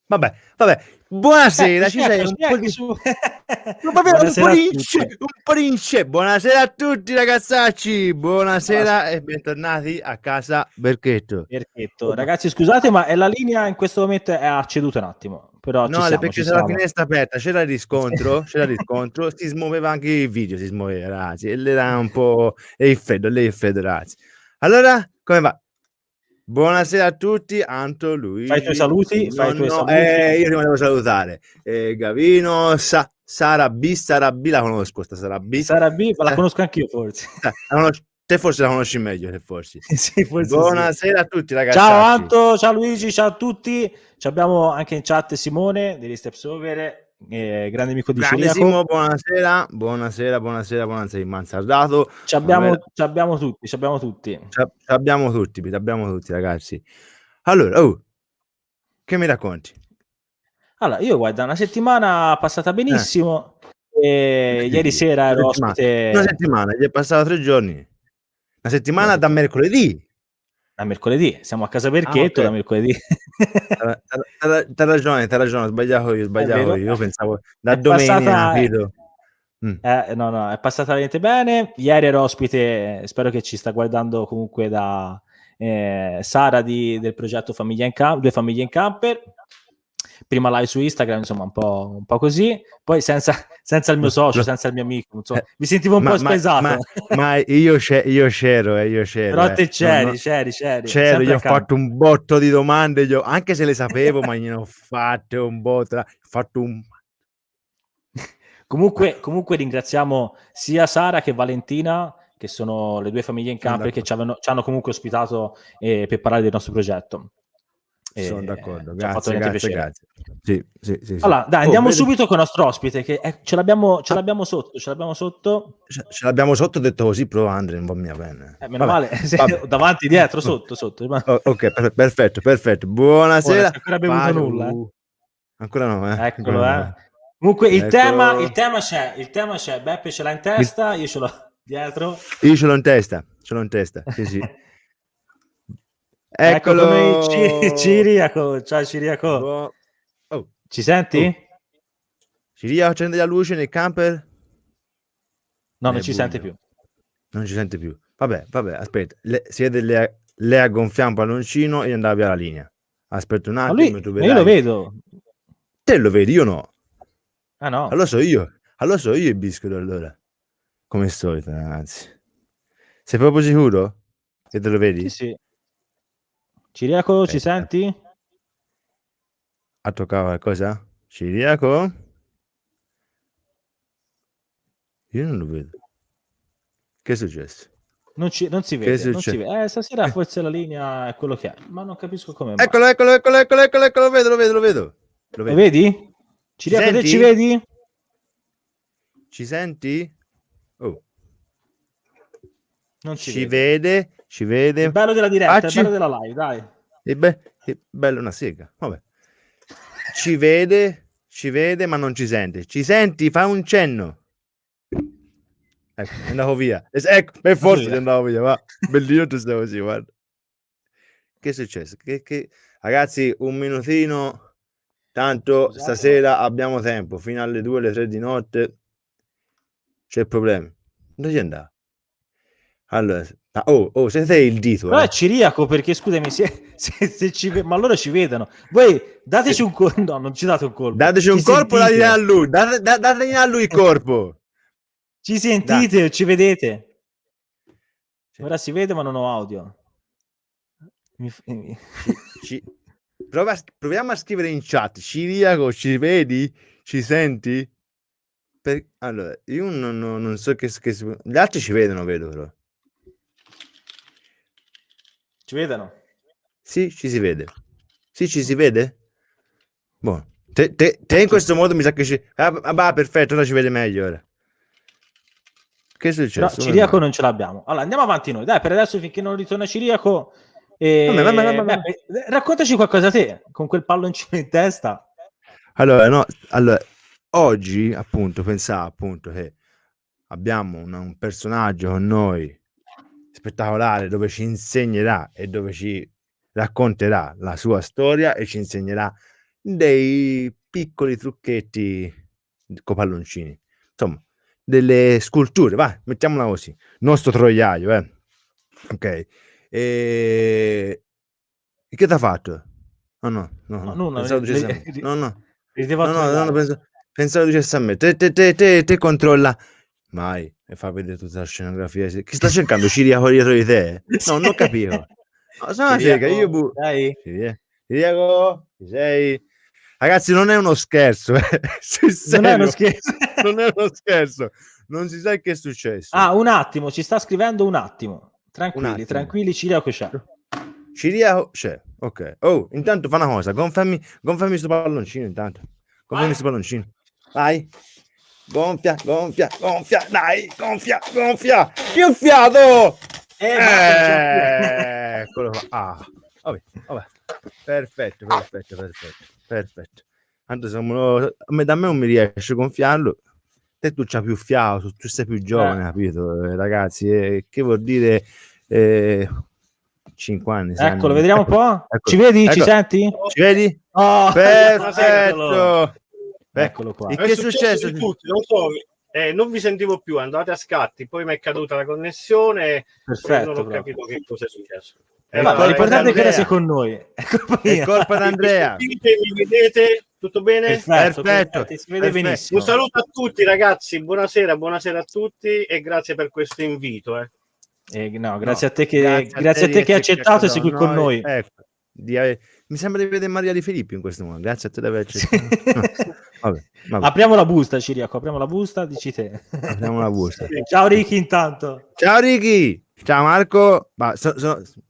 Vabbè. Buonasera, ci sei un po' di... su. Buonasera un po' di ince. Buonasera a tutti ragazzacci, buonasera e bentornati a casa Berchetto. Ragazzi, scusate, ma la linea in questo momento è ceduta un attimo, però No, perché c'è la finestra aperta, c'era il riscontro, si smuoveva anche il video, ragazzi, e era un po'... e il freddo, ragazzi. Allora, come va? Buonasera a tutti, Anto, Luigi. Fai i tuoi saluti, io ti devo salutare. Gavino, Sara B, la conosco, Sara B. Sara B, ma la conosco anch'io forse. Te forse la conosci meglio, te forse. Sì, forse buonasera a tutti ragazzi. Ciao Anto, ciao Luigi, ciao a tutti. Ci abbiamo anche in chat Simone degli Steps Over, grande amico di Ciriaco. Simo, buonasera, il mansardato. Ci abbiamo tutti ragazzi. Allora, che mi racconti? Allora, io guarda, una settimana passata benissimo, ieri sera ero ospite... Una settimana, gli è passato 3 giorni. Una settimana da mercoledì. Da mercoledì, siamo a casa Berchetto, da mercoledì. T'ha ragione, ho sbagliato io pensavo da domenica, capito? No, è passata veramente bene. Ieri ero ospite, spero che ci sta guardando comunque da Sara del progetto Due Famiglie in Camper. Prima live su Instagram, insomma, un po' così. Poi senza il mio socio, senza il mio amico, insomma, mi sentivo un po' spaesato. Ma io c'ero. Però te c'eri. C'ero, gli ho fatto un botto di domande, anche se le sapevo, ma gliene ho fatte un botto. Comunque ringraziamo sia Sara che Valentina, che sono le due famiglie in camper che ci hanno comunque ospitato per parlare del nostro progetto. Sono d'accordo, grazie. Sì. Allora, dai, andiamo subito con il nostro ospite, che ce l'abbiamo sotto. Ce l'abbiamo sotto, detto così, però Andre, un po' mia bene. Meno male, davanti, dietro, sotto. Ok, perfetto. Buonasera. Non ancora bevuto nulla. Ancora no, Eccolo, Comunque il tema c'è, Beppe ce l'ha in testa, io ce l'ho dietro. Io ce l'ho in testa, sì. Eccolo con noi Ciriaco, ciao Ciriaco. Ci senti? Ciriaco, accende la luce nel camper? No, non ci sente più. Non ci sente più. Vabbè, aspetta, si vede lei aggonfia un palloncino e andava via la linea. Aspetta un attimo, tu vedrai. Io lo vedo. Te lo vedi, io no. Ah no. Allora so io il biscotto allora. Come solito, ragazzi. Sei proprio sicuro che te lo vedi? Sì. Ciriaco, ci senti? Ha toccato qualcosa? Ciriaco? Io non lo vedo. Che è successo? Non si vede. Stasera forse la linea è quello che è, ma non capisco come mai. Eccolo, lo vedo. Lo vedi? Ciriaco, te ci vedi? Ci senti? Non ci vede. Il bello della diretta, il bello della live, dai. È bello una sega, vabbè. Ci vede, ma non ci sente. Ci senti? Fai un cenno. Ecco, è andato via. Ecco, per forza è andato via, va. Bellino, stavo così, guarda. Che è successo? Che... Ragazzi, un minutino. Tanto stasera abbiamo tempo. Fino alle 2, alle 3 di notte. C'è problema. Dove si andava? Allora, se sei il dito. Però è Ciriaco, perché scusami, se ma allora ci vedono. Voi dateci un colpo. No, non ci date un colpo. Dateci un colpo, dategli a lui. Dategli a lui il corpo. Ci sentite o ci vedete? Ora si vede, ma non ho audio. Proviamo a scrivere in chat. Ciriaco, ci vedi? Ci senti? Allora, io non so che gli altri ci vedono, vedo però. Ci vedono? Sì, ci si vede. Sì, ci si vede? Buono. Te in questo modo mi sa che ci... perfetto, ora ci vede meglio ora. Che è successo? No, Ciriaco non ce l'abbiamo. Allora, andiamo avanti noi. Dai, per adesso, finché non ritorna Ciriaco... raccontaci qualcosa te, con quel palloncino in testa. Allora, oggi, appunto, pensavo appunto che abbiamo un personaggio con noi spettacolare, dove ci insegnerà e dove ci racconterà la sua storia e ci insegnerà dei piccoli trucchetti con palloncini, insomma, delle sculture, vai, mettiamola così, nostro troiaio, ok. E che t'ha fatto? No, nulla, pensavo dicessi a me. No, pensavo dicessi a me. Te controlla. Mai, e fa vedere tutta la scenografia. Chi sta cercando Ciriaco dietro di te? No, non capivo. No, sono una sega, io Ciriaco, ci sei? Ragazzi, non è uno scherzo, sul Non è uno serio. scherzo. Non è uno scherzo. Non si sa che è successo. Ah, un attimo, ci sta scrivendo un attimo. Un attimo. Tranquilli, Ciriaco c'è. Ciriaco c'è, ok. Oh, intanto fa una cosa, gonfiami sto palloncino intanto. Gonfiami sto palloncino. Vai. Gonfia, dai, gonfia. Più fiato! Eccolo qua. Ah, vabbè. Perfetto. Tanto da me non mi riesce a gonfiarlo. Te tu c'hai più fiato, tu sei più giovane, capito, ragazzi? Che vuol dire 5 anni? Eccolo, anni. vediamo un po'. Ecco, Ci vedi? Ci senti? Ci vedi? Oh, Perfetto. Eccolo qua. E che è successo? Tutti, non so, non vi sentivo più, andate a scatti, poi mi è caduta la connessione. Perfetto, non ho capito che cosa è successo. L'importante è che ora sei con noi. È colpa d'Andrea. Mi vedete? Tutto bene? Perfetto. Si vede benissimo. Un saluto a tutti, ragazzi. Buonasera a tutti e grazie per questo invito. Grazie a te che hai accettato e sei qui con noi. Ecco, mi sembra di vedere Maria Di Filippi in questo momento. Grazie a te di aver accettato. Vabbè. Apriamo la busta, Ciriaco. Apriamo la busta, dici te. Apriamo la busta. Ciao Ricky, intanto. Ciao Ricky. Ciao Marco.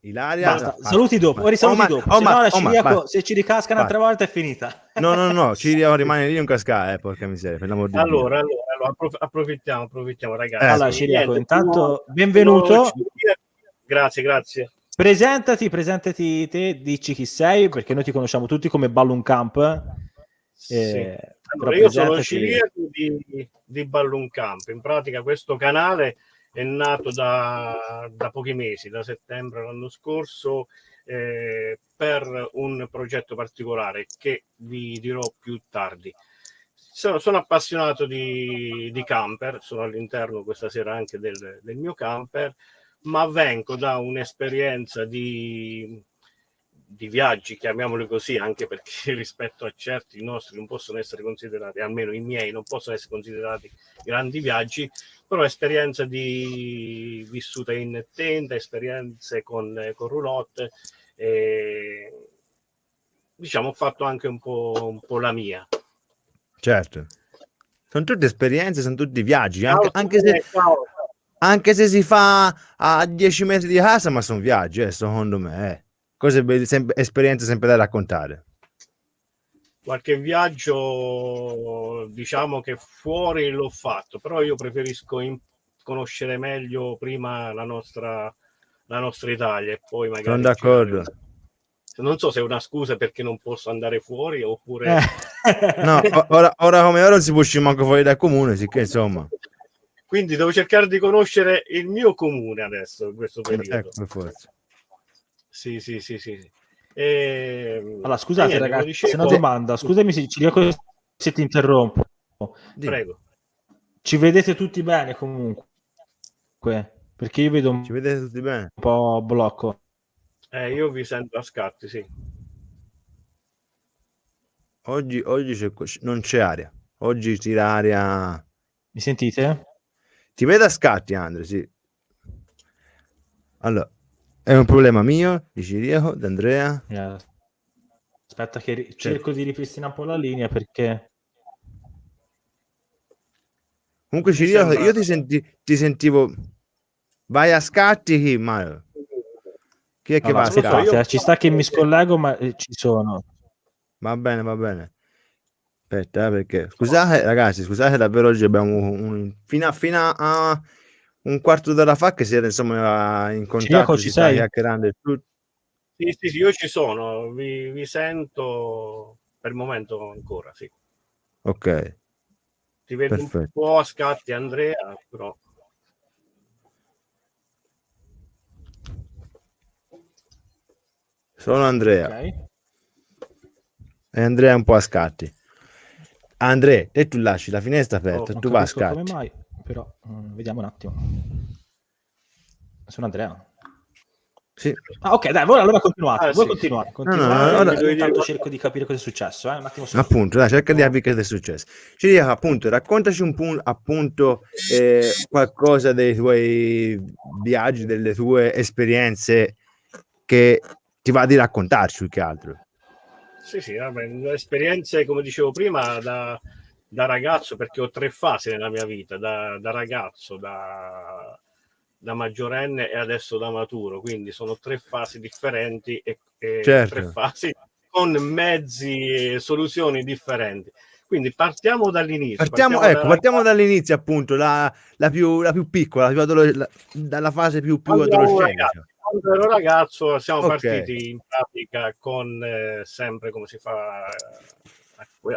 Ilaria. Basta. Saluti dopo. Ciriaco, se ci ricasca un'altra volta è finita. No. Ciriaco rimane lì un cascare. Porca miseria. Per l'amor di Dio. Allora, approfittiamo, ragazzi. Allora, Ciriaco, intanto benvenuto. Grazie. Presentati te, dici chi sei, perché noi ti conosciamo tutti come Balloon Camp. Allora, io sono Ciriaco di Balloon Camp. In pratica questo canale è nato da pochi mesi, da settembre l'anno scorso, per un progetto particolare che vi dirò più tardi. Sono appassionato di camper, sono all'interno questa sera anche del mio camper, ma vengo da un'esperienza di viaggi, chiamiamoli così, anche perché rispetto a certi nostri non possono essere considerati, almeno i miei non possono essere considerati grandi viaggi, però esperienza vissuta in tenda, esperienze con roulotte, diciamo ho fatto anche un po' la mia. Certo, sono tutte esperienze, sono tutti viaggi, anche se si fa a 10 metri di casa, ma sono viaggi, secondo me. Cose belle, esperienze sempre da raccontare. Qualche viaggio, diciamo che fuori l'ho fatto, però io preferisco conoscere meglio prima la nostra Italia e poi magari... Sono d'accordo. Non so se è una scusa perché non posso andare fuori oppure... No, ora come ora non si può uscire manco fuori dal comune, sicché insomma... Quindi devo cercare di conoscere il mio comune adesso, in questo periodo. Ecco, per forza. Sì. Allora, scusate ragazzi, c'è una domanda. Scusami se ti interrompo. Prego. Ci vedete tutti bene comunque? Perché io vedo Ci vedete tutti bene? Un po' blocco. Io vi sento a scatti, sì. Oggi non c'è aria. Oggi tira aria. Mi sentite? Ti vedo a scatti, Andre, sì. Allora, è un problema mio, di Ciriaco, d'Andrea. Aspetta che cerco di ripristinare un po' la linea perché... Comunque Ciriaco, io ti sentivo... Vai a scatti chi, Mario? Chi è che va a scatti? Ci sta che mi scollego, ma ci sono. Va bene. Aspetta, perché... Scusate, ragazzi, davvero oggi abbiamo fino a un quarto d'ora fa che siete insomma in contatto, Ciriaco, ci sei? chiacchierando tutto. Sì, io ci sono, vi sento per il momento ancora, sì. Ok. Ti vedo perfetto. Un po' a scatti, Andrea, però... Sono Andrea. Okay. e Andrea è un po' a scatti. Andrea, te tu lasci la finestra aperta, Non tu vai a capisco come scatti. mai, però vediamo un attimo. Sono Andrea. Sì. Ah, ok, dai, allora continuate. Voi sì, continuate. sì. Continuate. ora- Io intanto cerco di capire cosa è successo. Un attimo solo. Appunto, dai, cerca di capire cosa è successo. Ci dica, appunto, raccontaci un po' appunto qualcosa dei tuoi viaggi, delle tue esperienze che ti va di raccontarci più che altro. Sì, vabbè, esperienze, come dicevo prima, da ragazzo, perché ho 3 fasi nella mia vita, da ragazzo, da maggiorenne e adesso da maturo, quindi sono 3 fasi differenti e 3 Certo. fasi con mezzi e soluzioni differenti. Quindi partiamo dall'inizio. Partiamo dall'inizio, appunto, la più piccola, dalla fase più adolescenza. Quando ero ragazzo siamo Ok. partiti in pratica con sempre come si fa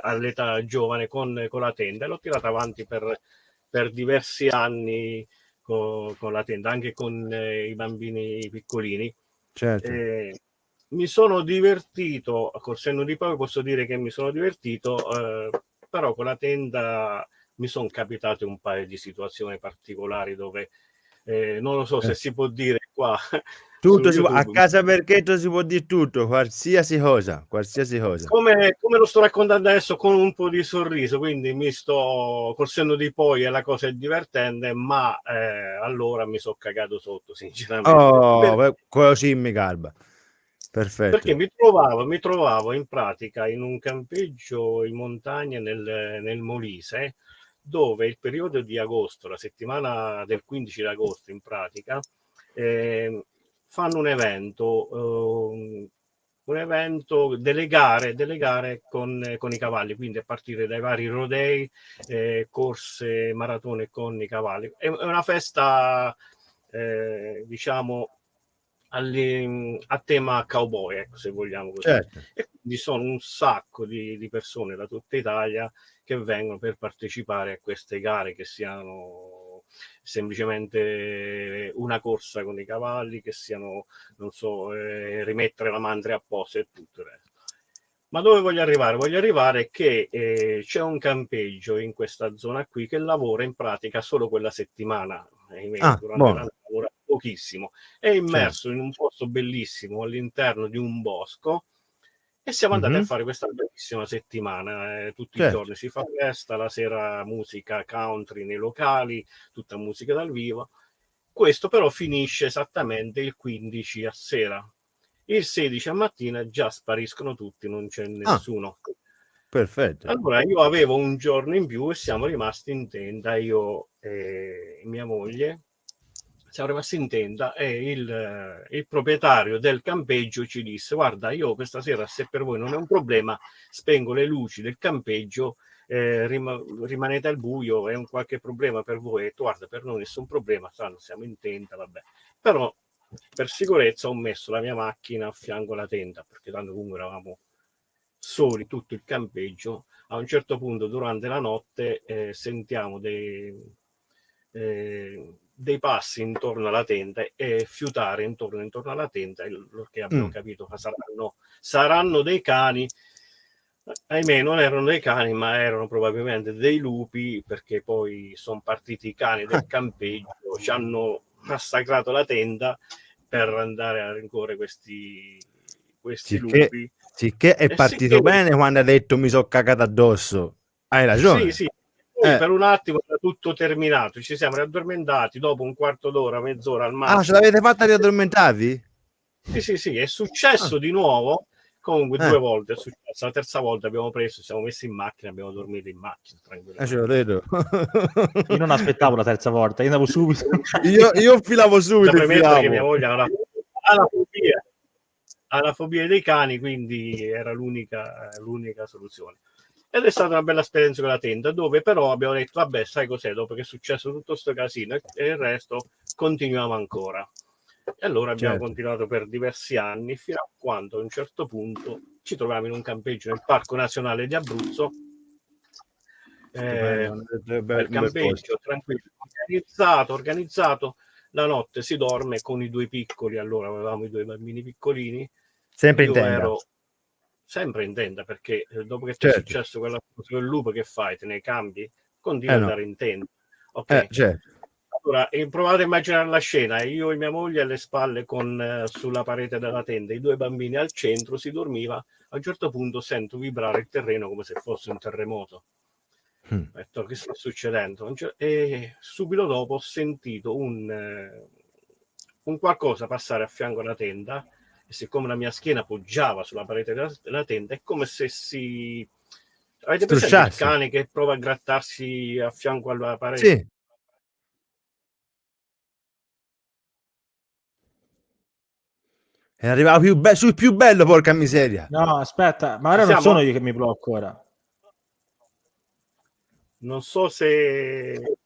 all'età giovane con la tenda, e l'ho tirata avanti per diversi anni con la tenda, anche con i bambini piccolini. Certo. Mi sono divertito, col senno di poi posso dire che mi sono divertito, però con la tenda mi sono capitate un paio di situazioni particolari dove non lo so se si può dire qua Tutto su a YouTube. casa Berchetto si può dire tutto, qualsiasi cosa. Come lo sto raccontando adesso con un po' di sorriso, quindi mi sto col senno di poi e la cosa è divertente, ma allora mi sono cagato sotto, sinceramente. Oh, così mi garba. Perfetto. Perché mi trovavo in pratica in un campeggio in montagna nel Molise, dove il periodo di agosto, la settimana del 15 agosto in pratica, fanno un evento delle gare con i cavalli, quindi a partire dai vari rodei, corse, maratone con i cavalli. È una festa, diciamo, a tema cowboy, ecco, se vogliamo così. Certo. E quindi sono un sacco di persone da tutta Italia che vengono per partecipare a queste gare, che siano semplicemente una corsa con i cavalli, che siano, non so, rimettere la mandria a posto e tutto il resto. Ma dove voglio arrivare? Voglio arrivare che c'è un campeggio in questa zona qui che lavora in pratica solo quella settimana. Durante l'anno lavora pochissimo. È immerso in un posto bellissimo all'interno di un bosco e siamo andati a fare questa bellissima settimana. Tutti i giorni si fa festa, la sera musica country nei locali, tutta musica dal vivo. Questo però finisce esattamente il 15 a sera. Il 16 a mattina già spariscono tutti, non c'è nessuno. Perfetto. Allora io avevo un giorno in più e siamo rimasti in tenda, io e mia moglie siamo rimasti in tenda e il proprietario del campeggio ci disse: guarda, io questa sera, se per voi non è un problema, spengo le luci del campeggio, rimanete al buio, è un qualche problema per voi? E guarda, per noi nessun problema, siamo in tenda, vabbè. Però per sicurezza ho messo la mia macchina a fianco alla tenda, perché tanto comunque eravamo soli tutto il campeggio. A un certo punto durante la notte sentiamo dei passi intorno alla tenda e fiutare intorno alla tenda, che abbiamo capito che saranno dei cani. Ahimè, non erano dei cani, ma erano probabilmente dei lupi, perché poi sono partiti i cani del campeggio, ci hanno massacrato la tenda per andare a rincorrere questi lupi. Sicché è partito bene quando ha detto mi sono cagato addosso. Hai ragione. Sì. Poi per un attimo era tutto terminato, ci siamo riaddormentati dopo un quarto d'ora, mezz'ora al massimo. Ah, ce l'avete fatta riaddormentarvi? Sì, è successo di nuovo. Comunque 2 volte è successo, la terza volta abbiamo preso, siamo messi in macchina, abbiamo dormito in macchina tranquillamente. Ce lo vedo. Io non aspettavo la terza volta, io andavo subito. io filavo subito. Da premettere che mia moglie ha la fobia dei cani, quindi era l'unica soluzione. Ed è stata una bella esperienza con la tenda, dove però abbiamo detto: vabbè, sai cos'è, dopo che è successo tutto sto casino e il resto, continuiamo ancora. E allora abbiamo continuato per diversi anni, fino a quando a un certo punto ci troviamo in un campeggio nel Parco Nazionale di Abruzzo. Il campeggio tranquillo, organizzato. La notte si dorme con i 2 piccoli. Allora avevamo i 2 bambini piccolini. Sempre in tenda. sempre in tenda, perché dopo che ti è Certo. successo quella cosa con il lupo, che fai? Te ne cambi? Continui ad No. andare in tenda. Ok. Certo. Allora, provate a immaginare la scena: io e mia moglie alle spalle con sulla parete della tenda, i 2 bambini al centro, si dormiva. A un certo punto sento vibrare il terreno come se fosse un terremoto. Ho detto, che sta succedendo? E subito dopo ho sentito un qualcosa passare a fianco alla tenda, e siccome la mia schiena poggiava sulla parete della tenda, è come se si... Avete presente il Strusciasse. cane che prova a grattarsi a fianco alla parete? Sì. E arrivava sul più bello, porca miseria. No, aspetta, ma ora Ci non siamo? sono io che mi blocco ora. Non so se...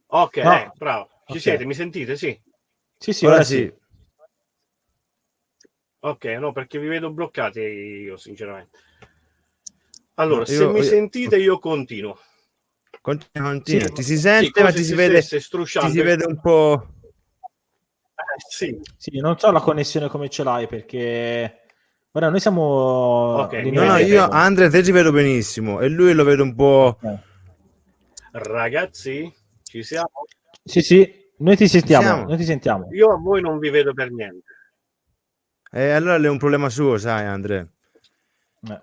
Ok, No. bravo. Ci Ok. siete? Mi sentite? Sì. Sì, Ora ora sì. sì. Ok, no, perché vi vedo bloccati io, sinceramente. Allora, No, se mi sentite, io continuo. Continua. Sì. Ti si sente, Sì, come ma se ti si si vede, stesse ti strusciando si il... vede un po'. Sì. Sì, non so la connessione come ce l'hai, perché ora noi siamo Ok, mi No, vedete? io Andre te ci vedo benissimo e lui lo vedo un po'. Ragazzi, ci siamo? Sì, noi ti sentiamo, siamo? noi ti sentiamo. Io a voi non vi vedo per niente. Allora è un problema suo, sai, Andre. Eh.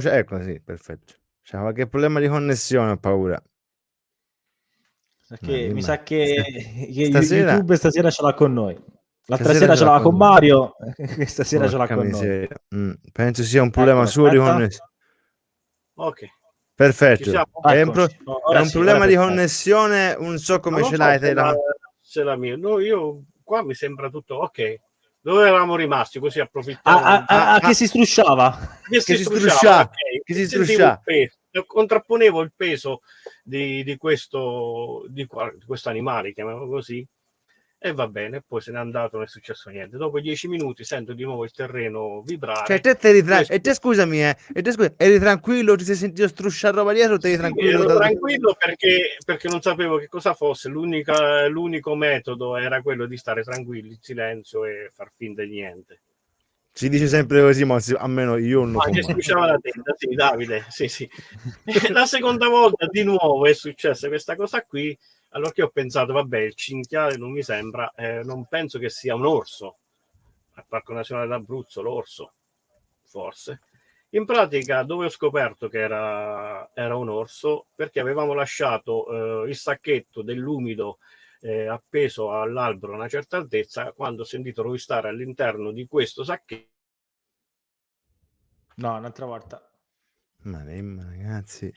Ecco, sì, perfetto. C'è qualche problema di connessione, ho paura. Mi sa che Stasera, YouTube stasera ce l'ha con noi. L'altra stasera sera ce ce l'ha l'aveva con con noi. Mario, stasera ce l'ha Porca con noi. miseria. Penso sia un problema Ecco, suo di aspetta. connessione. Ok, ci Perfetto. siamo? È Eccoci. Ora un sì, problema ora di perfetto. connessione, non so Ma come non ce so l'hai se te. la mia. No, io qua mi sembra tutto ok. Dove eravamo rimasti? Così approfittiamo. Che si strusciava. Che Che si si strusciava, struscia, ok. che si Sentivo il struscia. peso, contrapponevo il peso di questo animale, chiamiamolo così, e va bene. Poi se n'è andato, non è successo niente. Dopo 10 minuti sento di nuovo il terreno vibrare. Cioè, e te scusami, eri tranquillo, ti sei sentito strusciare roba dietro, te eri Sì, tranquillo? ero tranquillo perché non sapevo che cosa fosse. L'unico metodo era quello di stare tranquilli, in silenzio, e far finta di niente. Si dice sempre così, ma almeno io non lo Ma so che mai. strusciava la tenda, sì, Davide, sì. La seconda volta di nuovo è successa questa cosa qui, allora che ho pensato, vabbè, il cinghiale non mi sembra, non penso che sia un orso, al Parco Nazionale d'Abruzzo, l'orso, forse. In pratica, dove ho scoperto che era un orso, perché avevamo lasciato il sacchetto dell'umido appeso all'albero a una certa altezza, quando ho sentito rovistare all'interno di questo sacchetto. No, un'altra volta. Ma ragazzi.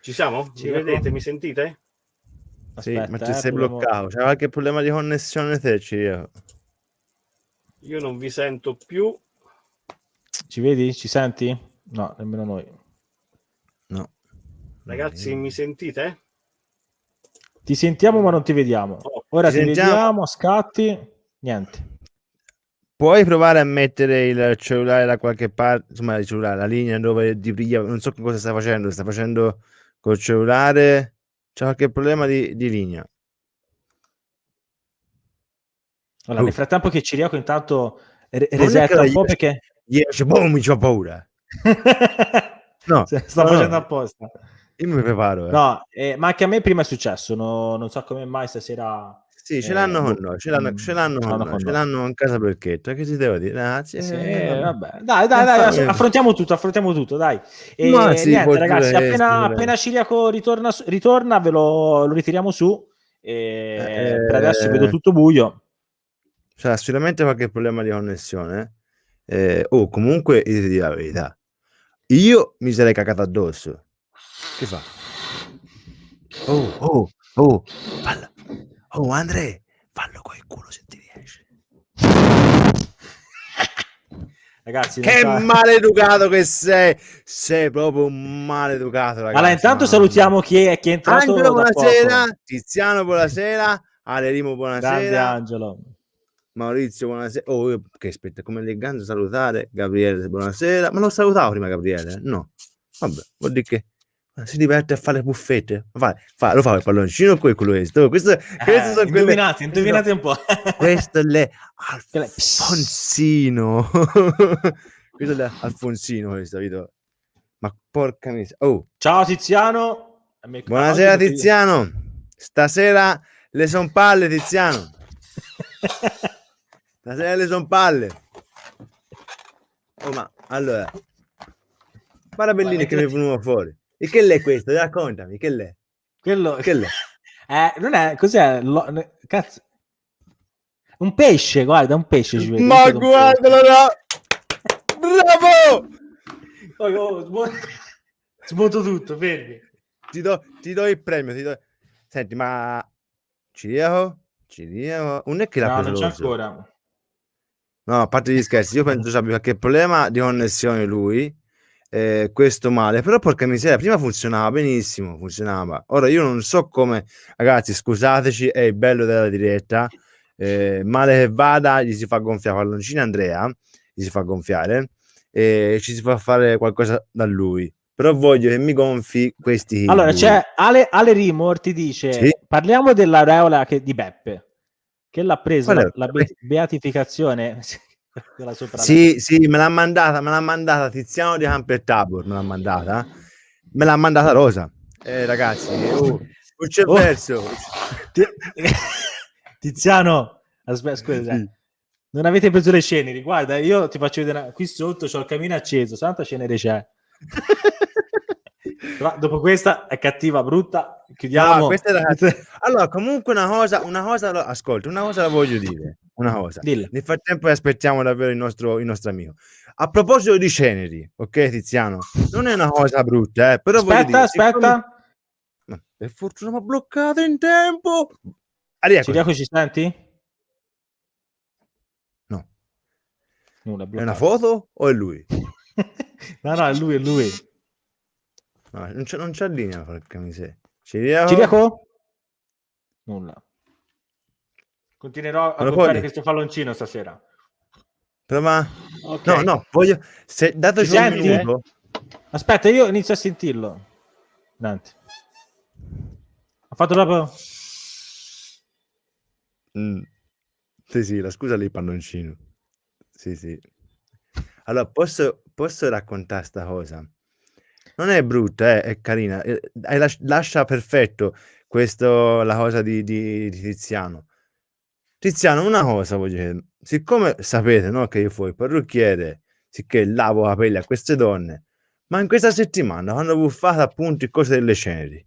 Ci siamo? Mi vedete? Mi sentite? Sì, ma ti Aspetta, sei bloccato. C'è qualche problema di connessione te, Cirio? Io non vi sento più. Ci vedi? Ci senti? No, nemmeno noi. No. Ragazzi, mi sentite? Ti sentiamo ma non ti vediamo. Ora Ci ti sentiamo? vediamo, scatti, niente. Puoi provare a mettere il cellulare da qualche parte, insomma, il cellulare, la linea dove ti brilla, non so che cosa sta facendo col cellulare, c'è qualche problema di linea. Allora, nel frattempo che Ciriaco intanto Ma non è che resetta un po' perché... boom, mi c'ho paura. No, sta facendo apposta. Io mi preparo, No, ma anche a me prima è successo, non so come mai stasera... Sì, ce l'hanno con noi, ce l'hanno in casa Perchetto, che ti devo dire? Ragazzi, vabbè. Dai, affrontiamo tutto, dai. E sì, niente, ragazzi, appena Ciriaco ritorna ve lo ritiriamo su. Per adesso vedo tutto buio. C'è sicuramente qualche problema di connessione. Comunque, io ti dico la verità. Io mi sarei cagato addosso. Che fa? Fallo. Andre, fallo col culo se ti riesce. Ragazzi, che maleducato che sei proprio un maleducato, ragazzi. Allora, intanto salutiamo chi è entrato. Angelo, buonasera. Tiziano, buonasera. Alerimo, buonasera. Grande Angelo. Maurizio, buonasera. Io che aspetta, come eleganza salutare. Gabriele, buonasera. Ma non salutavo prima Gabriele? No. Vabbè, vuol dire che si diverte a fare le buffette. Lo fa il palloncino con questo. Questo sono indovinate un po'. Questo è Quelle- Alfonsino. Questo è Alfonsino, questo, capito? Ma porca miseria. Oh, Ciao Tiziano. buonasera Oggi Tiziano. Stasera le son palle, Tiziano. Stasera le son palle. Oh, ma allora, Parabellini che mi è venuto fuori. E che l'è questo? Raccontami, che l'è? Quello... Che l'è? non è... Cos'è? Cazzo. Un pesce, guarda, un pesce ci vede. Ma guardalo là! Bravo! Smonto tutto, fermi. Ti do il premio. Senti, ma Ciriaco? Non è che l'ha No, preso non c'è l'orso. ancora. No, a parte gli scherzi, io penso abbia qualche problema di connessione lui, questo male, però porca miseria, prima funzionava benissimo, funzionava. Ora io non so come, ragazzi, scusateci, è il bello della diretta, male che vada, gli si fa gonfiare palloncino Andrea, gli si fa gonfiare e ci si fa fare qualcosa da lui. Però voglio che mi gonfi questi. Allora, c'è Ale Rimor ti dice: Sì? parliamo dell'aureola di Beppe, che l'ha preso Qual è? la beatificazione della sopra. Sì, me l'ha mandata Tiziano di Camper Tabor, me l'ha mandata Rosa. Ragazzi, non c'è verso. Tiziano, aspetta, scusa, Sì. non avete preso le ceneri? Guarda, io ti faccio vedere qui sotto, c'ho il camino acceso, santa cenere c'è. Però dopo questa è cattiva, brutta, chiudiamo. No, questa è allora, comunque una cosa, ascolta, una cosa la voglio dire, una cosa. Dillo. Nel frattempo aspettiamo davvero il nostro amico. A proposito di ceneri, ok Tiziano? Non è una cosa brutta, però voglio dire, Aspetta. Ma per fortuna mi ha bloccato in tempo. Ciriaco, ci senti? No. Nulla, è una foto o è lui? No, è lui. No, non c'è linea, porca miseria. Ciriaco? Nulla. Continuerò a gonfiare questo palloncino stasera. Prova. Okay. No, voglio. Dateci un minuto. Aspetta, io inizio a sentirlo. Dante. Ha fatto proprio. Sì, la scusa lì, palloncino. Sì. Allora, posso raccontare sta cosa? Non è brutta, è carina. Lascia perfetto questo, la cosa di Tiziano. Tiziano, una cosa voglio dire. Siccome sapete, no, che io fui parrucchiere, sicché lavo capelli a queste donne, ma in questa settimana quando buffate appunto cose delle ceneri,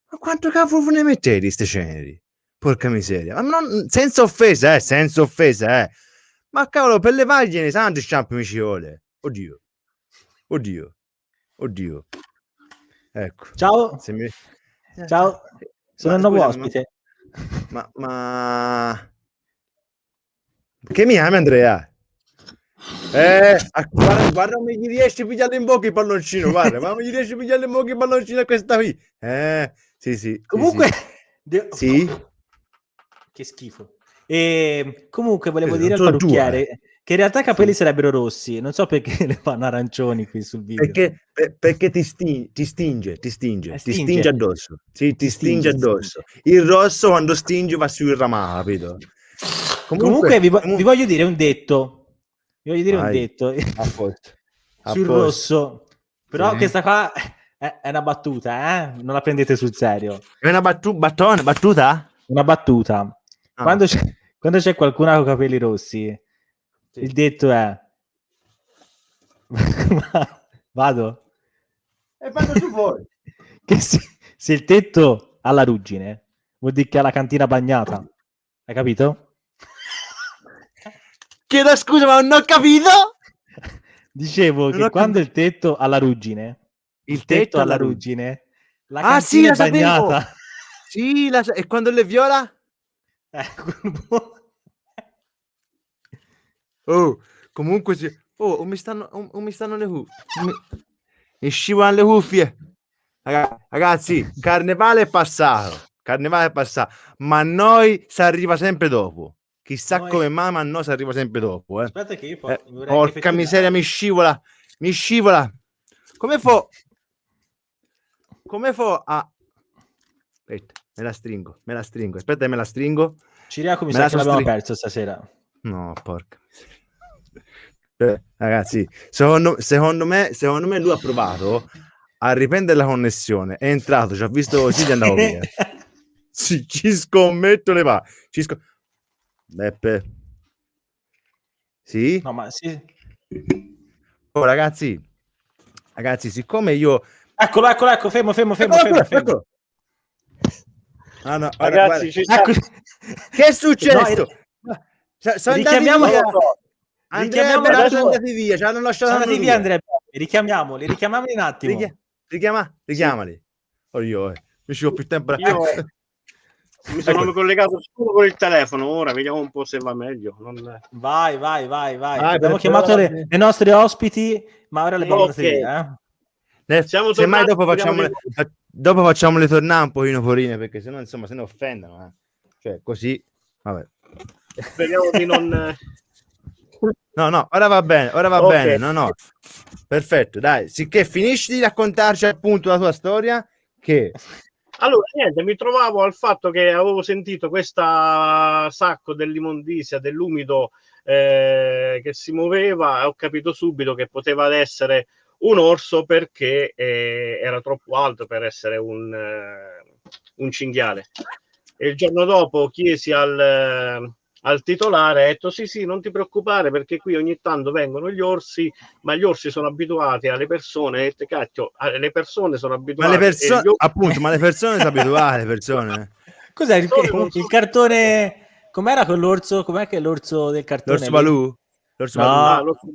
ma quanto cavolo ne mettete di ste ceneri? Porca miseria, ma non, senza offesa, ma cavolo, per le vagliene santi shampoo mi ci vuole. Oddio. Ecco. Ciao. Ciao. Sono il nuovo ospite. Ma che mi ami, Andrea? Guarda, mi riesci a pigliare in bocca il palloncino, guarda, ma mi riesci a pigliare in bocca il palloncino a questa qui. Sì. Comunque, sì. Che schifo. E comunque volevo dire al parrucchiere che in realtà i capelli sarebbero rossi, non so perché le fanno arancioni qui sul video. Perché ti stinge addosso. Sì, ti stinge addosso. Il rosso quando stinge va sul ramato, capito? Comunque vi voglio dire un detto. Sul rosso. Però sì. Questa qua è una battuta, non la prendete sul serio. È una battuta? Una battuta. Quando c'è qualcuno con capelli rossi, sì. Il detto è vado? E vado tu fuori. Che se il tetto ha la ruggine, vuol dire che ha la cantina bagnata. Hai capito? Chiedo scusa, ma non ho capito. Dicevo che quando il tetto ha la ruggine, il tetto ha la ruggine, la cantina è bagnata. Sapevo. Sì, e quando le viola? Comunque sì. Mi stanno le cuffie. Mi scivolano le cuffie. Ragazzi, carnevale è passato, ma a noi si arriva sempre dopo. Chissà come mai, ma a noi si arriva sempre dopo. Aspetta che io porca miseria, mi scivola. Come come fa a... Aspetta, me la stringo. Aspetta, me la stringo. Ciriaco mi Me sa la che l'abbiamo sostri- perso stasera. No, porca miseria. Ragazzi, secondo me lui ha provato a riprendere la connessione. È entrato, ci ha visto così, gli è andato via. Sì, ci scommetto le va. Beppe. Sì? No, ma sì. Oh, ragazzi, siccome io... Eccolo, fermo. Eccolo. Ah, no, ora, Ragazzi, guarda. ci sta... Ecco. Che è successo? Sono andati Richiamiamo via. loro. Andrea e Richiamiamo Beppe adesso- sono andati via, ci hanno lasciato Sono andati lui. via Andrea e Beppe. Richiamamoli un attimo. Richiamali. Oh, io non ci ho più tempo. Io mi sono Eccoli. collegato solo con il telefono, ora vediamo un po' se va meglio. Vai. Abbiamo per chiamato favore. le nostre ospiti, ma ora le abbiamo Ok. mandate via. Siamo Semmai tornati, dopo facciamole tornare un pochino porine, perché sennò insomma se ne offendono. Cioè così, vabbè. speriamo di non... No, ora va bene, Ok. bene. No. Perfetto, dai, sicché finisci di raccontarci appunto la tua storia che... Allora, niente, mi trovavo al fatto che avevo sentito questa sacco dell'immondizia, dell'umido che si muoveva e ho capito subito che poteva essere un orso perché era troppo alto per essere un cinghiale. E il giorno dopo chiesi al titolare, ha detto sì, non ti preoccupare perché qui ogni tanto vengono gli orsi, ma gli orsi sono abituati alle persone, e cacchio, le persone sono Ma abituate le persone, e gli orsi appunto, ma le persone sono abituate, le persone. Cos'è non il sono- cartone? Com'era quell'orso? Com'è che è l'orso del cartone L'orso lì? Balù? L'orso No. Balù? Ah,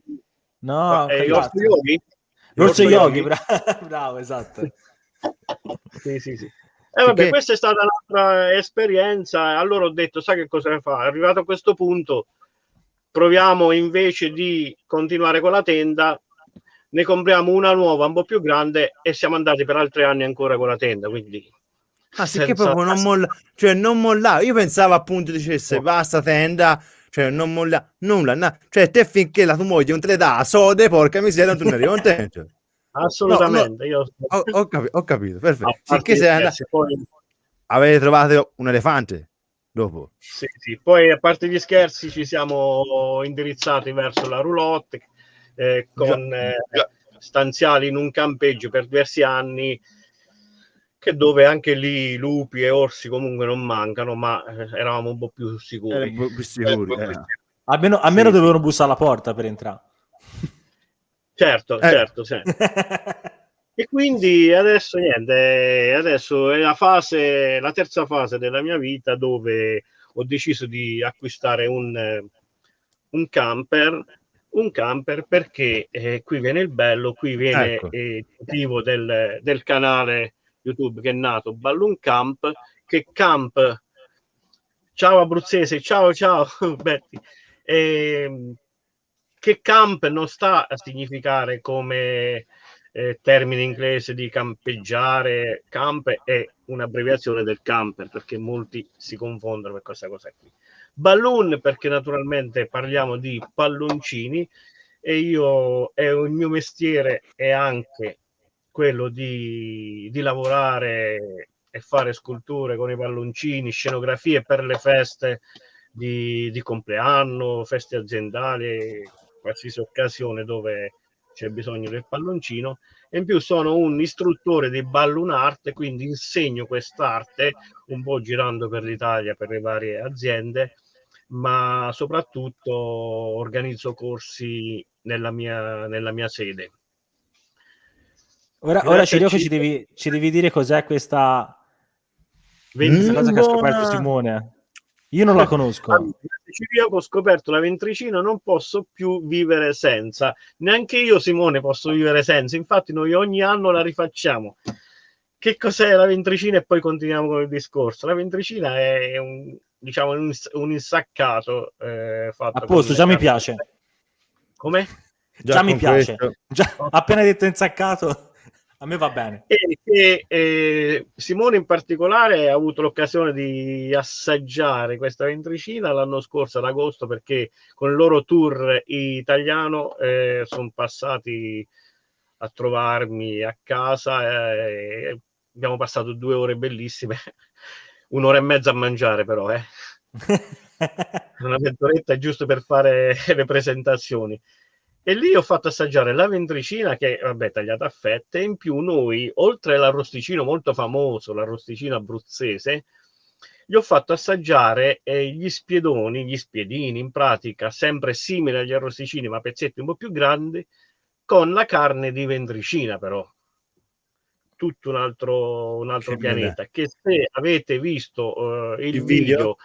No, gli quell'altro. orsi yogi? L'orso L'orso yogi, yogi? bravo, esatto. Sì. Vabbè, Perché- questa è stata un'altra esperienza. Allora ho detto, sai che cosa fa? Arrivato a questo punto, proviamo invece di continuare con la tenda, ne compriamo una nuova, un po' più grande e siamo andati per altri anni ancora con la tenda. Quindi, Ah, sì, che proprio non mollava. Io pensavo appunto dicesse No. basta tenda, cioè non molla nulla. Cioè te finché la tua moglie non te le dà sode, porca miseria, non tornerei contento. Assolutamente. Io... Ho capito, perfetto. A parte Sicché gli sei andati, scherzi, poi... avete trovato un elefante dopo. Sì. Poi a parte gli scherzi ci siamo indirizzati verso la roulotte con stanziali in un campeggio per diversi anni, che dove anche lì lupi e orsi comunque non mancano, ma eravamo un po' più sicuri. Più sicuri. Almeno Sì. dovevano bussare alla porta per entrare. Certo. E quindi adesso niente, adesso è la terza fase della mia vita dove ho deciso di acquistare un camper perché qui viene il bello, qui viene Ecco. il motivo del canale YouTube che è nato, Balloon Camp, che camp, ciao abruzzese, ciao Betty, che camp non sta a significare come termine inglese di campeggiare. Camp è un'abbreviazione del camper perché molti si confondono per questa cosa qui. Balloon perché naturalmente parliamo di palloncini e il mio mestiere è anche quello di lavorare e fare sculture con i palloncini, scenografie per le feste di compleanno, feste aziendali, qualsiasi occasione dove c'è bisogno del palloncino. E in più sono un istruttore di balloon art, quindi insegno quest'arte un po' girando per l'Italia per le varie aziende, ma soprattutto organizzo corsi nella mia sede. Ora Ciriaco ci devi dire cos'è questa cosa che ha scoperto Simone. Io non la conosco. Io ho scoperto la ventricina, non posso più vivere senza. Neanche io, Simone, posso vivere senza. Infatti noi ogni anno la rifacciamo. Che cos'è la ventricina? E poi continuiamo con il discorso. La ventricina è un insaccato fatto a posto, già mi piace. Come? Già mi piace. Già, appena detto insaccato, a me va bene. E Simone in particolare ha avuto l'occasione di assaggiare questa ventricina l'anno scorso ad agosto, perché con il loro tour italiano sono passati a trovarmi a casa, abbiamo passato 2 ore bellissime, 1 ora e mezza a mangiare però, una mezz'oretta giusto per fare le presentazioni. E lì ho fatto assaggiare la ventricina che, vabbè, tagliata a fette, e in più noi, oltre all'arrosticino molto famoso, l'arrosticino abruzzese, gli ho fatto assaggiare gli spiedini, in pratica sempre simili agli arrosticini, ma pezzetti un po' più grandi, con la carne di ventricina però. Tutto un altro pianeta, che se avete visto il video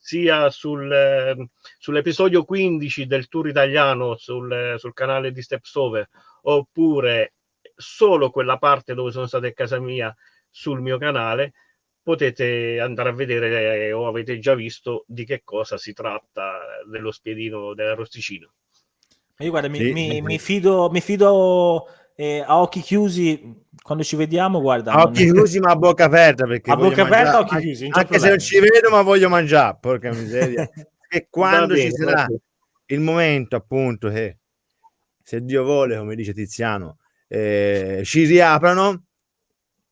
sia sull'episodio 15 del tour italiano sul canale di Steps Over, oppure solo quella parte dove sono stato a casa mia sul mio canale, potete andare a vedere o avete già visto di che cosa si tratta dello spiedino, dell'arrosticino. Io guarda, mi fido a occhi chiusi quando ci vediamo, guarda. A occhi chiusi ma a bocca aperta, perché a bocca aperta, mangiare, occhi chiusi, anche se non ci vedo, ma voglio mangiare, porca miseria. E quando bene, ci sarà il momento, appunto, che se Dio vuole, come dice Tiziano, ci riaprano,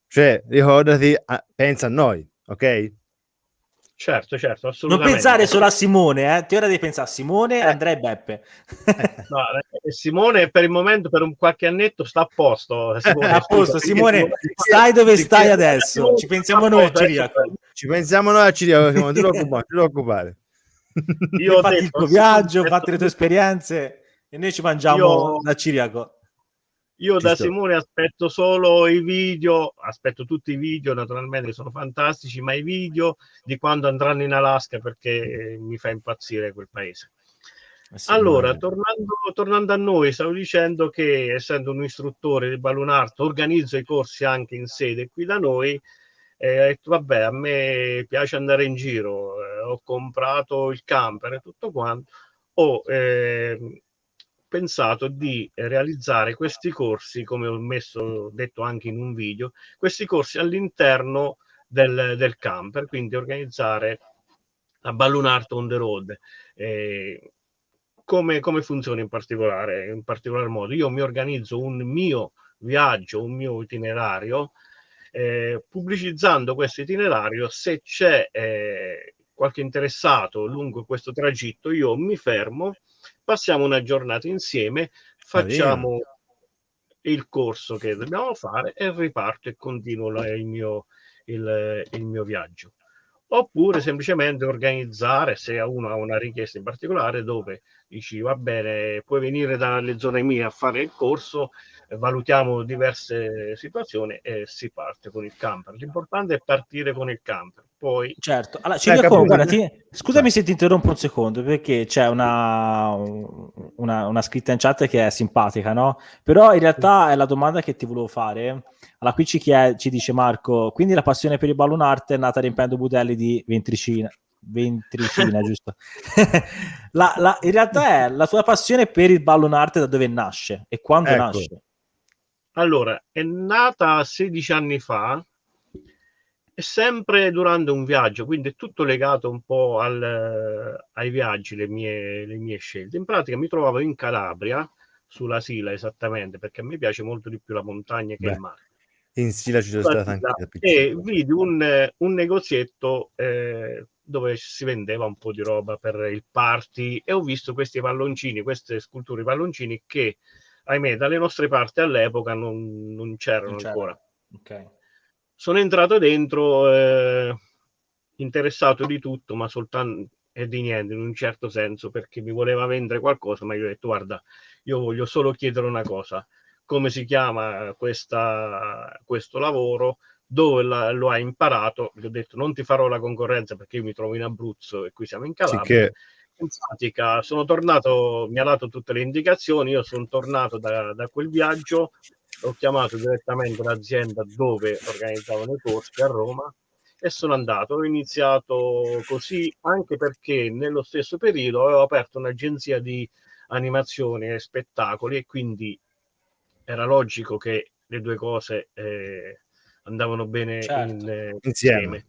cioè ricordati, pensa a noi, ok? Certo, assolutamente. Non pensare solo a Simone, te ora devi pensare a Simone, Andrea e Beppe. No, Simone per il momento, per un qualche annetto, sta a posto. Simone, a posto, Simone, stai dove stai adesso. Ci pensiamo noi a Ciriaco. Ci pensiamo noi a Ciriaco, Simone, tu non preoccupare. Io ho fatti il tuo viaggio, fatti le tue esperienze e noi ci mangiamo da Ciriaco. Io da Simone aspetto solo i video, aspetto tutti i video, naturalmente sono fantastici, ma i video di quando andranno in Alaska, perché mi fa impazzire quel paese. Sì, allora, tornando a noi, stavo dicendo che essendo un istruttore di balloon art, organizzo i corsi anche in sede qui da noi. Ho detto, vabbè, a me piace andare in giro, ho comprato il camper e tutto quanto, ho pensato di realizzare questi corsi, come ho detto anche in un video, questi corsi all'interno del camper, quindi organizzare la balloon art on the road. Come funziona in particolar modo? Io mi organizzo un mio viaggio, un mio itinerario, pubblicizzando questo itinerario. Se c'è qualche interessato lungo questo tragitto, io mi fermo, passiamo una giornata insieme, facciamo il corso che dobbiamo fare e riparto e continuo il mio viaggio. Oppure semplicemente organizzare, se uno ha una richiesta in particolare, dove dici va bene, puoi venire dalle zone mie a fare il corso, valutiamo diverse situazioni e si parte con il camper. L'importante è partire con il camper. Poi certo, allora Ciriaco, guarda, scusami se ti interrompo un secondo, perché c'è una scritta in chat che è simpatica, no? Però in realtà è la domanda che ti volevo fare. Allora, qui ci dice Marco, quindi la passione per il balloon art è nata riempiendo budelli di ventricina, giusto? In realtà è la tua passione per il balloon art da dove nasce e quando nasce? Allora, è nata 16 anni fa, e sempre durante un viaggio, quindi è tutto legato un po' ai viaggi, le mie scelte. In pratica mi trovavo in Calabria, sulla Sila esattamente, perché a me piace molto di più la montagna che il mare. In Sila ci sono stato anche da piccolo. E vidi un negozietto dove si vendeva un po' di roba per il party, e ho visto questi palloncini, queste sculture palloncini che, ahimè, dalle nostre parti all'epoca non c'erano ancora. Ok. Sono entrato dentro interessato di tutto, ma soltanto e di niente, in un certo senso, perché mi voleva vendere qualcosa, ma io ho detto guarda, io voglio solo chiedere una cosa: come si chiama questo lavoro, dove lo hai imparato? Gli ho detto non ti farò la concorrenza perché io mi trovo in Abruzzo e qui siamo in Calabria. Sì, in pratica sono tornato, mi ha dato tutte le indicazioni, io sono tornato da quel viaggio, ho chiamato direttamente l'azienda dove organizzavano i corsi a Roma e sono andato. Ho iniziato così, anche perché nello stesso periodo avevo aperto un'agenzia di animazione e spettacoli, e quindi era logico che le due cose andavano bene insieme.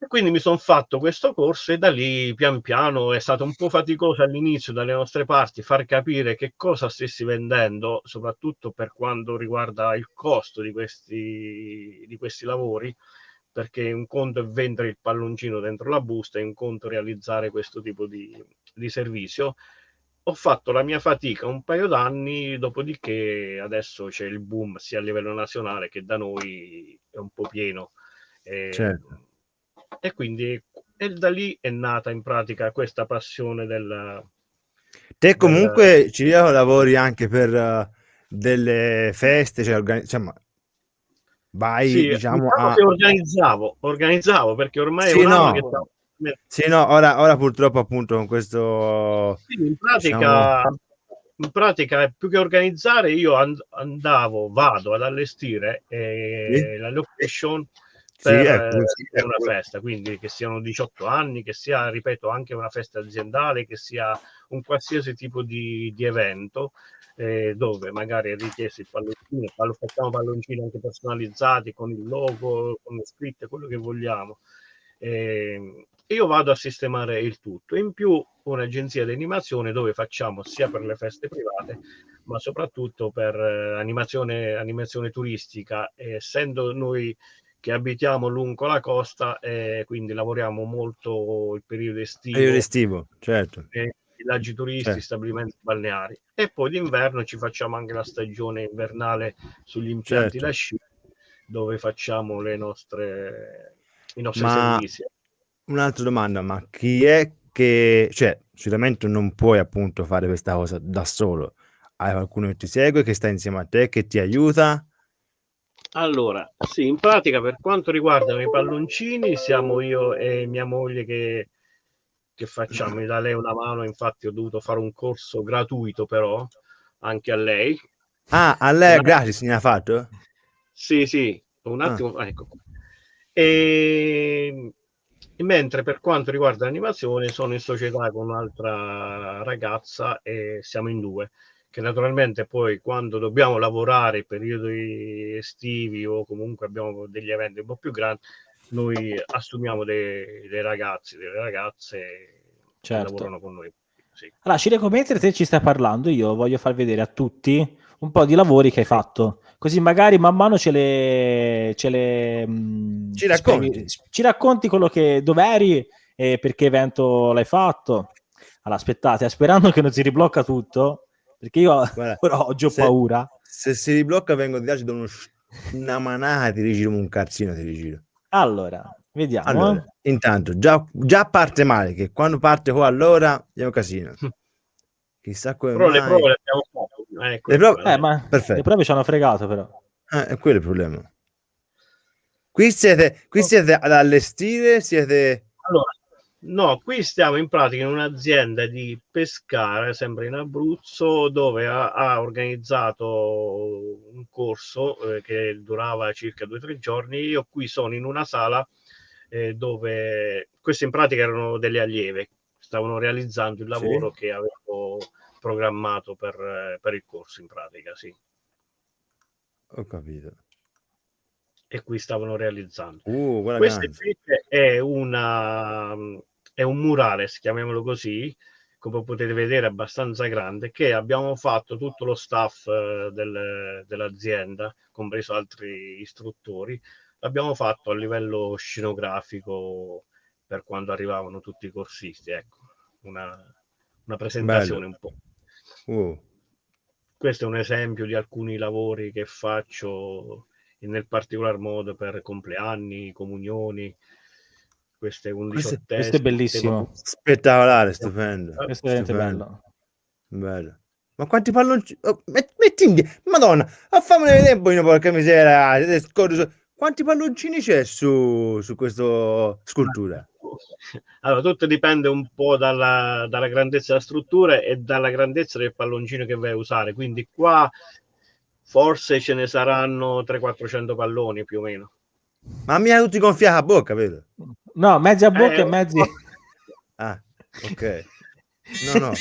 E quindi mi sono fatto questo corso e da lì pian piano è stato un po' faticoso all'inizio dalle nostre parti far capire che cosa stessi vendendo, soprattutto per quanto riguarda il costo di questi lavori, perché un conto è vendere il palloncino dentro la busta e un conto realizzare questo tipo di servizio. Ho fatto la mia fatica un paio d'anni, dopodiché adesso c'è il boom sia a livello nazionale che da noi è un po' pieno. Certo. E quindi da lì è nata in pratica questa passione Te comunque ci lavori anche per delle feste, cioè insomma, vai sì, diciamo diciamo a... che organizzavo perché ormai è Sì, un anno che no, stiamo... sì, no, ora purtroppo appunto con questo, Sì, diciamo... in pratica più che organizzare io vado ad allestire Sì, la location sì, per ecco, una festa, quindi che siano 18 anni, che sia, ripeto, anche una festa aziendale, che sia un qualsiasi tipo di evento, dove magari è richiesto il palloncino, facciamo palloncini anche personalizzati con il logo, con le scritte, quello che vogliamo. Io vado a sistemare il tutto. In più un'agenzia di animazione dove facciamo sia per le feste private, ma soprattutto per animazione turistica, essendo noi che abitiamo lungo la costa, quindi lavoriamo molto il periodo periodo estivo, estivo, certo, villaggi turistici, certo. stabilimenti balneari, e poi d'inverno ci facciamo anche la stagione invernale sugli impianti da Certo. sci, dove facciamo i nostri Ma servizi. un'altra domanda, ma chi è che, cioè, sicuramente non puoi appunto fare questa cosa da solo, hai qualcuno che ti segue, che sta insieme a te, che ti aiuta? Allora, sì, in pratica per quanto riguarda i palloncini siamo io e mia moglie che facciamo, mi dà lei una mano, infatti ho dovuto fare un corso gratuito però anche a lei. Ah, a lei è gratis, ne ha fatto? Sì, un Ah, attimo, ecco. E mentre per quanto riguarda l'animazione sono in società con un'altra ragazza e siamo in due, che naturalmente poi quando dobbiamo lavorare periodi estivi o comunque abbiamo degli eventi un po' più grandi, noi assumiamo dei ragazzi, delle ragazze che Certo. lavorano con noi. Sì. Allora, Cireco, mentre te ci stai parlando, io voglio far vedere a tutti un po' di lavori che hai fatto, così magari man mano ci racconti? ci racconti quello che, dove eri e per che evento l'hai fatto. Allora, aspettate, sperando che non si riblocca tutto, perché io Guarda, ora ho già se, paura. se si riblocca vengo di là, ci do una manata, ti rigiro un carzino, ti rigiro. Allora, vediamo. Allora, intanto, già parte male, che quando parte qua allora è un casino. Chissà come Però le mai. prove le abbiamo fatte. Le prove... Dai. Ma le Perfetto. prove ci hanno fregato però. È quello il problema. Qui siete ad allestire, siete... Allora, no, qui stiamo in pratica in un'azienda di Pescara, sempre in Abruzzo, dove ha organizzato un corso che durava circa 2 o 3 giorni. Io qui sono in una sala dove queste in pratica erano delle allieve, stavano realizzando il Sì, lavoro che avevo programmato per il corso in pratica, sì. ho capito. E qui stavano realizzando. Quella Questo ganza. invece è un murales, chiamiamolo così, come potete vedere abbastanza grande, che abbiamo fatto tutto lo staff dell'azienda, compreso altri istruttori, l'abbiamo fatto a livello scenografico per quando arrivavano tutti i corsisti, ecco, una presentazione Bello. un po'. Questo è un esempio di alcuni lavori che faccio nel particolar modo per compleanni, comunioni. Questo è un Questo 18esimo è bellissimo. Spettacolare, stupendo. Questo è veramente Stupendo. bello. Bello. Ma quanti palloncini... Oh, metti in Madonna, fammene vedere un po', porca miseria. Quanti palloncini c'è su questa scultura? Allora, tutto dipende un po' dalla grandezza della struttura e dalla grandezza del palloncino che vai a usare. Quindi qua forse ce ne saranno 300-400 palloni più o meno. Ma mi ha tutti gonfiati a bocca, vedo. No, mezzi a bocca e mezzi... Ah, ok. No.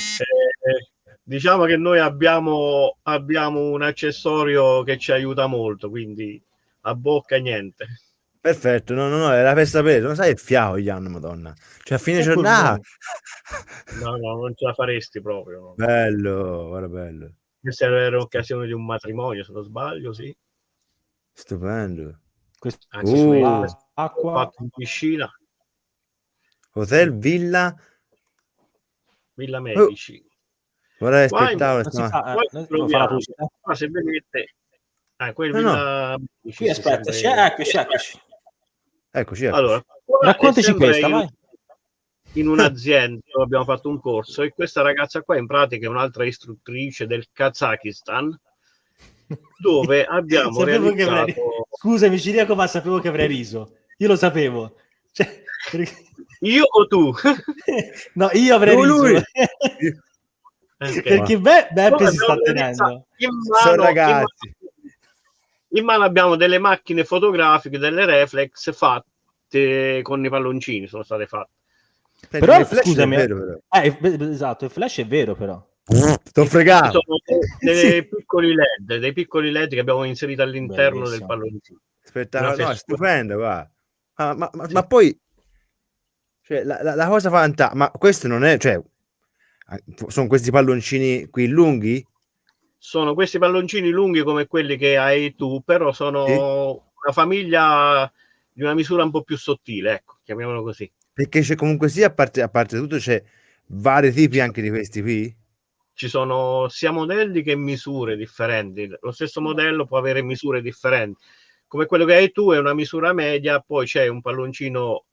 Diciamo che noi abbiamo un accessorio che ci aiuta molto, quindi a bocca niente. Perfetto, no, era per sapere, non sai il fiato gli hanno, madonna. Cioè a fine giornata. No, non ce la faresti proprio. Bello, guarda bello. Questa era l'occasione di un matrimonio, se non sbaglio, sì. Stupendo. Questo Anche su acqua. fatto in piscina. Hotel Villa Medici. Vorrei Qua aspettare. Non si fa, poi non fa la troviamo, pubblicità. qua se vedete, quel No. Villa Medici, Qui aspetta, eccoci. Eccoci. Allora, qua Raccontaci è sempre questa, vai. in un'azienda dove abbiamo fatto un corso e questa ragazza qua in pratica è un'altra istruttrice del Kazakistan, dove abbiamo realizzato... Scusami Ciriaco, ma sapevo che avrei riso. Io lo sapevo. Cioè, Io o tu? No, io avrei riso. Lui. Okay. Perché Beppe si sta tenendo. Sono ragazzi. In mano abbiamo delle macchine fotografiche, delle reflex fatte con i palloncini, sono state fatte. Però, il flash scusami, è vero, però. Esatto, il flash è vero però. T'ho fregato. Sono dei piccoli LED che abbiamo inserito all'interno Bellissimo. del palloncino. Aspetta, no, è stupendo, va. Ma poi, cioè, la cosa fantastica, ma questo non è, cioè, sono questi palloncini qui lunghi? Sono questi palloncini lunghi come quelli che hai tu, però sono una famiglia di una misura un po' più sottile, ecco, chiamiamolo così. Perché c'è comunque sia, a parte tutto, c'è vari tipi anche di questi qui? Ci sono sia modelli che misure differenti. Lo stesso modello può avere misure differenti. Come quello che hai tu è una misura media, poi c'è un palloncino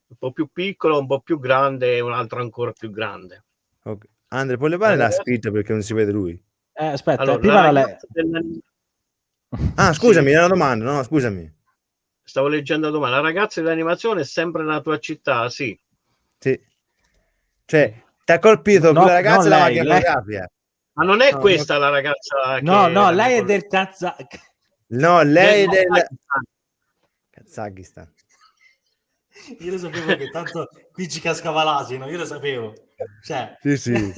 un po' più piccolo, un po' più grande e un altro ancora più grande. Okay. Andre, puoi levare la scritta perché non si vede lui? Aspetta, Allora, prima Scusami, Sì. era una domanda, no, scusami. Stavo leggendo la domanda. La ragazza dell'animazione è sempre nella tua città? Sì. Sì. Cioè, ti ha colpito No, quella ragazza non la lei, macchina fotografica? Ma non è questa la ragazza No, che lei è del No, lei è del Kazakistan. Io lo sapevo che tanto qui ci cascava l'asino, io lo sapevo. Cioè, Sì.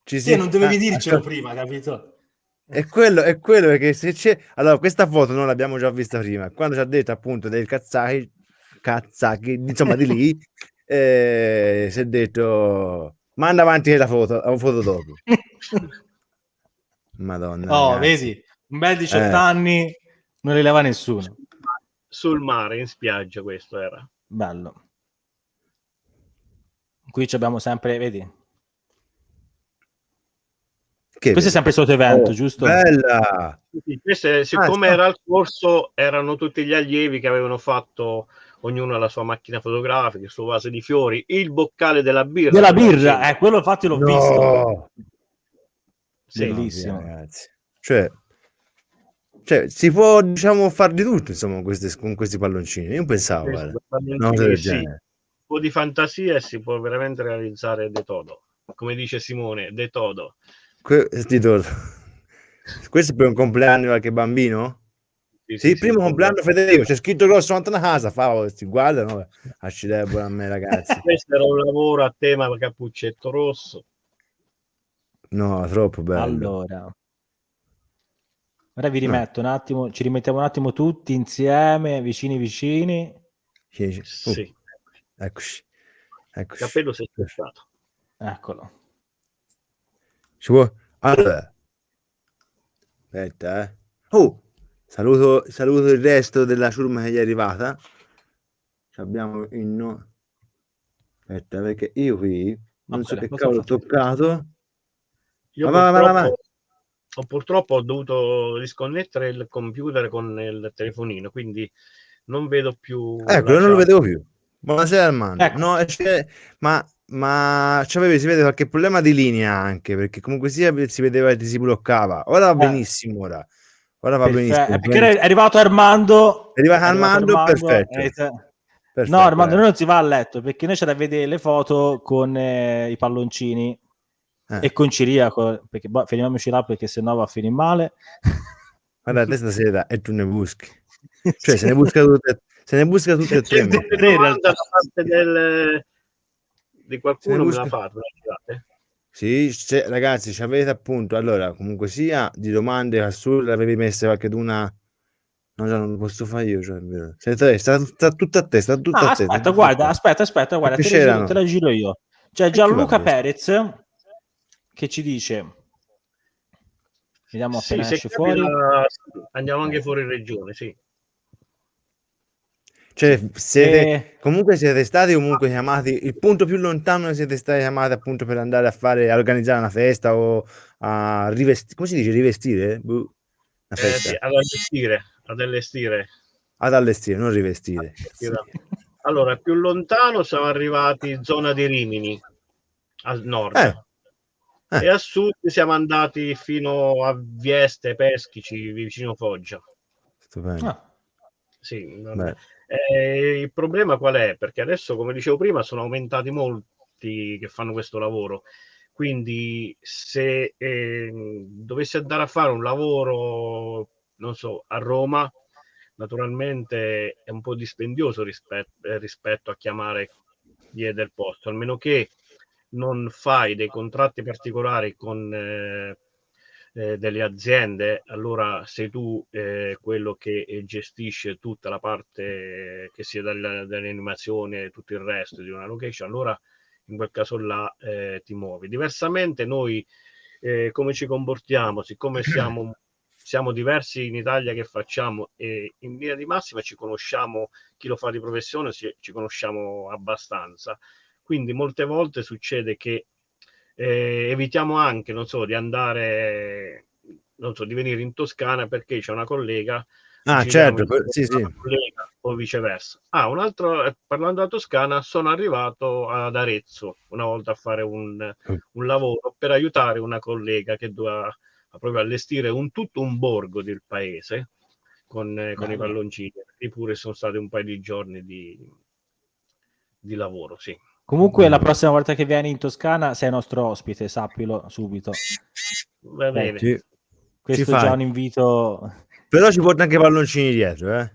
Sì, non dovevi dircelo prima, capito? È quello perché se c'è... Allora, questa foto non l'abbiamo già vista prima. Quando ci ha detto appunto del Kazaki, insomma di lì, si è detto manda avanti la foto dopo. Madonna, Oh, ragazzi. vedi, un bel 18 anni non li leva nessuno. Sul mare, in spiaggia, questo era. Bello. Qui abbiamo sempre, vedi? Questo è sempre sotto evento, giusto? Bella! Queste, siccome era il corso, erano tutti gli allievi che avevano fatto ognuno la sua macchina fotografica, il suo vaso di fiori, il boccale della birra. Della birra, quello infatti l'ho visto. Sì. Bellissimo. Ragazzi. Cioè, si può, diciamo, far di tutto, insomma, con questi palloncini. Io pensavo, Un po' di fantasia e si può veramente realizzare de todo. Come dice Simone, de todo. Questo è per un compleanno di qualche bambino? Sì, il primo compleanno Federico, c'è scritto grosso quanto una casa, si guardano, accidenti a me, ragazzi. Questo era un lavoro a tema cappuccetto rosso. No, troppo bello. Allora, ora vi rimetto un attimo, ci rimettiamo un attimo tutti insieme, vicini. Sì. Eccoci. Cappello si è spezzato. Eccolo. Ci può... Allora. Aspetta, saluto il resto della ciurma che gli è arrivata. Abbiamo il no. Aspetta, perché io qui non so che cavolo ho toccato. Io purtroppo ho dovuto disconnettere il computer con il telefonino, quindi non vedo più. Ecco, non lo vedevo più. Buonasera Armando. Ecco. No, ma si vede qualche problema di linea anche, perché comunque si vedeva che si bloccava. Ora va benissimo, ora va benissimo. Perché è arrivato Armando. È arrivato Armando, perfetto. No, Armando, noi non si va a letto, perché noi c'è da vedere le foto con i palloncini e con Ciriaco, perché fermiamoci là, perché sennò va a finire male. Guarda, te stasera e tu ne buschi. Cioè, se ne busca tutte e tre. Da parte di qualcuno me la fate? Sì, ragazzi, ci avete appunto, allora, comunque sia, di domande assolute, l'avevi messa qualche una No, già non lo posso fare io, cioè, è vero. Sta tutto a te, sta tutto Ah, a te. aspetta, guarda, aspetta, Che guarda, piacere, te la giro io. C'è e chi va a Gianluca vedere? Perez che ci dice, vediamo Sì, appena se esce fuori. capita, andiamo anche fuori regione, sì. Cioè, E... comunque siete stati comunque chiamati, il punto più lontano siete stati chiamati appunto per andare a organizzare una festa o a rivestire, come si dice, rivestire? Boh, una Sì, festa, ad allestire. ad allestire, non rivestire. Allora, più lontano siamo arrivati zona di Rimini, al nord, e a sud siamo andati fino a Vieste, Peschici, vicino Foggia. Stupendo. Ah, Sì, Beh, il problema qual è? Perché adesso, come dicevo prima, sono aumentati molti che fanno questo lavoro. Quindi se dovessi andare a fare un lavoro, non so, a Roma, naturalmente è un po' dispendioso rispetto a chiamare chi è del posto, almeno che non fai dei contratti particolari con delle aziende, allora sei tu quello che gestisce tutta la parte che sia dall'animazione e tutto il resto di una location, allora in quel caso là ti muovi. Diversamente noi come ci comportiamo, siccome siamo diversi in Italia che facciamo e in linea di massima ci conosciamo, chi lo fa di professione ci conosciamo abbastanza, quindi molte volte succede che evitiamo anche, non so, di andare, non so, di venire in Toscana perché c'è una collega, giriamo certo, insieme sì, a sì. una collega o viceversa. Un altro, parlando della Toscana, sono arrivato ad Arezzo una volta a fare un lavoro per aiutare una collega che doveva proprio allestire tutto un borgo del paese con i palloncini. E pure sono stati un paio di giorni di lavoro, sì. comunque la prossima volta che vieni in Toscana sei nostro ospite, sappilo subito. Va bene. Sì. Questo Ci è già fai. un invito. Però ci porta anche i palloncini dietro, E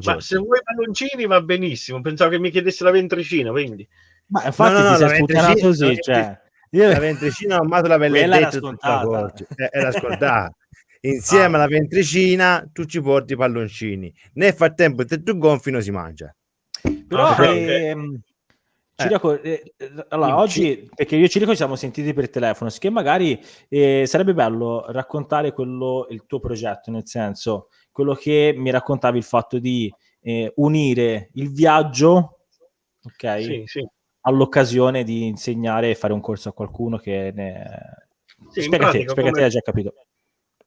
Ma se vuoi palloncini va benissimo, pensavo che mi chiedesse la ventricina, quindi. Ma infatti ti sei sputtanato così, cioè. La ventricina ormai te l'avevi Quella era detto scontata. era scontata. Insieme alla ventricina tu ci porti i palloncini. Nel frattempo te tu gonfi non si mangia. Però Okay. Ciriaco, allora oggi, perché io e Ciriaco ci siamo sentiti per telefono, che magari sarebbe bello raccontare il tuo progetto, nel senso, quello che mi raccontavi, il fatto di unire il viaggio, ok? Sì. All'occasione di insegnare e fare un corso a qualcuno che ne... Sì, in pratica spiega te, hai già capito.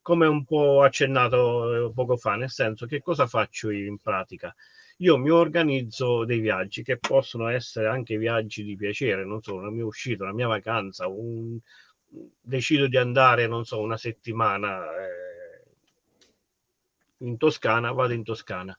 Come un po' accennato poco fa, nel senso, che cosa faccio io in pratica? Io mi organizzo dei viaggi che possono essere anche viaggi di piacere, non so, una mia uscita, una mia vacanza, decido di andare, non so, una settimana in Toscana, vado in Toscana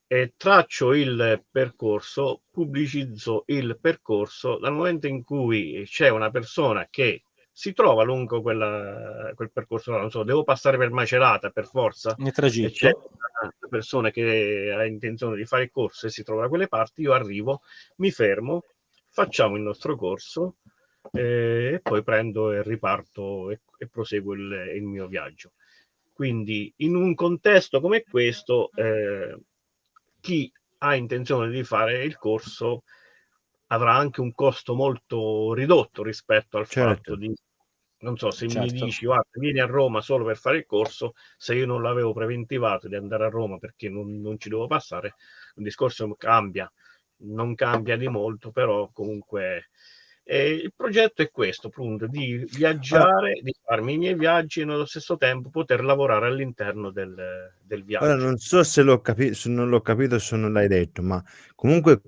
e traccio il percorso, pubblicizzo il percorso dal momento in cui c'è una persona che si trova lungo quel percorso, non so, devo passare per Macerata per forza, Nel e c'è tragitto. una persona che ha intenzione di fare il corso e si trova da quelle parti, io arrivo, mi fermo, facciamo il nostro corso e poi prendo e riparto e proseguo il mio viaggio. Quindi in un contesto come questo, chi ha intenzione di fare il corso avrà anche un costo molto ridotto rispetto al fatto di, non so, se mi dici guarda, vieni a Roma solo per fare il corso, se io non l'avevo preventivato di andare a Roma perché non ci devo passare, il discorso cambia, non cambia di molto, però comunque il progetto è questo, appunto, di viaggiare, di farmi i miei viaggi e nello stesso tempo poter lavorare all'interno del viaggio. Ora non so se se non l'ho capito, se non l'hai detto, ma comunque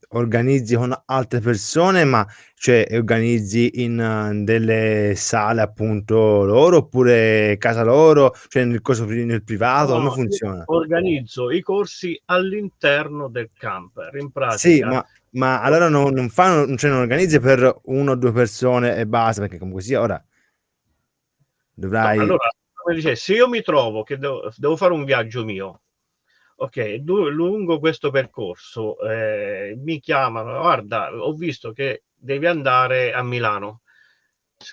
organizzi con altre persone, ma cioè organizzi in delle sale appunto loro oppure casa loro, cioè nel privato, come No, io funziona? organizzo i corsi all'interno del camper, in Sì, pratica. ma allora non fanno, cioè non organizzi per 1 o 2 persone e basta, perché comunque sia ora No, dovrai allora, come dice, se io mi trovo che devo fare un viaggio mio, ok, lungo questo percorso mi chiamano, guarda, ho visto che devi andare a Milano.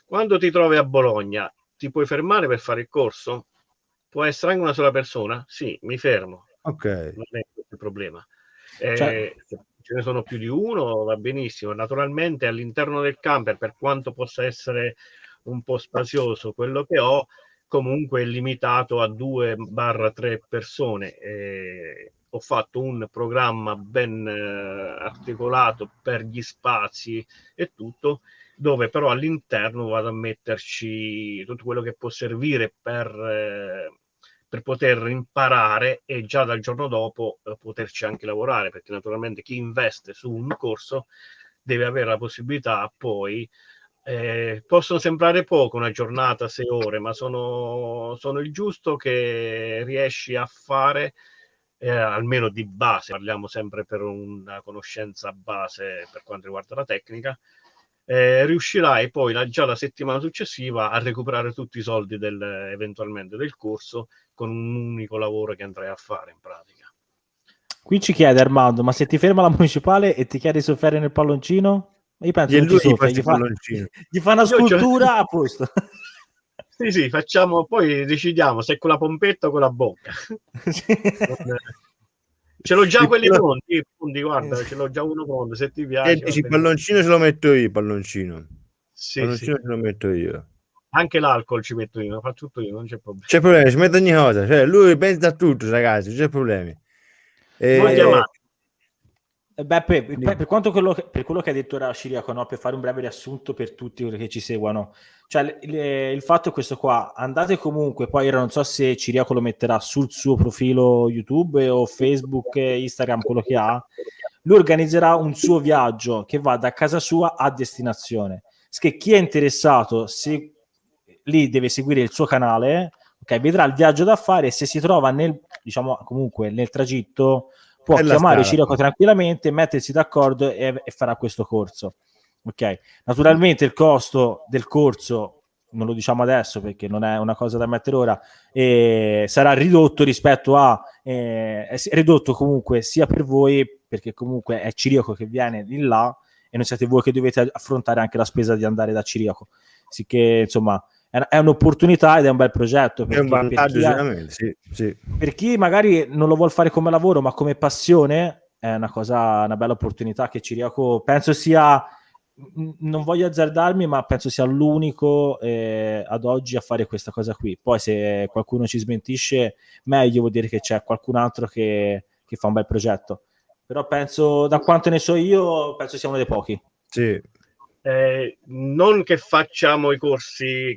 Quando ti trovi a Bologna, ti puoi fermare per fare il corso? può essere anche una sola persona? Sì, mi fermo. Ok. Non è questo il problema. Cioè- Se ce ne sono più di uno va benissimo. Naturalmente all'interno del camper, per quanto possa essere un po' spazioso quello che ho, comunque è limitato a 2-3 persone. Ho fatto un programma ben articolato per gli spazi e tutto, dove però all'interno vado a metterci tutto quello che può servire per poter imparare e già dal giorno dopo poterci anche lavorare, perché naturalmente chi investe su un corso deve avere la possibilità poi, possono sembrare poco una giornata, 6 ore, ma sono il giusto che riesci a fare, almeno di base, parliamo sempre per una conoscenza base per quanto riguarda la tecnica, riuscirai poi già la settimana successiva a recuperare tutti i soldi eventualmente del corso con un unico lavoro che andrai a fare in pratica. Qui ci chiede Armando, ma se ti ferma la municipale e ti chiede di soffiare nel palloncino? Io penso E non lui ci gli soffia, faccio il palloncino. gli fa una scultura a posto. Sì, facciamo, poi decidiamo se con la pompetta o con la bocca. Ce l'ho già quelli pronti, guarda, ce l'ho già uno pronto, se ti Che piace. dici, il palloncino ce lo metto io, il palloncino. Sì, Palloncino ce lo metto io. Anche l'alcol ci metto io, lo faccio tutto io, non c'è problema. C'è problema, ci metto ogni cosa. Cioè, lui pensa a tutto, ragazzi, non c'è problemi. Non chiamate. Beh, per quanto per quello che ha detto ora Ciriaco, no? Per fare un breve riassunto per tutti quelli che ci seguono, cioè il fatto è questo qua: andate comunque, poi ora non so se Ciriaco lo metterà sul suo profilo YouTube o Facebook, Instagram, quello che ha. Lui organizzerà un suo viaggio che va da casa sua a destinazione. Che chi è interessato, se lì deve seguire il suo canale, ok, vedrà il viaggio da fare e se si trova diciamo comunque nel tragitto, può chiamare Ciriaco tranquillamente, mettersi d'accordo e farà questo corso. Ok, naturalmente il costo del corso non lo diciamo adesso perché non è una cosa da mettere ora, sarà ridotto rispetto è ridotto comunque sia per voi, perché comunque è Ciriaco che viene di là e non siete voi che dovete affrontare anche la spesa di andare da Ciriaco. Sicché insomma è un'opportunità ed è un bel progetto. È un vantaggio sicuramente, sì. Per chi magari non lo vuole fare come lavoro ma come passione, è una bella opportunità che Ciriaco penso sia, non voglio azzardarmi, ma penso sia l'unico ad oggi a fare questa cosa qui. Poi se qualcuno ci smentisce, meglio, vuol dire che c'è qualcun altro che fa un bel progetto. Però penso, da quanto ne so io, penso sia uno dei pochi. Sì. Non che facciamo i corsi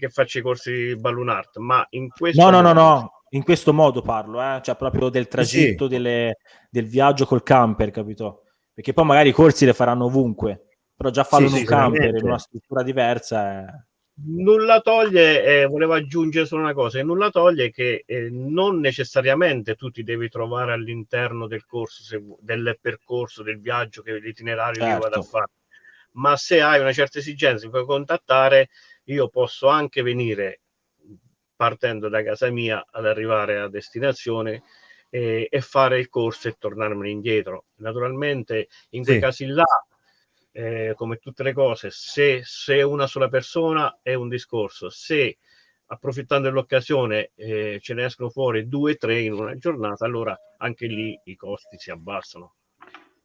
Balloon Art, ma in questo no, in questo modo parlo, cioè proprio del tragitto, sì. del viaggio col camper, capito? Perché poi magari i corsi le faranno ovunque, però già farlo in un camper, in una struttura diversa Nulla toglie, volevo aggiungere solo una cosa, nulla toglie che non necessariamente tu ti devi trovare all'interno del corso, del percorso, del viaggio, l'itinerario che io vado a fare, ma se hai una certa esigenza mi puoi contattare, io posso anche venire partendo da casa mia ad arrivare a destinazione e fare il corso e tornarmene indietro. Naturalmente in quei casi là, come tutte le cose, se una sola persona è un discorso, se approfittando dell'occasione ce ne escono fuori 2-3 in una giornata, allora anche lì i costi si abbassano.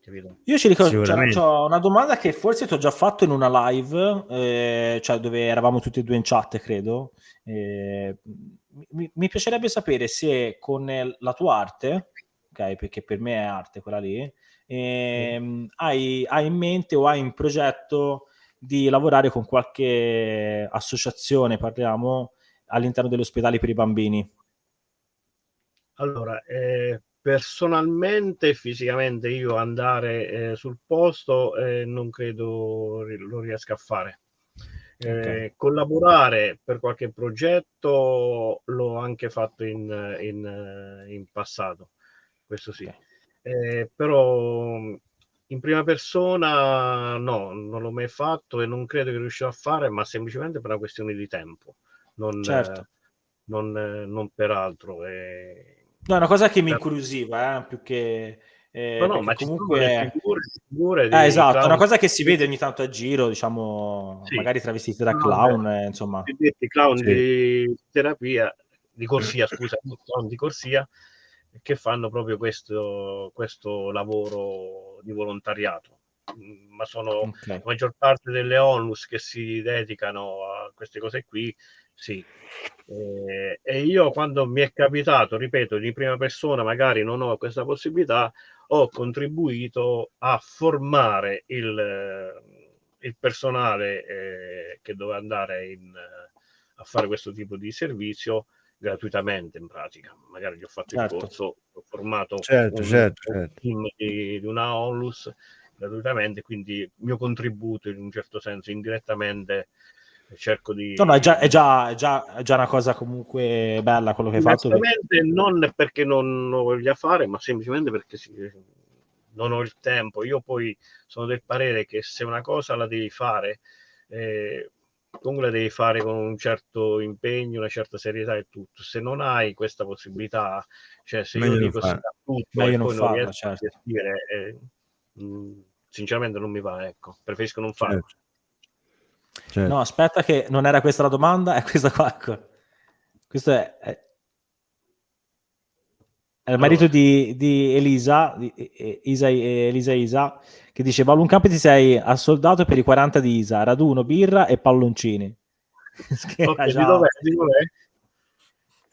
Capito? Io ci ricordo, c'ho una domanda che forse ti ho già fatto in una live, cioè dove eravamo tutti e due in chat, credo. Mi piacerebbe sapere se con la tua arte, ok, perché per me è arte quella lì, hai in mente o hai in progetto di lavorare con qualche associazione, parliamo, all'interno degli ospedali per i bambini. Allora, personalmente, fisicamente io andare sul posto non credo lo riesca a fare. Collaborare per qualche progetto l'ho anche fatto in passato, questo sì. Però in prima persona no, non l'ho mai fatto e non credo che riuscirò a fare, ma semplicemente per una questione di tempo, non per altro. No, è una cosa che mi incuriosiva, più che... no, ma comunque figure di esatto, clown. è una cosa che si vede ogni tanto a giro, diciamo, magari travestiti da clown, insomma. Clown di terapia, corsia, scusa, non di corsia, che fanno proprio questo lavoro di volontariato. Ma sono la maggior parte delle onlus che si dedicano a queste cose qui, sì. E io, quando mi è capitato, ripeto, di prima persona, magari non ho questa possibilità, ho contribuito a formare il personale che doveva andare a fare questo tipo di servizio gratuitamente, in pratica. Magari gli ho fatto il corso, ho formato un team di una onlus gratuitamente, quindi il mio contributo, in un certo senso, indirettamente, cerco di... No, è già una cosa comunque bella quello che hai fatto. Non perché non lo voglia fare, ma semplicemente perché non ho il tempo. Io poi sono del parere che se una cosa la devi fare, comunque la devi fare con un certo impegno, una certa serietà e tutto. Se non hai questa possibilità, cioè se io dico sì a tutto e poi non riesco a gestire, sinceramente non mi va, ecco, preferisco non farlo. Certo. No, aspetta, che non era questa la domanda, è questa qua. Questo è il marito di Elisa, Elisa Isa, che dice: Ballon Camp ti sei assoldato per i 40 di Isa, raduno, birra e palloncini. Okay, di dov'è?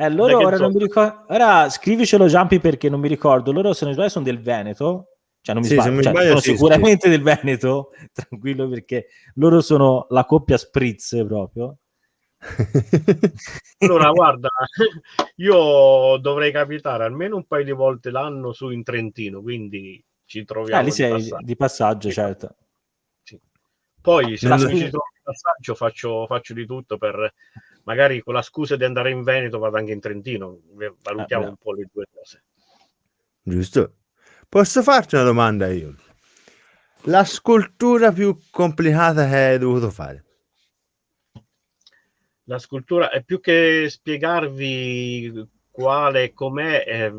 Loro ora non mi ricordo. Ora scrivicelo, Giampi, perché non mi ricordo. Loro, se non sbaglio, sono del Veneto. Cioè, non mi sbaglio, sono sicuramente del Veneto, tranquillo, perché loro sono la coppia spritz proprio. Allora, guarda, io dovrei capitare almeno un paio di volte l'anno su in Trentino, quindi ci troviamo di passaggio, certo. Sì. Poi se non ci trovo di passaggio faccio di tutto per, magari con la scusa di andare in Veneto vado anche in Trentino, valutiamo un po' le due cose. Giusto. Posso farti una domanda io? La scultura più complicata che hai dovuto fare? La scultura è più che spiegarvi quale e com'è,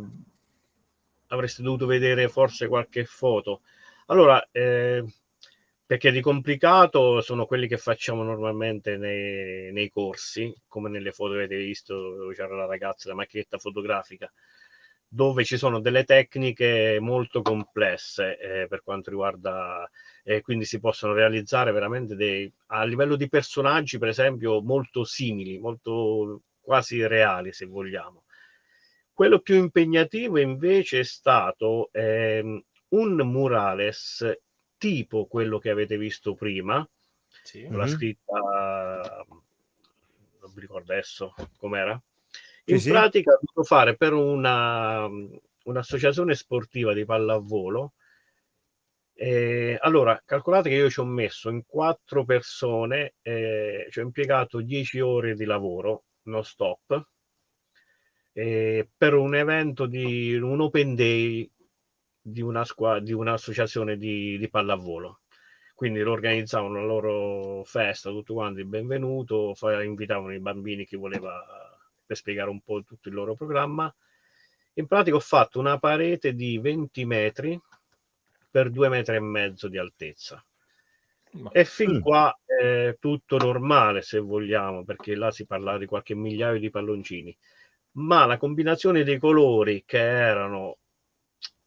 avreste dovuto vedere forse qualche foto. Allora, perché di complicato sono quelli che facciamo normalmente nei corsi, come nelle foto avete visto dove c'era la ragazza, la macchinetta fotografica, dove ci sono delle tecniche molto complesse per quanto riguarda, quindi si possono realizzare veramente a livello di personaggi, per esempio, molto simili, molto quasi reali, se vogliamo. Quello più impegnativo invece è stato un murales tipo quello che avete visto prima, con la scritta, non mi ricordo adesso com'era. In pratica ho dovuto fare per un'associazione sportiva di pallavolo. Allora, calcolate che io ci ho messo in 4 persone, ci ho impiegato 10 ore di lavoro non stop, per un evento di un open day di un'associazione di pallavolo. Quindi lo organizzavano la loro festa, tutti quanti, il benvenuto, invitavano i bambini, chi voleva, per spiegare un po' tutto il loro programma. In pratica ho fatto una parete di 20 metri per 2 metri e mezzo di altezza. E fin qua tutto normale, se vogliamo, perché là si parlava di qualche migliaio di palloncini. Ma la combinazione dei colori, che erano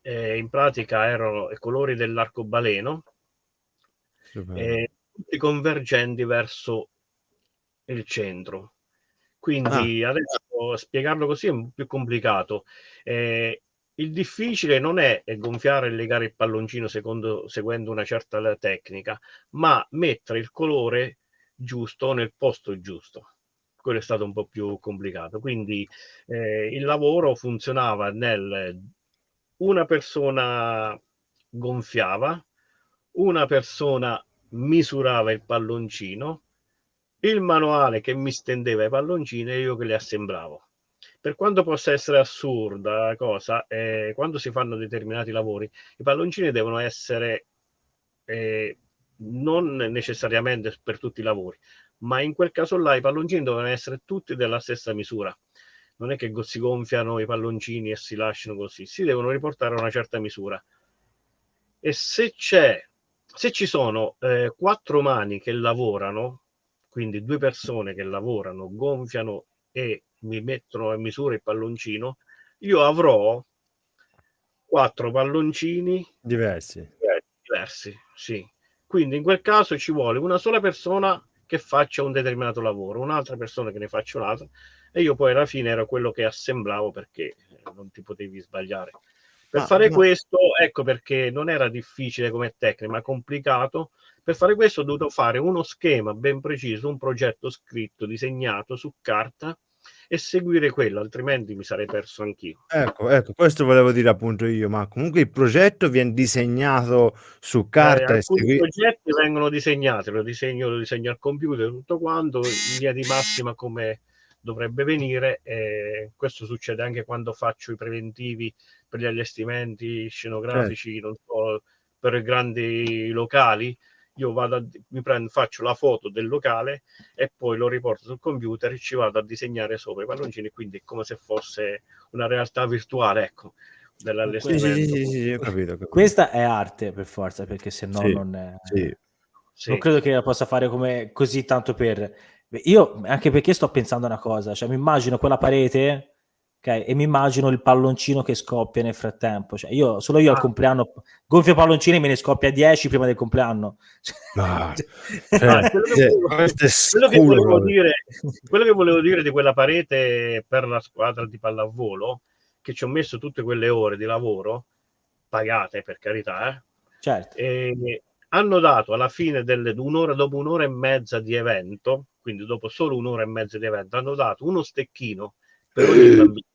in pratica erano i colori dell'arcobaleno, tutti convergenti verso il centro. Quindi adesso spiegarlo così è un po' più complicato. Il difficile non è gonfiare e legare il palloncino seguendo una certa tecnica, ma mettere il colore giusto nel posto giusto. Quello è stato un po' più complicato. Quindi il lavoro funzionava una persona gonfiava, una persona misurava il palloncino, il manuale che mi stendeva i palloncini e io che li assemblavo. Per quanto possa essere assurda la cosa, quando si fanno determinati lavori, i palloncini devono essere non necessariamente per tutti i lavori, ma in quel caso là i palloncini devono essere tutti della stessa misura. Non è che si gonfiano i palloncini e si lasciano così, si devono riportare a una certa misura. E se ci sono 4 mani che lavorano, quindi 2 persone che lavorano, gonfiano e mi mettono a misura il palloncino, io avrò 4 palloncini Diversi. diversi, sì. Quindi in quel caso ci vuole una sola persona che faccia un determinato lavoro, un'altra persona che ne faccia un altro, e io poi alla fine ero quello che assemblavo, perché non ti potevi sbagliare. Per fare questo, ecco perché non era difficile come tecnica, ma complicato. Per fare questo ho dovuto fare uno schema ben preciso, un progetto scritto, disegnato su carta, e seguire quello, altrimenti mi sarei perso anch'io. Ecco, questo volevo dire appunto io, ma comunque il progetto viene disegnato su carta e Alcuni progetti vengono disegnati, lo disegno al computer, tutto quanto, in via di massima come dovrebbe venire. Questo succede anche quando faccio i preventivi per gli allestimenti scenografici, non so, per grandi locali. Io faccio la foto del locale e poi lo riporto sul computer e ci vado a disegnare sopra i palloncini, quindi è come se fosse una realtà virtuale, ecco, dell'allestimento. Sì, ho capito. Questa è arte per forza, perché se no Sì, non è... Sì. Non credo che la possa fare come così tanto per... Io, anche perché sto pensando una cosa, cioè mi immagino quella parete, ok, e mi immagino il palloncino che scoppia nel frattempo. Cioè io al compleanno gonfio palloncini e me ne scoppia 10 prima del compleanno. Quello che volevo dire di quella parete per la squadra di pallavolo, che ci ho messo tutte quelle ore di lavoro, pagate per carità, certo. E hanno dato alla fine dopo un'ora e mezza di evento, quindi dopo solo un'ora e mezza di evento, hanno dato uno stecchino per ogni bambino.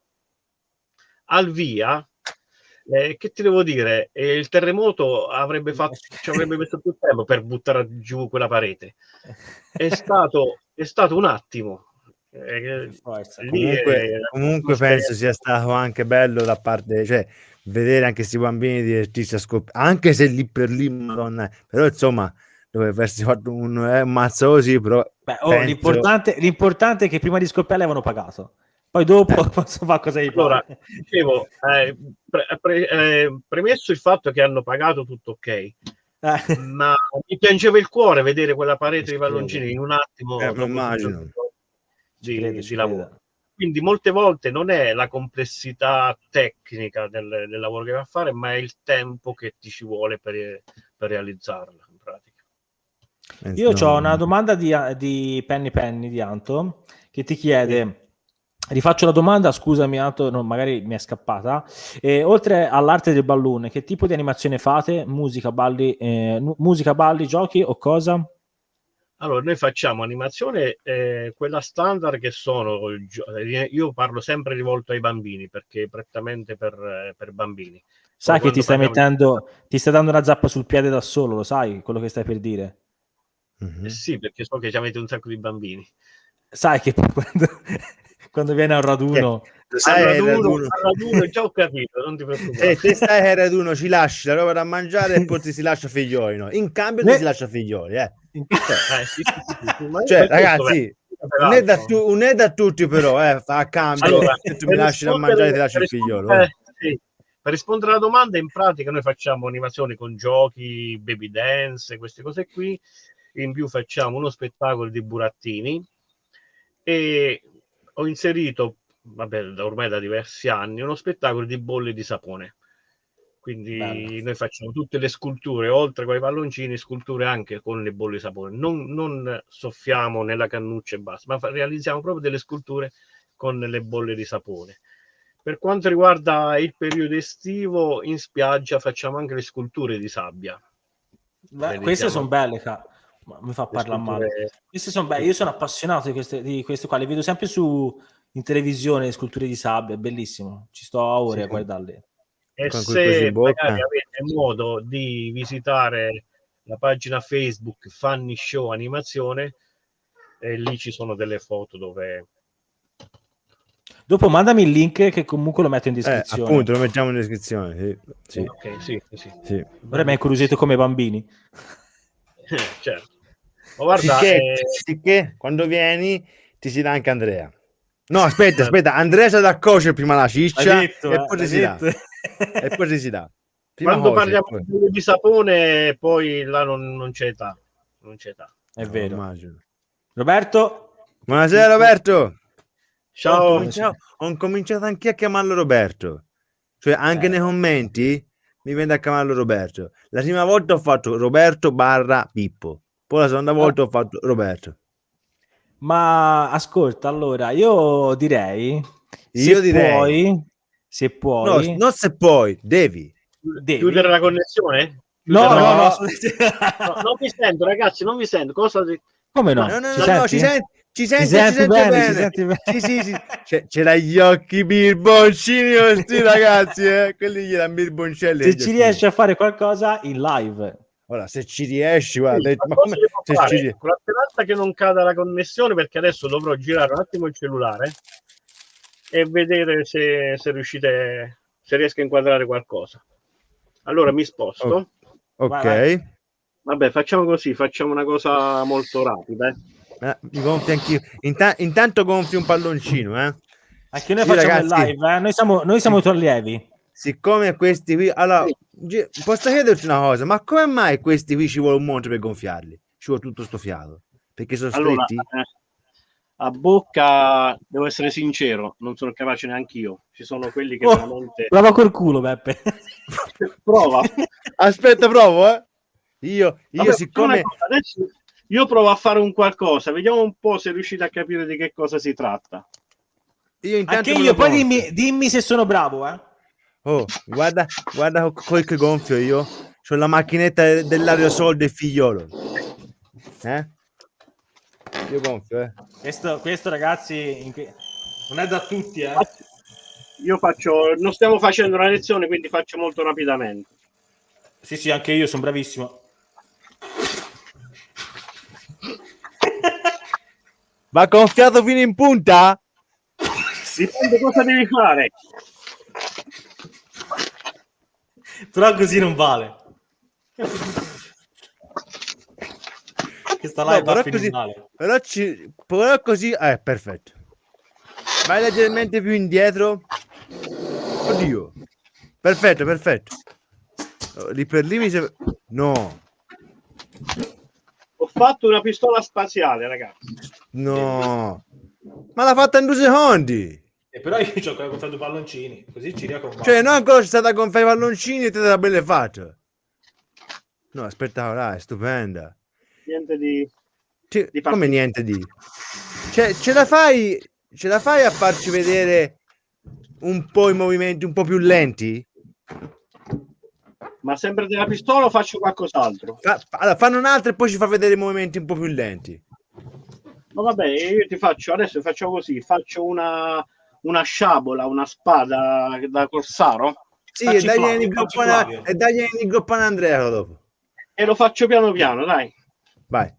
Al via, che ti devo dire, il terremoto ci avrebbe messo più tempo per buttare giù quella parete. È stato un attimo. Comunque penso sia stato anche bello da parte, cioè, vedere anche questi bambini divertirsi a scoppiare, anche se lì per lì, Madonna, però insomma doveva essersi fatto un mazzo così, però l'importante è che prima di scoppiare avevano pagato, poi dopo posso fare cosa gli pare. Allora, dicevo, premesso il fatto che hanno pagato tutto ok, ma mi piangeva il cuore vedere quella parete di palloncini in un attimo dopo immagino. di lavoro. Quindi molte volte non è la complessità tecnica del lavoro che va a fare, ma è il tempo che ti ci vuole per realizzarla in pratica. Io ho una domanda di Penny di Anto, che ti chiede, rifaccio la domanda, scusami Anto, magari mi è scappata, oltre all'arte del balloon, che tipo di animazione fate? Musica, balli, giochi o cosa? Allora, noi facciamo animazione, quella standard, che sono, io parlo sempre rivolto ai bambini, perché è prettamente per bambini. Sai che ti stai dando una zappa sul piede da solo, lo sai quello che stai per dire? Sì, perché so che ci avete un sacco di bambini. Sai che quando viene a un raduno... Al raduno già ho capito, non ti preoccupare. Te stai a raduno, ci lasci la roba da mangiare e poi ti si lascia figlioli, no? In cambio ti si lascia figlioli, Sì. Cioè, ragazzi, non è da tutti, però, fa a cambio. Allora, se tu mi lasci da mangiare, ti lascio il figliolo. Sì. Per rispondere alla domanda, in pratica noi facciamo animazioni con giochi, baby dance, queste cose qui. In più facciamo uno spettacolo di burattini e ho inserito, ormai da diversi anni, uno spettacolo di bolle di sapone. Quindi noi facciamo tutte le sculture, oltre con i palloncini, sculture anche con le bolle di sapone. Non soffiamo nella cannuccia e basta, ma realizziamo proprio delle sculture con le bolle di sapone. Per quanto riguarda il periodo estivo, in spiaggia facciamo anche le sculture di sabbia. Queste sono belle, mi fa parlare male. Queste sono belle. Io sono appassionato di queste qua, le vedo sempre in televisione, le sculture di sabbia, è bellissimo, ci sto a ore a guardarle. E se magari avete modo di visitare la pagina Facebook Funny Show Animazione, lì ci sono delle foto dove... Dopo mandami il link, che comunque lo metto in descrizione. Appunto, lo mettiamo in descrizione. Sì. Ok, sì. Ora mi hai incuriosito come bambini. Certo. Ma guarda, sicché quando vieni ti si dà anche Andrea. No, aspetta, Andrea c'ha da cuocere prima la ciccia e poi ti si dà. E poi ti si dà. Quando parliamo di sapone, poi là non c'è età. Non c'è età. È vero. Immagino. Roberto? Buonasera Roberto. Ciao. Ho cominciato anche a chiamarlo Roberto. Cioè, anche nei commenti mi viene a chiamarlo Roberto. La prima volta ho fatto Roberto / Pippo. Poi la seconda volta ho fatto Roberto. Ma ascolta, allora, io direi, Io direi... se No, puoi, non se puoi, devi. devi. Chiudere la connessione? No, Chiudere no, la- no, No, non mi sento, ragazzi, non mi sento. Cosa come no? No, no, Ci no, senti? ci sente bene. Ci senti bene? Sì. C'era gli occhi birboncini questi ragazzi, quelli gli erano birboncelli. Se ci riesci a fare qualcosa in live. Ora, se ci riesci, guarda, Sì, ma cosa come si può se fare? ci riesci? Con la speranza che non cada la connessione, perché adesso dovrò girare un attimo il cellulare e vedere se riuscite, se riesco a inquadrare qualcosa. Allora mi sposto. Ok. Vai. Vabbè, facciamo così, facciamo una cosa molto rapida. Mi gonfio anch'io. Intanto gonfio un palloncino, Anche noi Sì, facciamo il ragazzi. live, noi siamo i tuoi allievi. Siccome questi qui, allora, posso chiederti una cosa, ma come mai questi qui ci vuole un monte per gonfiarli? Ci vuole tutto sto fiato? Perché sono Allora, stretti? a bocca, devo essere sincero, non sono capace neanche io. Ci sono quelli che veramente... Prova col culo, Beppe. Prova. Aspetta, provo, Io Vabbè, siccome... adesso io provo a fare un qualcosa, vediamo un po' se riuscite a capire di che cosa si tratta. Io intanto Anche me io, lo poi gonfio. dimmi se sono bravo, Oh, guarda quel che gonfio io. C'ho la macchinetta dell'aerosol del figliolo. Io gonfio, Questo ragazzi, non è da tutti, Io faccio, non stiamo facendo una lezione, quindi faccio molto rapidamente. Sì, anche io sono bravissimo. Va gonfiato fino in punta? Dipende cosa devi fare. Però così non vale. Questa live va finire male. Però così perfetto. Vai leggermente più indietro. Oddio. Perfetto. Lì per lì mi sembra... No. Ho fatto una pistola spaziale, ragazzi. No. Ma l'ha fatta in 2 secondi. Però io ci ho ancora 2 palloncini, così ci riesco a Cioè, non ancora c'è stata con i palloncini e te la belle fatta. No, spettacolare, stupenda. Niente di come niente di... Cioè, ce la fai a farci vedere un po' i movimenti un po' più lenti? Ma sempre della pistola o faccio qualcos'altro? Allora, fanno un'altra e poi ci fa vedere i movimenti un po' più lenti. No, vabbè, io ti faccio, adesso facciamo così, faccio una sciabola, una spada da corsaro. Sì, e dagli in groppone Andrea dopo. E lo faccio piano piano, dai. Vai.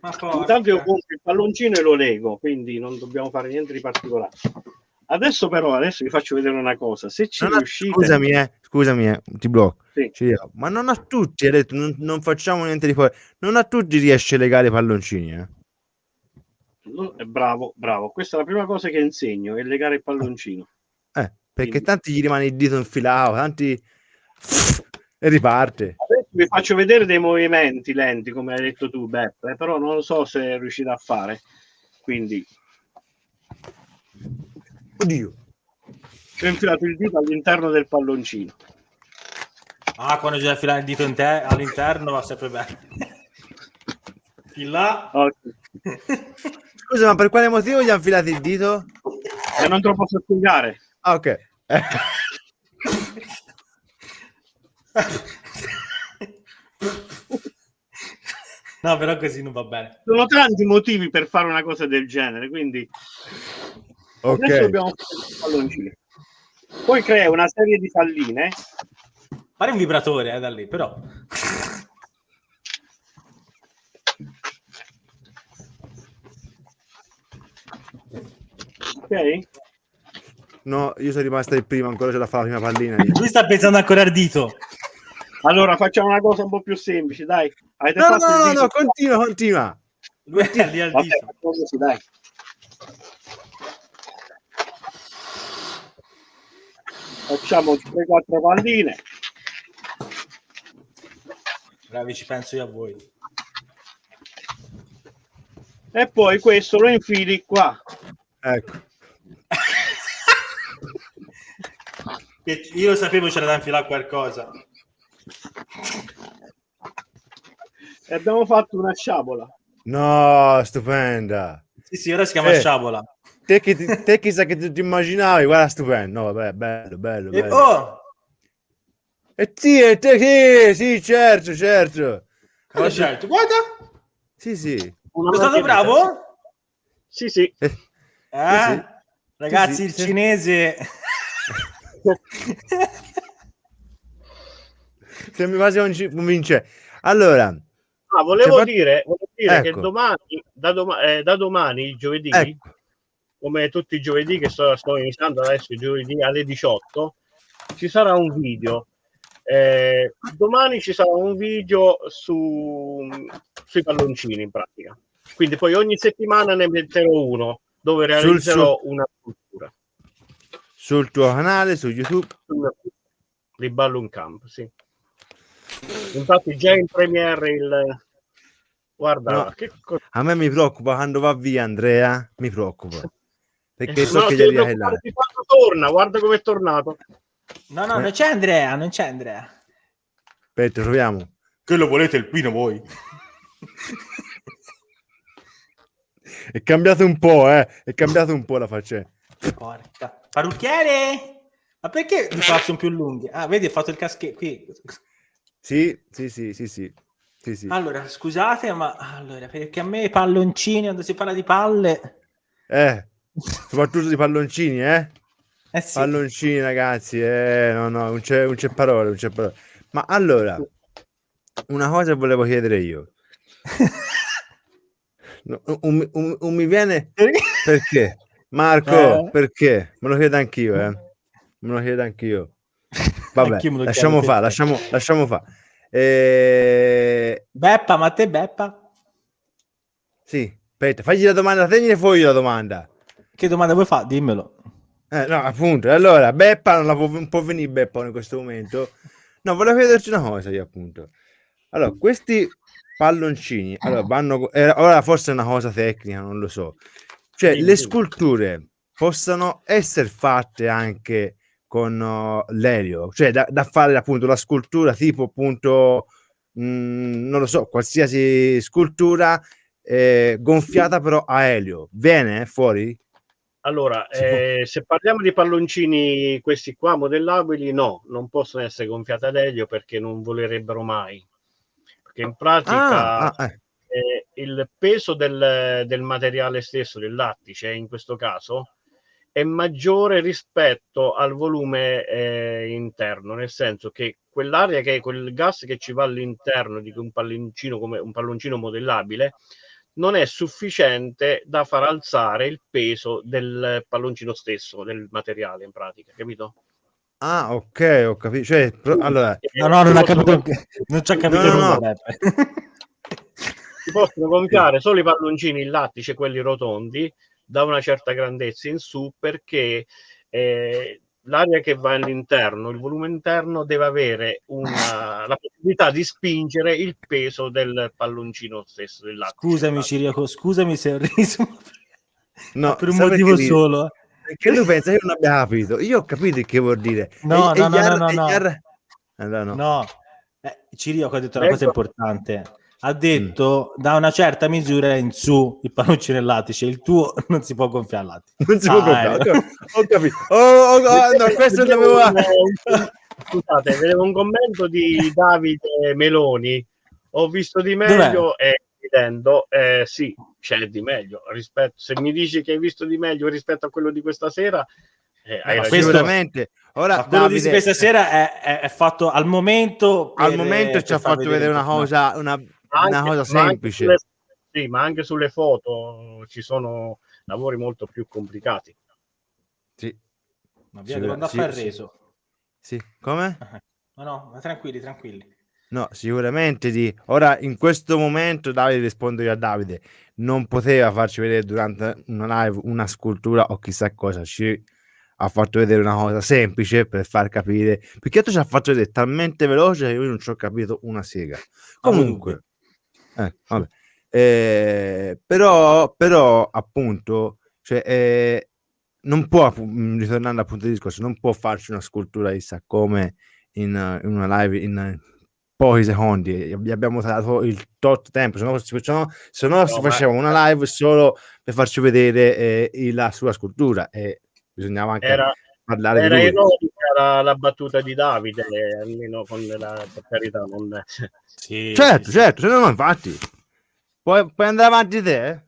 Intanto io compro il palloncino e lo lego, quindi non dobbiamo fare niente di particolare. Adesso vi faccio vedere una cosa. Se ci riuscite... Scusami, ti blocco. Sì. Ma non a tutti, hai detto, non facciamo niente di poi. Non a tutti riesce a legare i palloncini, Bravo. Questa è la prima cosa che insegno, è legare il palloncino. Perché tanti gli rimane il dito infilato, tanti... e riparte. Adesso vi faccio vedere dei movimenti lenti, come hai detto tu, Beppe, però non so se riuscite a fare. Quindi... Oddio. Ho infilato il dito all'interno del palloncino. Quando c'è infilare il dito all'interno va sempre bene. Di là. Okay. Scusa, ma per quale motivo gli ha infilato il dito? Non te lo posso spiegare. Ok. No, però così non va bene. Sono tanti motivi per fare una cosa del genere, quindi adesso dobbiamo fare il palloncino. Poi crea una serie di palline. Fare un vibratore da lì, però. Ok? No, io sono rimasto il primo, ancora ce la fa la prima pallina. Lui sta pensando ancora al dito. Allora facciamo una cosa un po' più semplice, dai. No, continua. Lui è lì al dito. Così, dai. Facciamo 3-4 palline. Bravi, ci penso io a voi. E poi questo lo infili qua. Ecco. Io sapevo c'era da infilare qualcosa. E abbiamo fatto una sciabola. No, stupenda. Sì, ora si chiama sciabola. Te chissà che ti immaginavi, guarda, stupendo. No, vabbè, bello. Oh! E sì, certo. Cosa certo? Guarda! Sì. Sono stato bravo? Sì. Sì. Ragazzi, Sì. il cinese... Sembra quasi non ci convince. Allora, volevo dire ecco. che domani, da domani, il giovedì, ecco. come tutti i giovedì che sto iniziando adesso, il giovedì alle 18, ci sarà un video. Domani ci sarà un video sui palloncini, in pratica. Quindi poi ogni settimana ne metterò uno dove realizzerò una scultura. Sul tuo canale, su YouTube? Di Ballon Camp, sì. Infatti già in premiere il... Guarda, no, a me mi preoccupa quando va via Andrea, mi preoccupa. Perché so che gli là. Torna, guarda come è tornato. No, non c'è Andrea. Aspetta, troviamo. Che lo volete il pino voi? È cambiato un po', È cambiato un po' la faccia. Porca. Parrucchiere! Ma perché i capelli sono più lunghi? Ah, vedi, ho fatto il caschetto qui. Sì. Allora, scusate, ma perché a me i palloncini, quando si parla di palle... soprattutto di palloncini, Sì. Palloncini, ragazzi, no, non c'è parole. Ma allora, una cosa volevo chiedere io. Un mi viene... Perché? Marco, perché? Me lo chiedo anch'io, Me lo chiedo anch'io. Vabbè, lasciamo fare. Beppa, ma te Beppa? Sì, aspetta, fagli la domanda, tegnile fuori la domanda. Che domanda vuoi fare? Dimmelo. No, appunto, allora, Beppa non può venire Beppa in questo momento. No, volevo chiederci una cosa io, appunto. Allora, questi palloncini, allora, vanno... ora forse è una cosa tecnica, non lo so. Cioè, le sculture possono essere fatte anche con l'elio, cioè da fare appunto la scultura tipo appunto non lo so, qualsiasi scultura gonfiata però a elio viene fuori? Allora, se parliamo di palloncini questi qua modellabili, no, non possono essere gonfiati ad elio perché non volerebbero mai, perché in pratica il peso del materiale stesso, del lattice in questo caso, è maggiore rispetto al volume interno, nel senso che quell'aria, che quel gas che ci va all'interno di un palloncino come un palloncino modellabile non è sufficiente da far alzare il peso del palloncino stesso, del materiale in pratica, capito? Ah, ok, ho capito. Cioè, allora, no, non ha capito, non ci ha capito nulla. Si possono gonfiare solo i palloncini in lattice, quelli rotondi, da una certa grandezza in su, perché l'aria che va all'interno, il volume interno, deve avere la possibilità di spingere il peso del palloncino stesso, del lattice. Scusami Ciriaco, scusami se ho riso, no, per un motivo solo. Perché tu pensa che io non abbia capito? Io ho capito che vuol dire. No. Ciriaco ha detto una cosa importante. Ha detto da una certa misura in su il palloncino lattice, il tuo non si può gonfiare il lattice. Non si può gonfiare, ho capito. No, questo l'avevo... Scusate, vedevo un commento di Davide Meloni. Ho visto di meglio e ridendo, sì, c'è di meglio rispetto. Se mi dici che hai visto di meglio rispetto a quello di questa sera, hai ragione. Sicuramente. Ora, quello di questa sera è fatto al momento. Al momento ci ha fatto vedere una cosa semplice. Ma anche sulle foto ci sono lavori molto più complicati. Sì. Ma via, devo andare a fare il reso. Sì, come? No, ma tranquilli. No, sicuramente ora in questo momento Davide, rispondo io a Davide, non poteva farci vedere durante una live una scultura o chissà cosa, ci ha fatto vedere una cosa semplice per far capire, perché tu ci ha fatto vedere talmente veloce che io non ci ho capito una sega. Comunque, vabbè. Però appunto, cioè, non può, ritornando appunto al discorso, non può farci una scultura chissà come in una live in pochi secondi. Gli abbiamo dato il tot tempo, se no si faceva una live solo per farci vedere la sua scultura, e bisognava anche parlare di lui. Ironica la battuta di Davide, almeno con per carità, non... Sì, certo, sì. no, infatti. Puoi andare avanti te?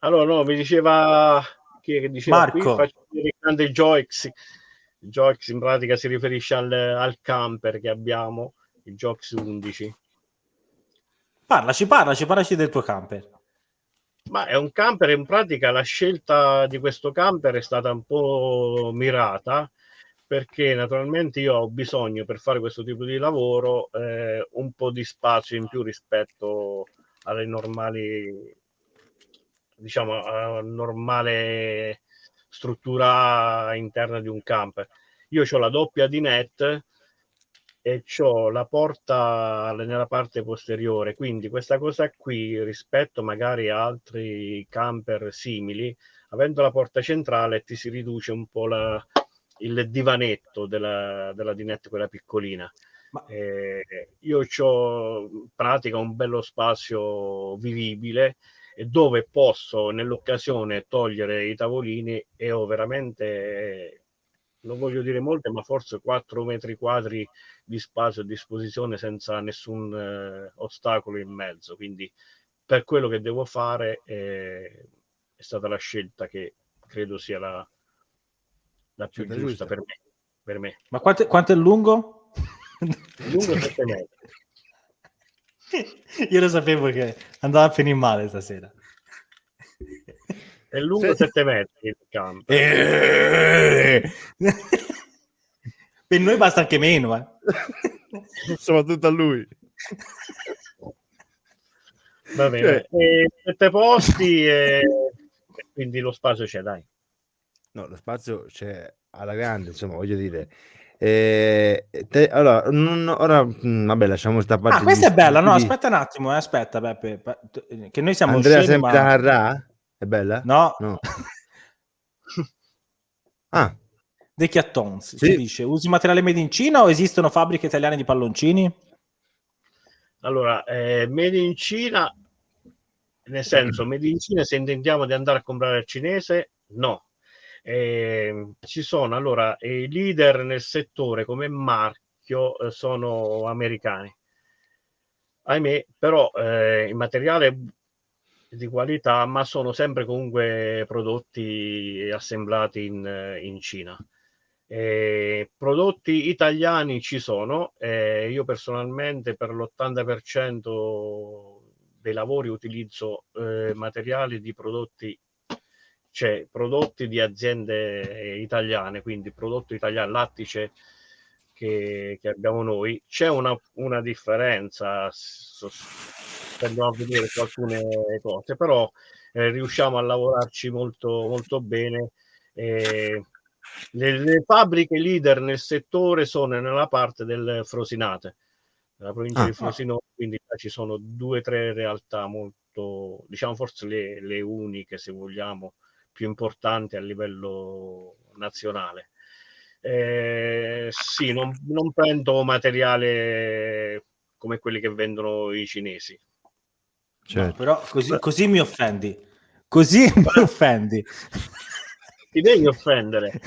Allora, no, mi diceva che diceva Marco. qui, faccio vedere il grande Joix. Il Joix in pratica si riferisce al camper che abbiamo, il Joix 11. Parlaci del tuo camper. Ma è un camper, in pratica la scelta di questo camper è stata un po' mirata, perché naturalmente io ho bisogno, per fare questo tipo di lavoro, un po' di spazio in più rispetto alle normali, diciamo, alla normale struttura interna di un camper. Io ho la doppia dinette e c'ho la porta nella parte posteriore, quindi questa cosa qui, rispetto magari a altri camper simili, avendo la porta centrale ti si riduce un po' il divanetto della dinette, quella piccolina. Io ho in pratica un bello spazio vivibile, e dove posso nell'occasione togliere i tavolini, e ho veramente, non voglio dire molte, ma forse 4 metri quadri di spazio a disposizione senza nessun ostacolo in mezzo. Quindi per quello che devo fare è stata la scelta che credo sia la più giusta per me. Ma quanto è lungo? Lungo 7 metri. Io lo sapevo che andava a finire male stasera. È lungo 7 metri il camper. Per noi basta anche meno, soprattutto a lui. Va bene, 7 posti e quindi lo spazio c'è, dai. No, lo spazio c'è alla grande, insomma, voglio dire. Allora, ora vabbè, lasciamo sta parte. Questa è bella, no? Aspetta un attimo, aspetta, Beppe, che noi siamo Andrea scemi, sempre da Carrà? È bella? No. De Chiattons ci dice: usi materiale made in Cina o esistono fabbriche italiane di palloncini? Allora, made in Cina, nel senso, made in Cina, se intendiamo di andare a comprare al cinese, no. Ci sono, allora, i leader nel settore come marchio sono americani, ahimè, però il materiale di qualità, ma sono sempre comunque prodotti assemblati in Cina. Prodotti italiani ci sono, io personalmente per l'80% dei lavori utilizzo materiali di prodotti, cioè prodotti di aziende italiane, quindi prodotto italiano, lattice che abbiamo noi. C'è una differenza, andiamo a vedere su alcune cose, però riusciamo a lavorarci molto, molto bene. Le fabbriche leader nel settore sono nella parte del Frosinate, nella provincia di Frosinone, quindi ci sono 2 o 3 realtà molto, diciamo, forse le uniche, se vogliamo, più importanti a livello nazionale. Sì, non prendo materiale come quelli che vendono i cinesi. Certo. No, però così mi offendi. Così mi offendi. Ti devi offendere.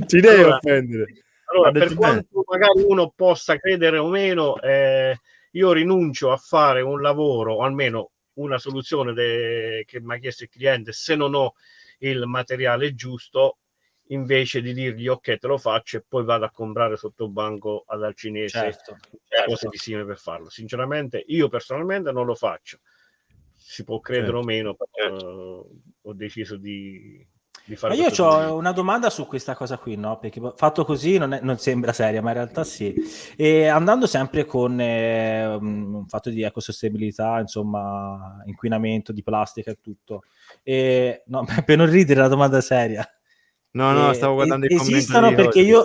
Ti devi offendere. Allora, per quanto magari uno possa credere o meno, io rinuncio a fare un lavoro, o almeno una soluzione che mi ha chiesto il cliente, se non ho il materiale giusto, invece di dirgli ok, te lo faccio, e poi vado a comprare sotto banco dal cinese cose di simile per farlo. Sinceramente, io personalmente non lo faccio. Si può credere o meno, però ho deciso di fare. Ma io ho una domanda su questa cosa qui, no? Perché fatto così non sembra seria, ma in realtà sì. E andando sempre con un fatto di ecosostenibilità, insomma, inquinamento di plastica e tutto. No, per non ridere, la domanda seria. No, stavo guardando i commenti. Esistono, perché io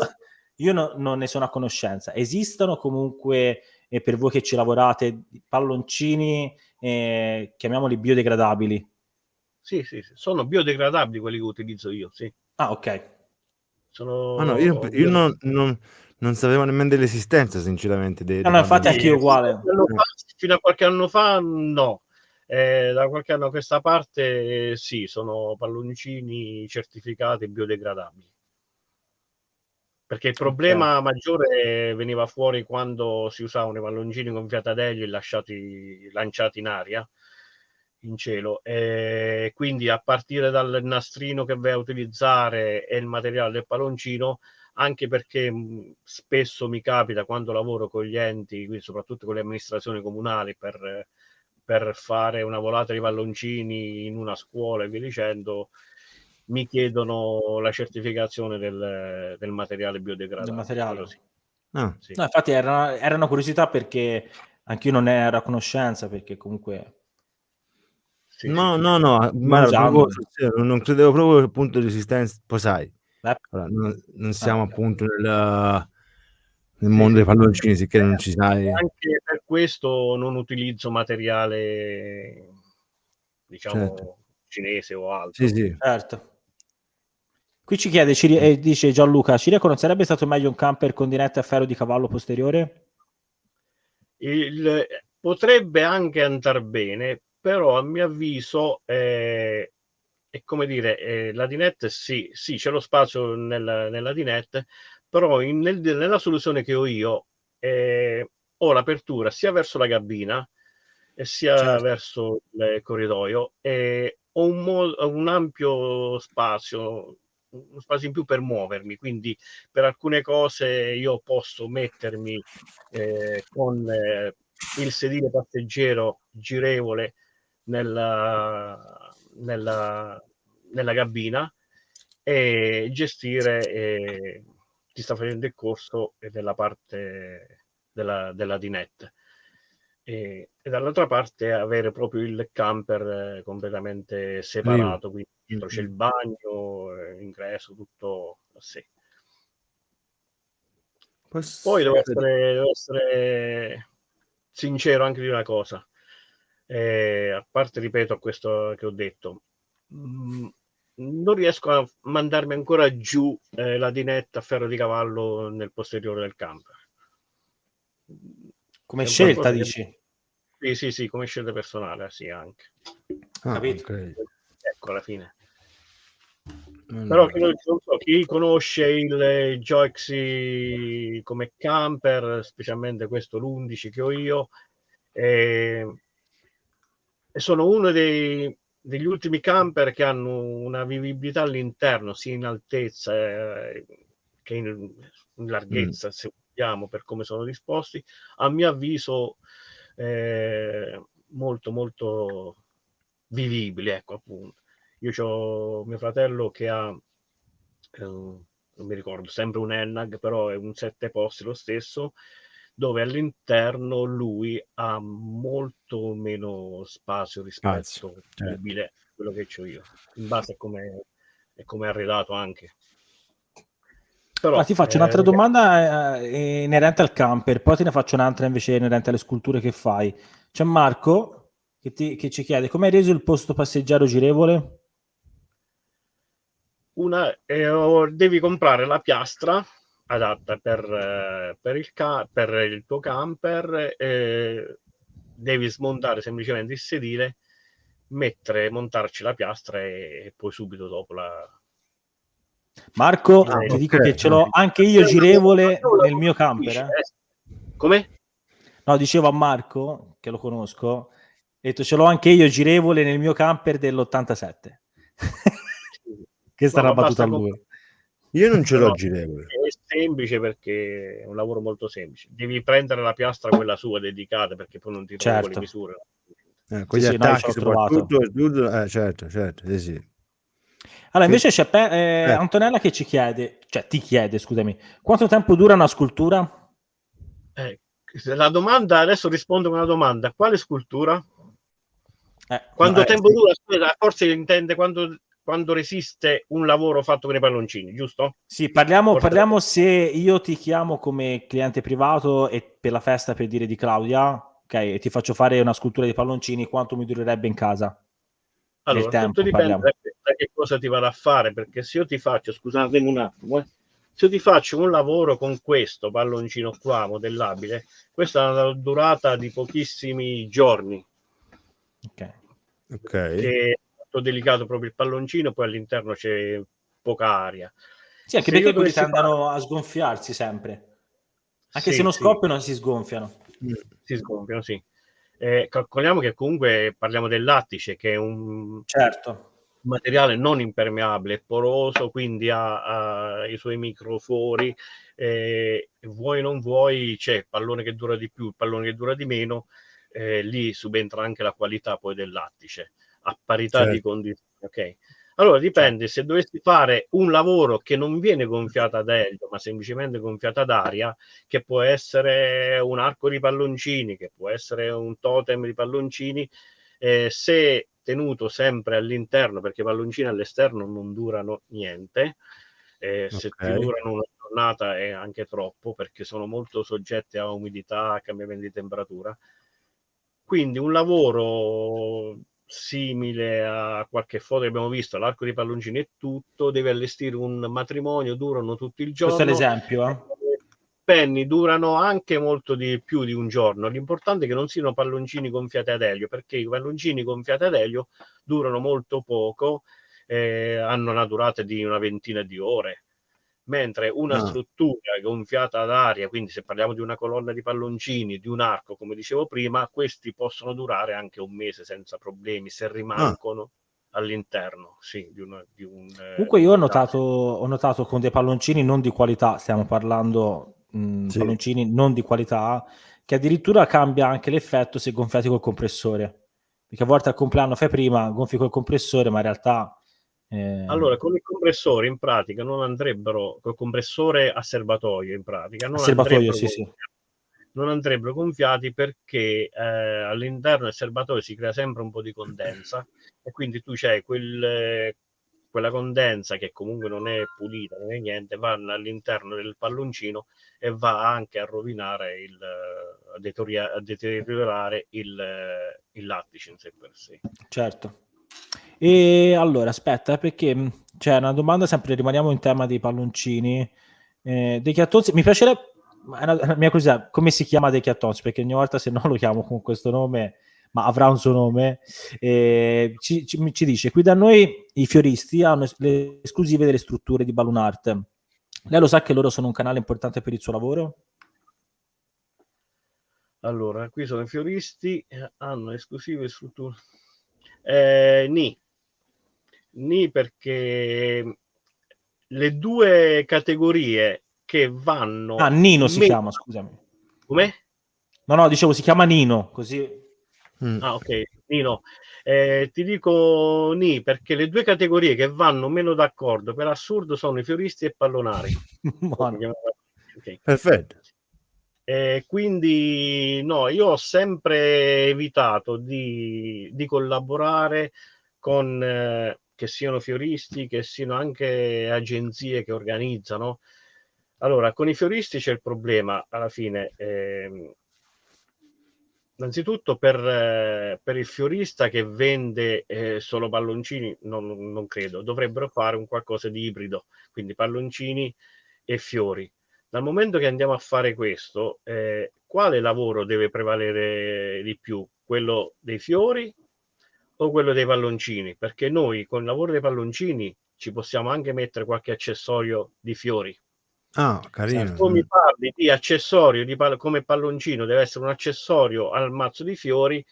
non ne sono a conoscenza. Esistono comunque e per voi che ci lavorate, palloncini, chiamiamoli biodegradabili. Sì, sono biodegradabili quelli che utilizzo io, sì. Ah, ok. Sono no, io non sapevo nemmeno dell'esistenza, sinceramente. No, infatti anch'io uguale. Fino a qualche anno fa, no. Da qualche anno a questa parte, sì, sono palloncini certificati biodegradabili. Perché il problema maggiore veniva fuori quando si usavano i palloncini gonfiati ad elio e lanciati in aria, in cielo, e quindi a partire dal nastrino che vai a utilizzare e il materiale del palloncino, anche perché spesso mi capita quando lavoro con gli enti, quindi soprattutto con le amministrazioni comunali, per fare una volata di palloncini in una scuola e via dicendo, mi chiedono la certificazione del materiale biodegradabile. Del materiale. Sì. No, infatti era una curiosità, perché anch'io non ne ero a conoscenza, perché comunque no, non credevo proprio al punto di esistenza. Poi sai, allora, non siamo appunto nel mondo dei palloncini, sicché non ci sai. Anche per questo non utilizzo materiale, diciamo, cinese o altro. Sì. Certo. Qui ci chiede, dice Gianluca, Ciriaco non sarebbe stato meglio un camper con dinette a ferro di cavallo posteriore? Potrebbe anche andare bene, però a mio avviso è come dire, la dinette sì, c'è lo spazio nella dinette, però nella soluzione che ho io ho l'apertura sia verso la cabina e sia verso il corridoio, e ho un ampio spazio, uno spazio in più per muovermi, quindi per alcune cose io posso mettermi con il sedile passeggero girevole nella cabina e gestire chi sta facendo il corso della parte della dinette, e dall'altra parte avere proprio il camper completamente separato, quindi c'è il bagno, ingresso, tutto a sé. Poi devo essere sincero anche di una cosa, a parte, ripeto, a questo che ho detto, non riesco a mandarmi ancora giù la dinetta a ferro di cavallo nel posteriore del camper. Come scelta, dici? Sì, come scelta personale, sì, anche. Capito? Okay. Ecco, alla fine. Però non so, chi conosce il Gioxy come camper, specialmente questo l'11 che ho io, e sono uno degli ultimi camper che hanno una vivibilità all'interno, sia in altezza che in larghezza, se vogliamo, per come sono disposti, a mio avviso molto molto vivibili, ecco, appunto. Io ho mio fratello che ha non mi ricordo, sempre un Ennag, però è un 7 posti lo stesso, dove all'interno lui ha molto meno spazio rispetto a quello che ho io, in base a come è arredato anche. Però, ti faccio un'altra domanda inerente al camper, poi te ne faccio un'altra invece inerente alle sculture che fai. C'è Marco che ci chiede: come hai reso il posto passeggero girevole? Devi comprare la piastra adatta per il tuo camper, devi smontare semplicemente il sedile, montarci la piastra e poi subito dopo Marco, ti dico che ce l'ho anche io girevole nel mio camper. Come? No, dicevo a Marco, che lo conosco, ho detto ce l'ho anche io girevole nel mio camper dell'87. Questa è una battuta a lui. Io non ce l'ho girevole. È semplice, perché è un lavoro molto semplice. Devi prendere la piastra, quella sua dedicata, perché poi non ti trovi le misure. Con gli attacchi soprattutto. Certo, sì. Allora, invece c'è Antonella che ti chiede, scusami, quanto tempo dura una scultura? La domanda, adesso rispondo con una domanda: quanto tempo dura? Forse intende quando quando resiste un lavoro fatto con i palloncini, giusto? Sì, parliamo se io ti chiamo come cliente privato e per la festa, per dire, di Claudia, ok, e ti faccio fare una scultura di palloncini, quanto mi durerebbe in casa? Nel Allora, tutto tempo, dipende parliamo. da che cosa ti vado a fare, perché se io ti faccio, scusatemi un attimo, se io ti faccio un lavoro con questo palloncino qua, modellabile, questa ha una durata di pochissimi giorni, Ok. che è molto delicato proprio il palloncino, poi all'interno c'è poca aria. Sì, anche Se io perché quelli dovessi tendono a sgonfiarsi sempre. Anche se sì, non sì, scoppiano, si sgonfiano. si sgonfiano, sì. Calcoliamo che comunque parliamo del lattice, che è un Certo. materiale non impermeabile, è poroso, quindi ha i suoi microfori, vuoi non vuoi, c'è il pallone che dura di più, il pallone che dura di meno, lì subentra anche la qualità poi del lattice, a parità di Certo. condizioni, ok? Allora dipende, se dovessi fare un lavoro che non viene gonfiato ad elio, ma semplicemente gonfiato ad aria, che può essere un arco di palloncini, che può essere un totem di palloncini, se tenuto sempre all'interno, perché i palloncini all'esterno non durano niente, se ti durano una giornata è anche troppo, perché sono molto soggetti a umidità, a cambiamenti di temperatura. Quindi un lavoro simile a qualche foto che abbiamo visto, l'arco di palloncini e tutto, deve allestire un matrimonio, durano tutto il Questo è giorno. l'esempio, Penny durano anche molto di più di un giorno. L'importante è che non siano palloncini gonfiati ad elio, perché i palloncini gonfiati ad elio durano molto poco, hanno una durata di una ventina di ore, mentre una struttura gonfiata ad aria, quindi se parliamo di una colonna di palloncini, di un arco, come dicevo prima, questi possono durare anche un mese senza problemi, se rimangono all'interno, sì, di un Comunque io metallo. ho notato con dei palloncini non di qualità, stiamo parlando Sì. palloncini non di qualità, che addirittura cambia anche l'effetto se gonfiati col compressore. Perché a volte al compleanno fai prima, gonfi col compressore, ma in realtà Allora, con il compressore in pratica non andrebbero, col compressore a serbatoio in pratica, a serbatoio, sì, sì. non andrebbero gonfiati perché all'interno del serbatoio si crea sempre un po' di condensa e quindi tu c'hai quella condensa che comunque non è pulita, non è niente, va all'interno del palloncino e va anche a rovinare a deteriorare il lattice in sé per sé. Certo. E allora, aspetta, perché c'è una domanda, sempre rimaniamo in tema dei palloncini. Dei Chiattonzi, mi piacerebbe, è una mia curiosità, come si chiama dei Chiattonzi? Perché ogni volta se no lo chiamo con questo nome, ma avrà un suo nome. Ci dice, qui da noi i fioristi hanno le esclusive delle strutture di Balloon Art. Lei lo sa che loro sono un canale importante per il suo lavoro? Allora, qui sono i fioristi, hanno esclusive strutture. Ni perché le due categorie che vanno Ah, Nino si chiama, scusami. Come? No, dicevo si chiama Nino, così. Ah, ok, Nino. Ti dico ni perché le due categorie che vanno meno d'accordo per assurdo sono i fioristi e pallonari. Buono. Okay. Perfetto. Quindi no, io ho sempre evitato di collaborare con che siano fioristi, che siano anche agenzie che organizzano. Allora, con i fioristi c'è il problema alla fine. Innanzitutto per il fiorista che vende solo palloncini, non credo, dovrebbero fare un qualcosa di ibrido, quindi palloncini e fiori. Dal momento che andiamo a fare questo, quale lavoro deve prevalere di più? Quello dei fiori o quello dei palloncini? Perché noi con il lavoro dei palloncini ci possiamo anche mettere qualche accessorio di fiori. Se carino. tu mi parli di accessorio come palloncino, deve essere un accessorio al mazzo di fiori,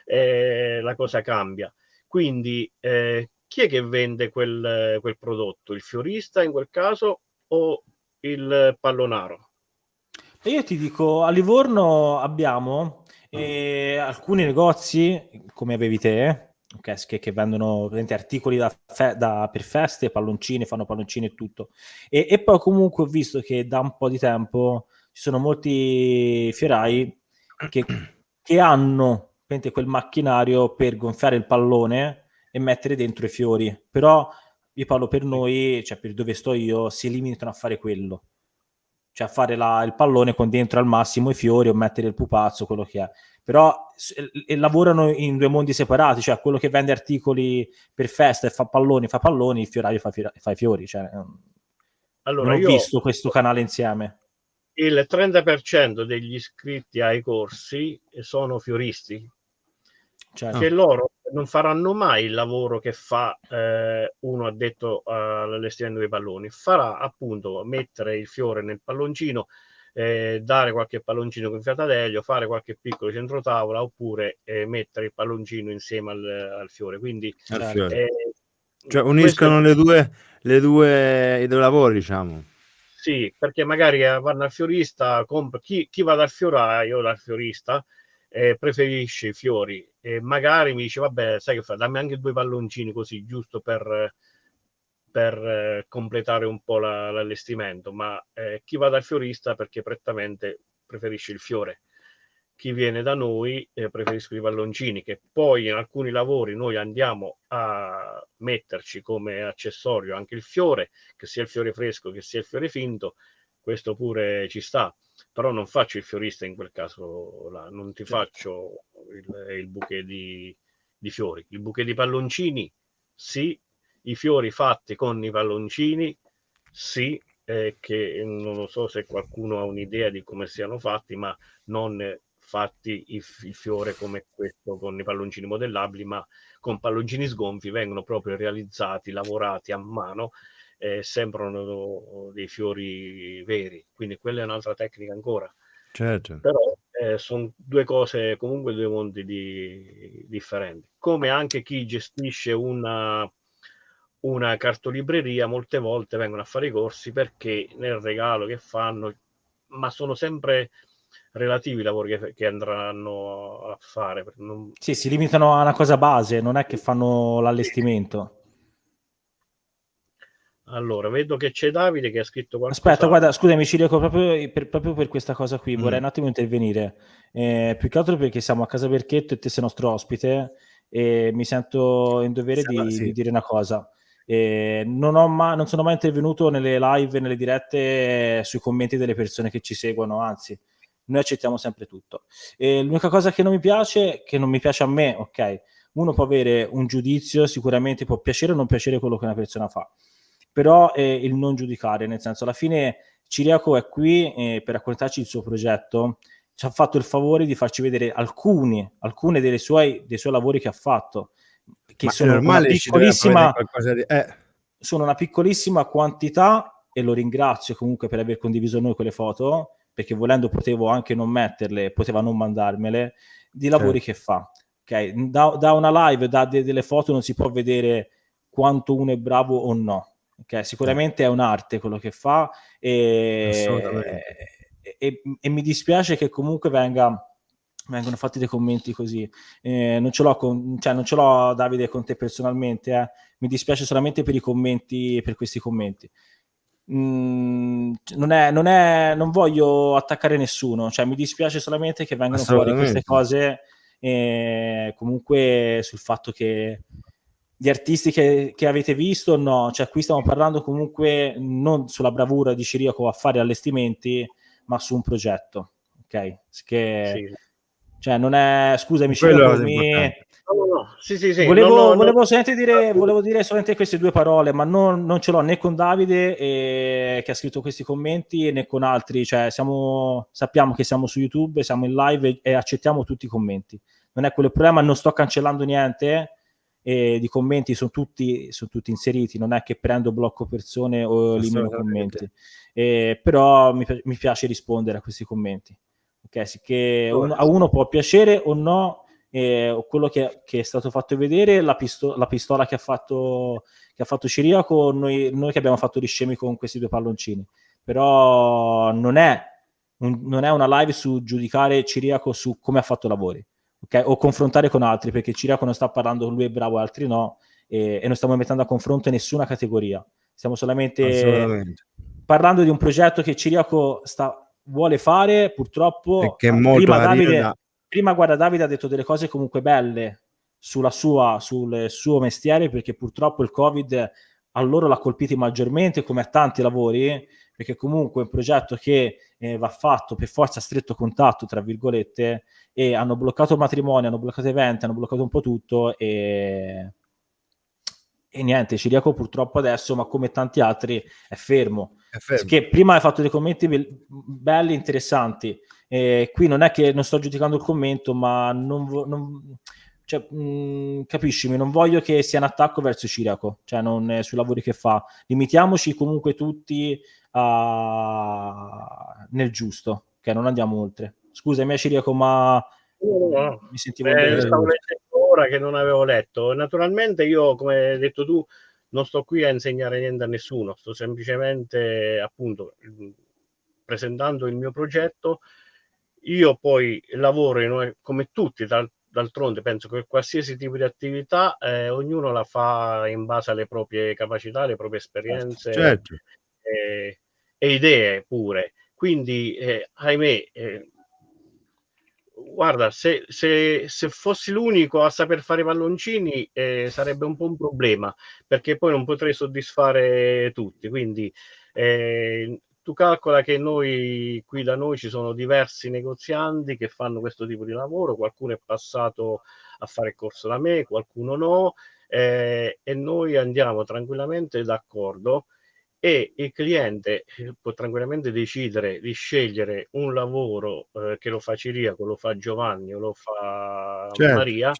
la cosa cambia. Quindi chi è che vende quel prodotto? Il fiorista in quel caso o il pallonaro? E io ti dico, a Livorno abbiamo alcuni negozi, come avevi te, okay, che vendono articoli per feste, palloncini, fanno palloncini e tutto. E poi comunque ho visto che da un po' di tempo ci sono molti fiorai che hanno quel macchinario per gonfiare il pallone e mettere dentro i fiori. Però io parlo per noi, cioè per dove sto io, si limitano a fare quello, cioè a fare il pallone con dentro al massimo i fiori o mettere il pupazzo, quello che è. Però lavorano in due mondi separati, cioè quello che vende articoli per festa e fa palloni, il fioraio fa i fiori. Cioè, Allora, non ho io visto questo canale insieme. il 30% degli iscritti ai corsi sono fioristi, Certo. che loro non faranno mai il lavoro che fa uno addetto all'allestimento dei palloni. Farà appunto mettere il fiore nel palloncino, dare qualche palloncino gonfiato ad elio, fare qualche piccolo centrotavola, oppure mettere il palloncino insieme al fiore. Quindi Al fiore. Cioè questo uniscono è- i due lavori, diciamo. Sì, perché magari vanno al fiorista, chi va dal fioraio, dal fiorista, preferisce i fiori e magari mi dice vabbè, sai che fa, dammi anche 2 palloncini così, giusto per completare un po' l'allestimento, ma chi va dal fiorista perché prettamente preferisce il fiore. Chi viene da noi preferisce i palloncini, che poi in alcuni lavori noi andiamo a metterci come accessorio anche il fiore, che sia il fiore fresco, che sia il fiore finto, questo pure ci sta. Però non faccio il fiorista in quel caso là, non ti faccio il bouquet di fiori. Il bouquet di palloncini, sì. I fiori fatti con i palloncini, sì, che non lo so se qualcuno ha un'idea di come siano fatti, ma non fatti il fiore come questo con i palloncini modellabili, ma con palloncini sgonfi, vengono proprio realizzati, lavorati a mano, sembrano dei fiori veri, quindi quella è un'altra tecnica ancora. Certo. Però sono due cose, comunque due mondi differenti. Come anche chi gestisce una cartolibreria, molte volte vengono a fare i corsi perché nel regalo che fanno, ma sono sempre relativi i lavori che andranno a fare. Sì, si limitano a una cosa base, non è che fanno l'allestimento. Allora, vedo che c'è Davide che ha scritto qualcosa. Aspetta, guarda, scusami, ci ricordo proprio per questa cosa qui, vorrei un attimo intervenire. Più che altro perché siamo a casa Perchetto e te sei nostro ospite e mi sento in dovere di dire una cosa. Non sono mai intervenuto nelle live, nelle dirette sui commenti delle persone che ci seguono, anzi, noi accettiamo sempre tutto. L'unica cosa che non mi piace a me, ok, uno può avere un giudizio, sicuramente può piacere o non piacere quello che una persona fa, però il non giudicare, nel senso, alla fine Ciriaco è qui per raccontarci il suo progetto, ci ha fatto il favore di farci vedere alcune dei suoi lavori che ha fatto, che sono una piccolissima, sono una piccolissima quantità, e lo ringrazio comunque per aver condiviso noi quelle foto, perché volendo potevo anche non metterle, poteva non mandarmele, di lavori che fa. Okay? Da una live, da delle foto non si può vedere quanto uno è bravo o no. Okay? Sicuramente è un'arte quello che fa e mi dispiace che comunque vengono fatti dei commenti così. Non ce l'ho Davide con te personalmente, mi dispiace solamente per i commenti, per questi commenti. Non voglio attaccare nessuno, cioè mi dispiace solamente che vengano fuori queste cose, comunque sul fatto che gli artisti che avete visto, no, cioè qui stiamo parlando comunque non sulla bravura di Ciriaco a fare allestimenti, ma su un progetto, ok? Che, sì. Cioè non è, scusami Ciriaco, volevo dire solamente queste due parole, ma non ce l'ho né con Davide che ha scritto questi commenti né con altri, cioè sappiamo che siamo su YouTube, siamo in live e accettiamo tutti i commenti, non è quello il problema, non sto cancellando niente, di commenti sono tutti inseriti, non è che prendo, blocco persone o elimino commenti, però mi piace rispondere a questi commenti, ok? Che a uno può piacere o no, quello che è stato fatto vedere, la pistola che ha fatto Ciriaco, noi che abbiamo fatto gli scemi con questi due palloncini, però non è una live su giudicare Ciriaco su come ha fatto lavori, okay? O confrontare con altri, perché Ciriaco non sta parlando lui è bravo e altri no, e non stiamo mettendo a confronto in nessuna categoria, stiamo solamente parlando di un progetto che Ciriaco vuole fare, purtroppo. Che è molto prima guarda Davide ha detto delle cose comunque belle, sul suo mestiere, perché purtroppo il Covid a loro l'ha colpiti maggiormente, come a tanti lavori, perché comunque è un progetto che va fatto per forza a stretto contatto, tra virgolette, e hanno bloccato matrimoni, hanno bloccato eventi, hanno bloccato un po' tutto e niente, Ciriaco purtroppo adesso, ma come tanti altri, è fermo. È fermo. Che prima hai fatto dei commenti belli, interessanti. Qui non è che non sto giudicando il commento, ma cioè, capiscimi, non voglio che sia un attacco verso Ciriaco, cioè non sui lavori che fa. Limitiamoci comunque tutti nel giusto, che non andiamo oltre. Scusami, Ciriaco, ma No. mi sentivo in dovere. Stavo leggendo ora che non avevo letto. Naturalmente io, come hai detto tu, non sto qui a insegnare niente a nessuno, sto semplicemente appunto presentando il mio progetto. Io poi lavoro come tutti, d'altronde penso che qualsiasi tipo di attività ognuno la fa in base alle proprie capacità, alle proprie esperienze, certo. e idee pure. Quindi, ahimè, guarda, se fossi l'unico a saper fare i palloncini sarebbe un po' un problema, perché poi non potrei soddisfare tutti. Quindi tu calcola che qui da noi ci sono diversi negozianti che fanno questo tipo di lavoro, qualcuno è passato a fare il corso da me, qualcuno no, e noi andiamo tranquillamente d'accordo e il cliente può tranquillamente decidere di scegliere un lavoro che lo fa Ciriaco, lo fa Giovanni o lo fa Maria,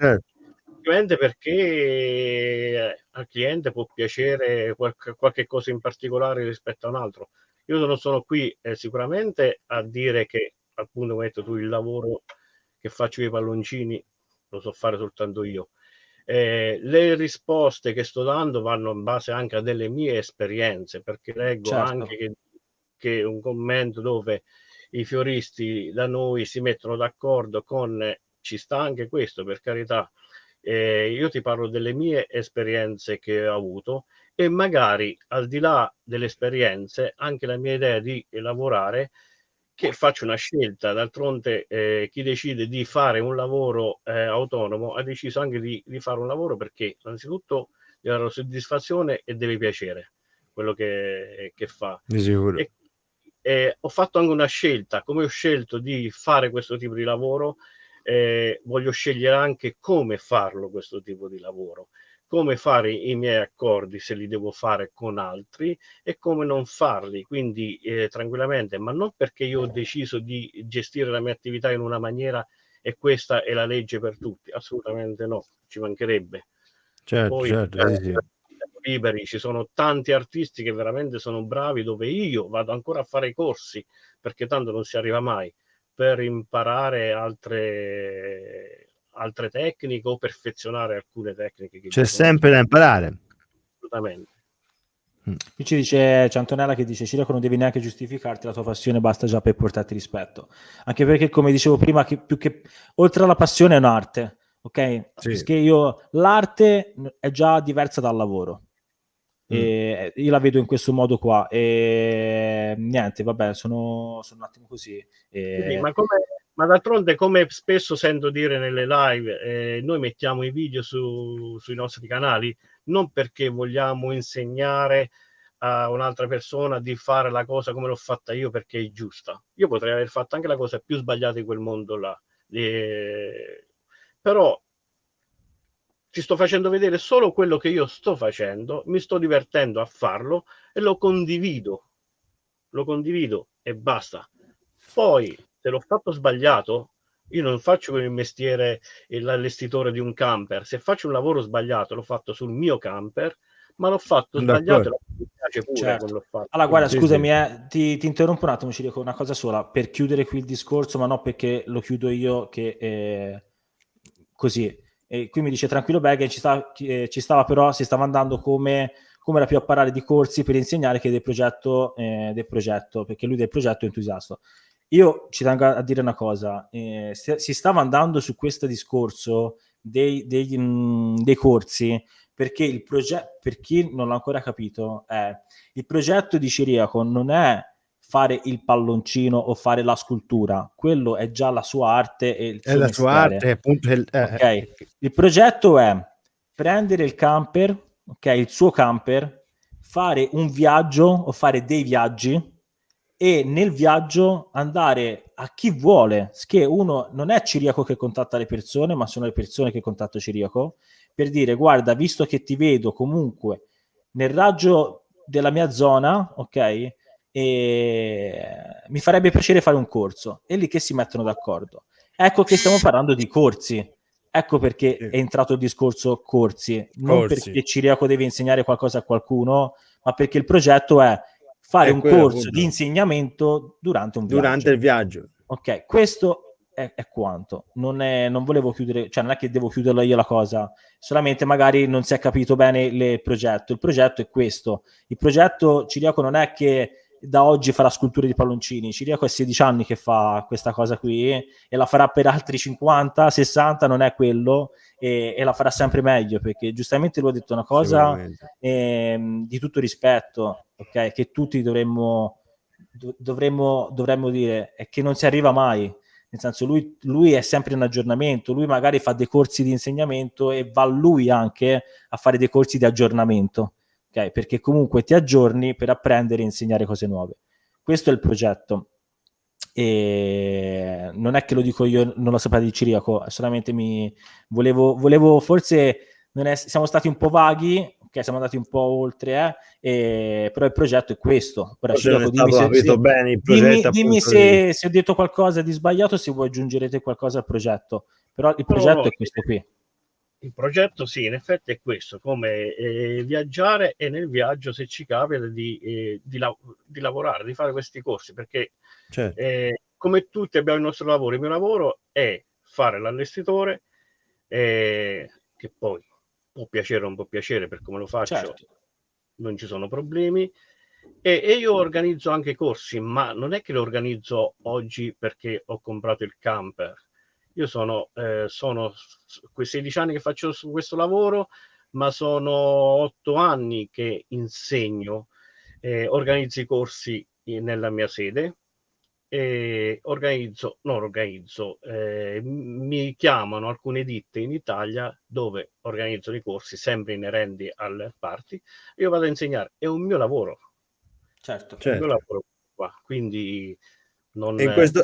ovviamente perché al cliente può piacere qualche cosa in particolare rispetto a un altro. Io non sono qui sicuramente a dire che, appunto, come hai detto tu, il lavoro che faccio io i palloncini lo so fare soltanto io. Le risposte che sto dando vanno in base anche a delle mie esperienze, perché leggo anche che un commento dove i fioristi da noi si mettono d'accordo ci sta anche questo, per carità. Io ti parlo delle mie esperienze che ho avuto e magari al di là delle esperienze anche la mia idea di lavorare, che faccio una scelta. D'altronde chi decide di fare un lavoro autonomo ha deciso anche di fare un lavoro perché innanzitutto deve avere soddisfazione e deve piacere quello che fa. Di sicuro. Ho fatto anche una scelta, come ho scelto di fare questo tipo di lavoro, voglio scegliere anche come farlo questo tipo di lavoro, come fare i miei accordi se li devo fare con altri e come non farli, quindi tranquillamente, ma non perché io ho deciso di gestire la mia attività in una maniera e questa è la legge per tutti, assolutamente no, ci mancherebbe. Poi siamo liberi, ci sono tanti artisti che veramente sono bravi, dove io vado ancora a fare i corsi, perché tanto non si arriva mai, per imparare altre tecniche o perfezionare alcune tecniche che c'è sempre da imparare. Assolutamente. Qui c'è Antonella che dice: Ciriaco, non devi neanche giustificarti, la tua passione basta già per portarti rispetto, anche perché, come dicevo prima, che più che oltre alla passione è un'arte, ok? Perché l'arte è già diversa dal lavoro. E io la vedo in questo modo qua e niente, vabbè, sono un attimo così. Sì, ma d'altronde, come spesso sento dire nelle live, noi mettiamo i video sui nostri canali non perché vogliamo insegnare a un'altra persona di fare la cosa come l'ho fatta io perché è giusta. Io potrei aver fatto anche la cosa più sbagliata in quel mondo là, però ti sto facendo vedere solo quello che io sto facendo, mi sto divertendo a farlo e lo condivido e basta. Poi, se l'ho fatto sbagliato, io non faccio come il mestiere l'allestitore di un camper. Se faccio un lavoro sbagliato, l'ho fatto sul mio camper, ma l'ho fatto sbagliato e mi piace pure come l'ho fatto. Allora, guarda, scusami, ti interrompo un attimo, ci dico una cosa sola, per chiudere qui il discorso, ma non perché lo chiudo io, che così. E qui mi dice tranquillo Bergen, ci stava però, si stava andando come era più a parlare di corsi per insegnare che del progetto, perché lui del progetto è entusiasta. Io ci tengo a dire una cosa, si stava andando su questo discorso dei corsi, perché il progetto, per chi non l'ha ancora capito, il progetto di Ciriaco non è fare il palloncino o fare la scultura, quello è già la sua arte e il È suo la sua mestiere. arte, appunto. Ok, il progetto è prendere il camper, ok, il suo camper, fare un viaggio o fare dei viaggi e nel viaggio andare a chi vuole, che uno non è Ciriaco che contatta le persone, ma sono le persone che contattano Ciriaco, per dire: guarda, visto che ti vedo comunque nel raggio della mia zona, ok, e mi farebbe piacere fare un corso. E lì che si mettono d'accordo. Ecco che stiamo parlando di corsi. Ecco perché è entrato il discorso corsi, non perché Ciriaco deve insegnare qualcosa a qualcuno, ma perché il progetto è fare un corso appunto di insegnamento durante un viaggio. Durante il viaggio. Ok, questo è quanto. Non volevo chiudere, cioè non è che devo chiuderla io la cosa, solamente magari non si è capito bene il progetto. Il progetto è questo. Il progetto Ciriaco non è che da oggi farà sculture di palloncini. Ciriaco è 16 anni che fa questa cosa qui e la farà per altri 50, 60, non è quello, e la farà sempre meglio, perché giustamente lui ha detto una cosa di tutto rispetto, ok, che tutti dovremmo dire, è che non si arriva mai, nel senso lui è sempre in aggiornamento, lui magari fa dei corsi di insegnamento e va lui anche a fare dei corsi di aggiornamento, ok, perché comunque ti aggiorni per apprendere e insegnare cose nuove. Questo è il progetto. E non è che lo dico io, non lo sapete di Ciriaco, solamente volevo forse siamo stati un po' vaghi, ok, siamo andati un po' oltre, però il progetto è questo. Ora, Ciriaco, dimmi se ho detto qualcosa di sbagliato, se vuoi aggiungerete qualcosa al progetto, però il progetto è questo qui. Il progetto sì, in effetti è questo, come viaggiare e nel viaggio, se ci capita, di lavorare, di fare questi corsi, perché come tutti abbiamo il nostro lavoro. Il mio lavoro è fare l'allestitore, che poi può piacere o non può piacere, per come lo faccio, certo, non ci sono problemi, e io organizzo anche corsi, ma non è che li organizzo oggi perché ho comprato il camper. Io sono quei 16 anni che faccio su questo lavoro, ma sono 8 anni che insegno, organizzo i corsi nella mia sede, e mi chiamano alcune ditte in Italia dove organizzano i corsi sempre inerenti al party, io vado a insegnare, è un mio lavoro. Certo. È un mio lavoro qua, quindi non... E in questo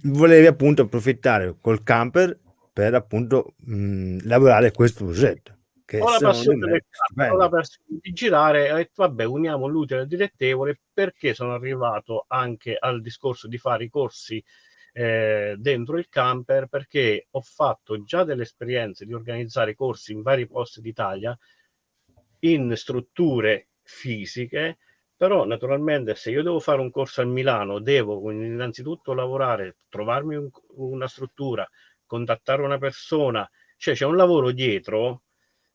volevi appunto approfittare col camper per appunto lavorare questo progetto. Che ho la passione del camper, ho la passione di girare, ho detto vabbè, uniamo l'utile al dilettevole, perché sono arrivato anche al discorso di fare i corsi dentro il camper, perché ho fatto già delle esperienze di organizzare corsi in vari posti d'Italia, in strutture fisiche, però naturalmente se io devo fare un corso a Milano devo innanzitutto lavorare, trovarmi una struttura, contattare una persona, cioè c'è un lavoro dietro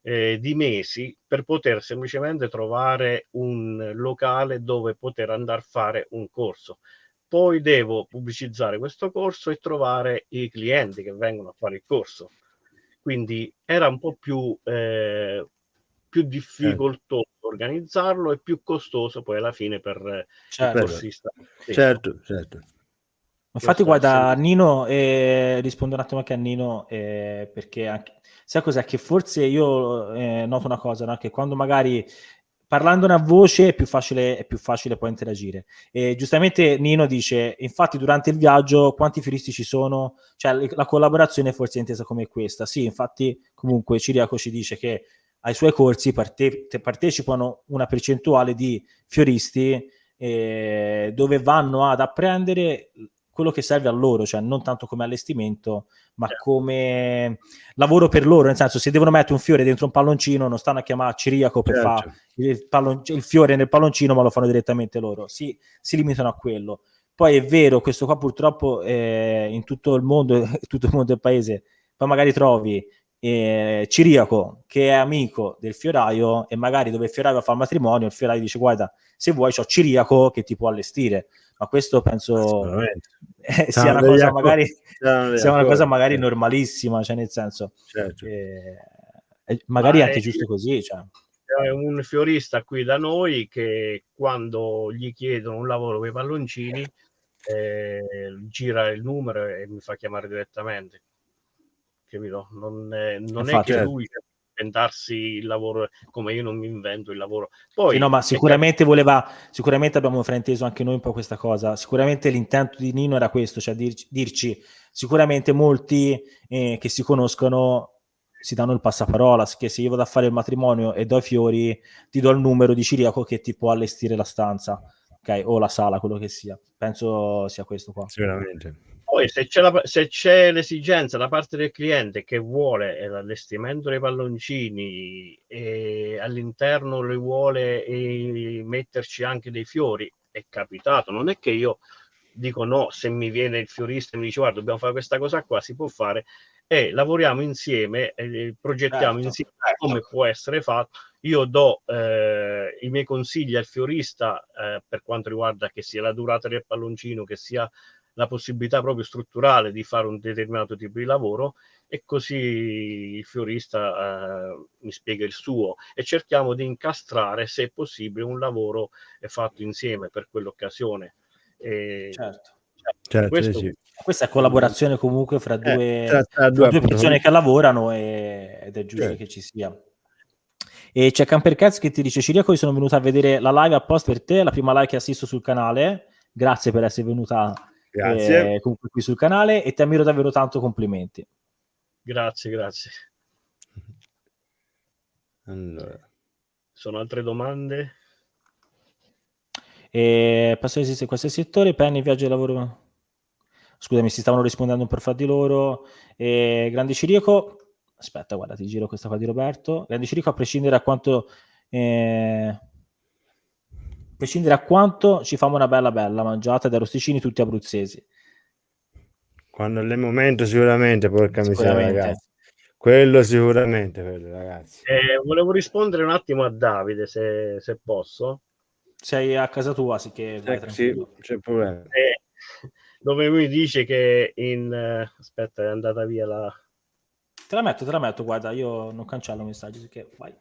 di mesi per poter semplicemente trovare un locale dove poter andare a fare un corso. Poi devo pubblicizzare questo corso e trovare i clienti che vengono a fare il corso. Quindi era un po' più difficoltoso organizzarlo e più costoso poi alla fine per il corsista. Certo. Infatti guarda, Nino, rispondo un attimo anche a Nino, perché anche, sai cos'è? Che forse io noto una cosa, no? Che quando magari parlandone a voce è più facile poi interagire. E giustamente Nino dice, infatti durante il viaggio quanti fieristi ci sono? Cioè la collaborazione forse è intesa come questa. Sì, infatti comunque Ciriaco ci dice che ai suoi corsi partecipano una percentuale di fioristi dove vanno ad apprendere quello che serve a loro, cioè non tanto come allestimento, ma come lavoro per loro, nel senso, se devono mettere un fiore dentro un palloncino non stanno a chiamare Ciriaco per fare il fiore nel palloncino, ma lo fanno direttamente loro, si limitano a quello. Poi è vero, questo qua purtroppo in tutto il mondo del paese, poi magari trovi Ciriaco che è amico del fioraio e magari dove il fioraio va a fare il matrimonio, il fioraio dice guarda, se vuoi c'ho Ciriaco che ti può allestire, ma questo penso sia una cosa magari normalissima, cioè nel senso magari è anche giusto così, cioè. c'è un fiorista qui da noi che quando gli chiedono un lavoro con i palloncini gira il numero e mi fa chiamare direttamente, capito? Non è Infatti. che lui deve inventarsi il lavoro, come io non mi invento il lavoro. Sì, Poi no, ma sicuramente abbiamo frainteso anche noi un po' questa cosa. Sicuramente l'intento di Nino era questo, cioè dirci sicuramente molti che si conoscono si danno il passaparola, che se io vado a fare il matrimonio e do i fiori, ti do il numero di Ciriaco che ti può allestire la stanza, ok? O la sala, quello che sia. Penso sia questo qua. Sicuramente. Poi se c'è l'esigenza da parte del cliente che vuole l'allestimento dei palloncini e all'interno le vuole metterci anche dei fiori, è capitato. Non è che io dico no, se mi viene il fiorista e mi dice guarda dobbiamo fare questa cosa qua, si può fare, e lavoriamo insieme, progettiamo Certo. insieme come può essere fatto. Io do i miei consigli al fiorista per quanto riguarda che sia la durata del palloncino, che sia la possibilità proprio strutturale di fare un determinato tipo di lavoro, e così il fiorista mi spiega il suo e cerchiamo di incastrare, se è possibile, un lavoro fatto insieme per quell'occasione. Certo. Questo, sì. Questa è collaborazione comunque fra due persone che lavorano ed è giusto che ci sia. E c'è Campercats che ti dice Ciriaco, io sono venuta a vedere la live apposta per te, la prima live che assisto sul canale, grazie per essere venuta comunque qui sul canale e ti ammiro davvero tanto, complimenti. Grazie. Allora. Sono altre domande? Passo esiste in qualsiasi settore, Penny, viaggio e lavoro. Scusami, si stavano rispondendo per fra di loro. Grande Ciriaco, aspetta, guarda, ti giro questa qua di Roberto. Grande Ciriaco, a prescindere da quanto ci famo una bella mangiata da rosticini tutti abruzzesi. Quando è il momento sicuramente, porca miseria, ragazzi. Quello sicuramente, ragazzi. Volevo rispondere un attimo a Davide, se posso. Sei a casa tua, sì che vai tranquillo. Sì, c'è problema. Dove mi dice che aspetta, è andata via la... Te la metto, guarda, io non cancello messaggi, sì che vai.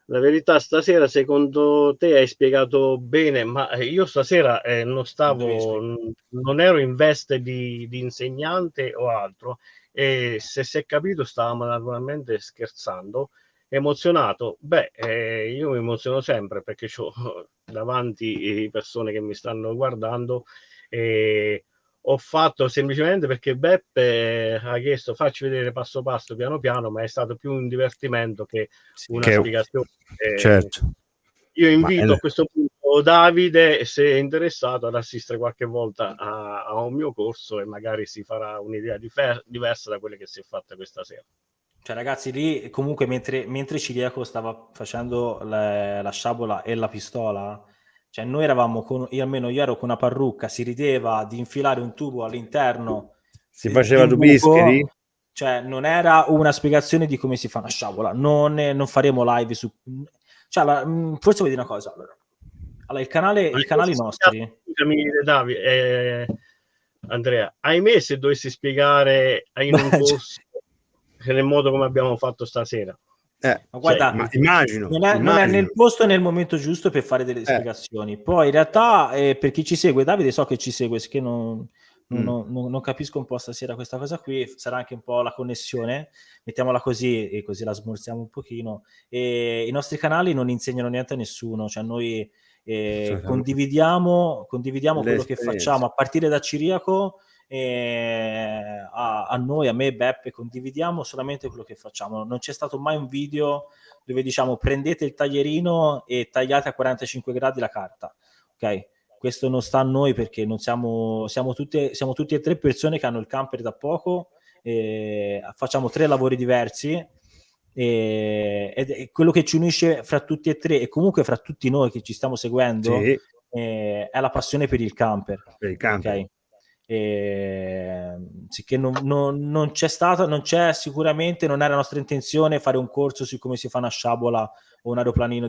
La verità, stasera secondo te hai spiegato bene, ma io stasera non ero in veste di insegnante o altro, e se si è capito stavamo naturalmente scherzando, emozionato. Io mi emoziono sempre perché ho davanti persone che mi stanno guardando, e ho fatto semplicemente perché Beppe ha chiesto facci vedere passo passo, piano piano, ma è stato più un divertimento che una spiegazione. Certo. Io invito a questo punto Davide, se è interessato, ad assistere qualche volta a un mio corso e magari si farà un'idea diversa da quelle che si è fatta questa sera. Cioè ragazzi, lì comunque mentre Ciriaco stava facendo la sciabola e la pistola, cioè noi eravamo almeno io ero con una parrucca, si rideva di infilare un tubo all'interno, si faceva due bischeri, cioè non era una spiegazione di come si fa una sciabola, non faremo live su, cioè forse vuoi dire una cosa, allora i canali nostri, scusami Davide, Andrea, ahimè se dovessi spiegare in un corso nel modo come abbiamo fatto stasera, ma guarda, ma immagino non è nel posto e nel momento giusto per fare delle spiegazioni. Poi in realtà per chi ci segue, Davide so che ci segue, che non capisco un po' stasera questa cosa qui, sarà anche un po' la connessione, mettiamola così e così la smorziamo un pochino, e i nostri canali non insegnano niente a nessuno, cioè noi condividiamo quello che facciamo a partire da Ciriaco, a noi, a me e Beppe, condividiamo solamente quello che facciamo. Non c'è stato mai un video dove diciamo prendete il taglierino e tagliate a 45 gradi la carta, ok? Questo non sta a noi perché non siamo tutti e tre persone che hanno il camper da poco, facciamo 3 lavori diversi, e quello che ci unisce fra tutti e tre e comunque fra tutti noi che ci stiamo seguendo è la passione per il camper. Okay? Sicché non c'è stata, non c'è sicuramente, non era nostra intenzione fare un corso su come si fa una sciabola o un aeroplanino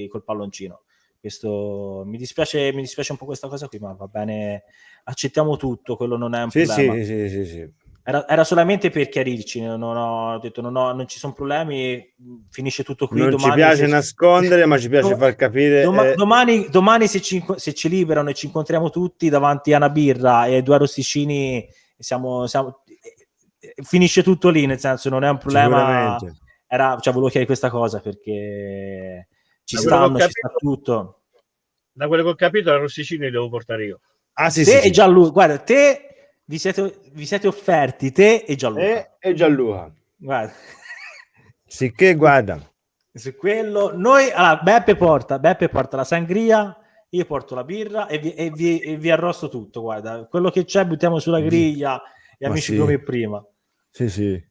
col palloncino. Questo mi dispiace un po' questa cosa qui, ma va bene, accettiamo tutto, quello non è un problema. Sì. Era solamente per chiarirci, ho detto non ci sono problemi, finisce tutto qui. Non domani ci piace nascondere, ma ci piace far capire. Domani se ci liberano e ci incontriamo tutti davanti a una birra e 2 arrosticini, finisce tutto lì, nel senso non è un problema. Volevo chiarire questa cosa perché ci sta tutto. Da quello che ho capito, la Rossicini li devo portare io. Ah, sì, te sì, e Gianluca, guarda, vi siete offerti, te e Gianluca. E Gianluca. Guarda. Sicché, guarda. Su quello, noi, allora, Beppe porta la sangria, io porto la birra e vi arrosto tutto, guarda. Quello che c'è buttiamo sulla griglia e amici come prima. Sì, sì.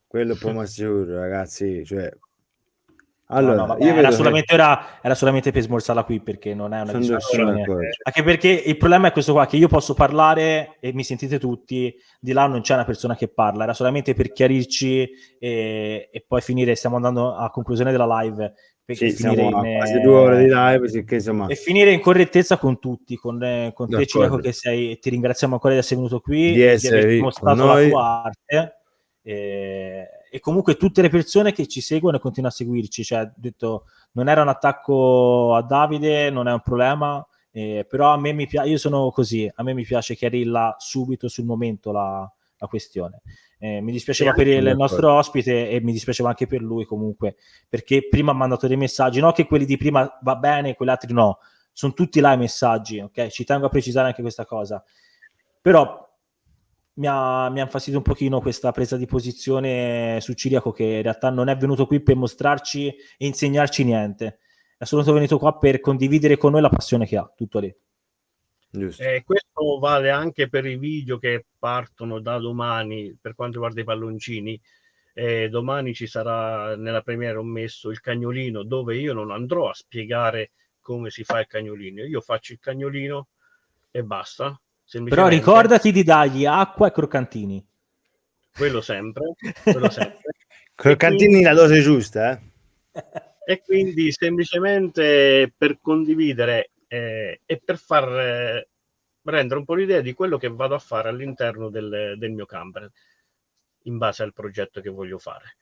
Quello può sicuro, ragazzi, cioè... Allora, vabbè, era solamente per smorzarla qui, perché non è una discussione. Anche perché il problema è questo qua, che io posso parlare e mi sentite tutti, di là non c'è una persona che parla, era solamente per chiarirci e poi finire, stiamo andando a conclusione della live. Sì, siamo a quasi 2 ore di live, sicché, insomma... E finire in correttezza con tutti, con te Ciriaco, che ti ringraziamo ancora di essere venuto qui, di aver mostrato la tua arte. E comunque tutte le persone che ci seguono e continuano a seguirci, cioè, detto, non era un attacco a Davide, non è un problema, però a me mi piace, io sono così, a me mi piace chiarirla subito, sul momento, la questione. Mi dispiaceva per il nostro ospite e mi dispiaceva anche per lui, comunque, perché prima ha mandato dei messaggi, no che quelli di prima va bene, quegli altri no, sono tutti là i messaggi, ok? Ci tengo a precisare anche questa cosa, però mi ha infastidito un pochino questa presa di posizione su Ciriaco, che in realtà non è venuto qui per mostrarci e insegnarci niente, è solo venuto qua per condividere con noi la passione che ha, tutto lì. Questo vale anche per i video che partono da domani per quanto riguarda i palloncini. Domani ci sarà, nella premiere ho messo il cagnolino, dove io non andrò a spiegare come si fa il cagnolino, io faccio il cagnolino e basta. Però ricordati di dargli acqua e croccantini. Quello sempre. Croccantini quindi, la dose giusta, E quindi semplicemente per condividere e per far rendere un po' l'idea di quello che vado a fare all'interno del mio camper, in base al progetto che voglio fare.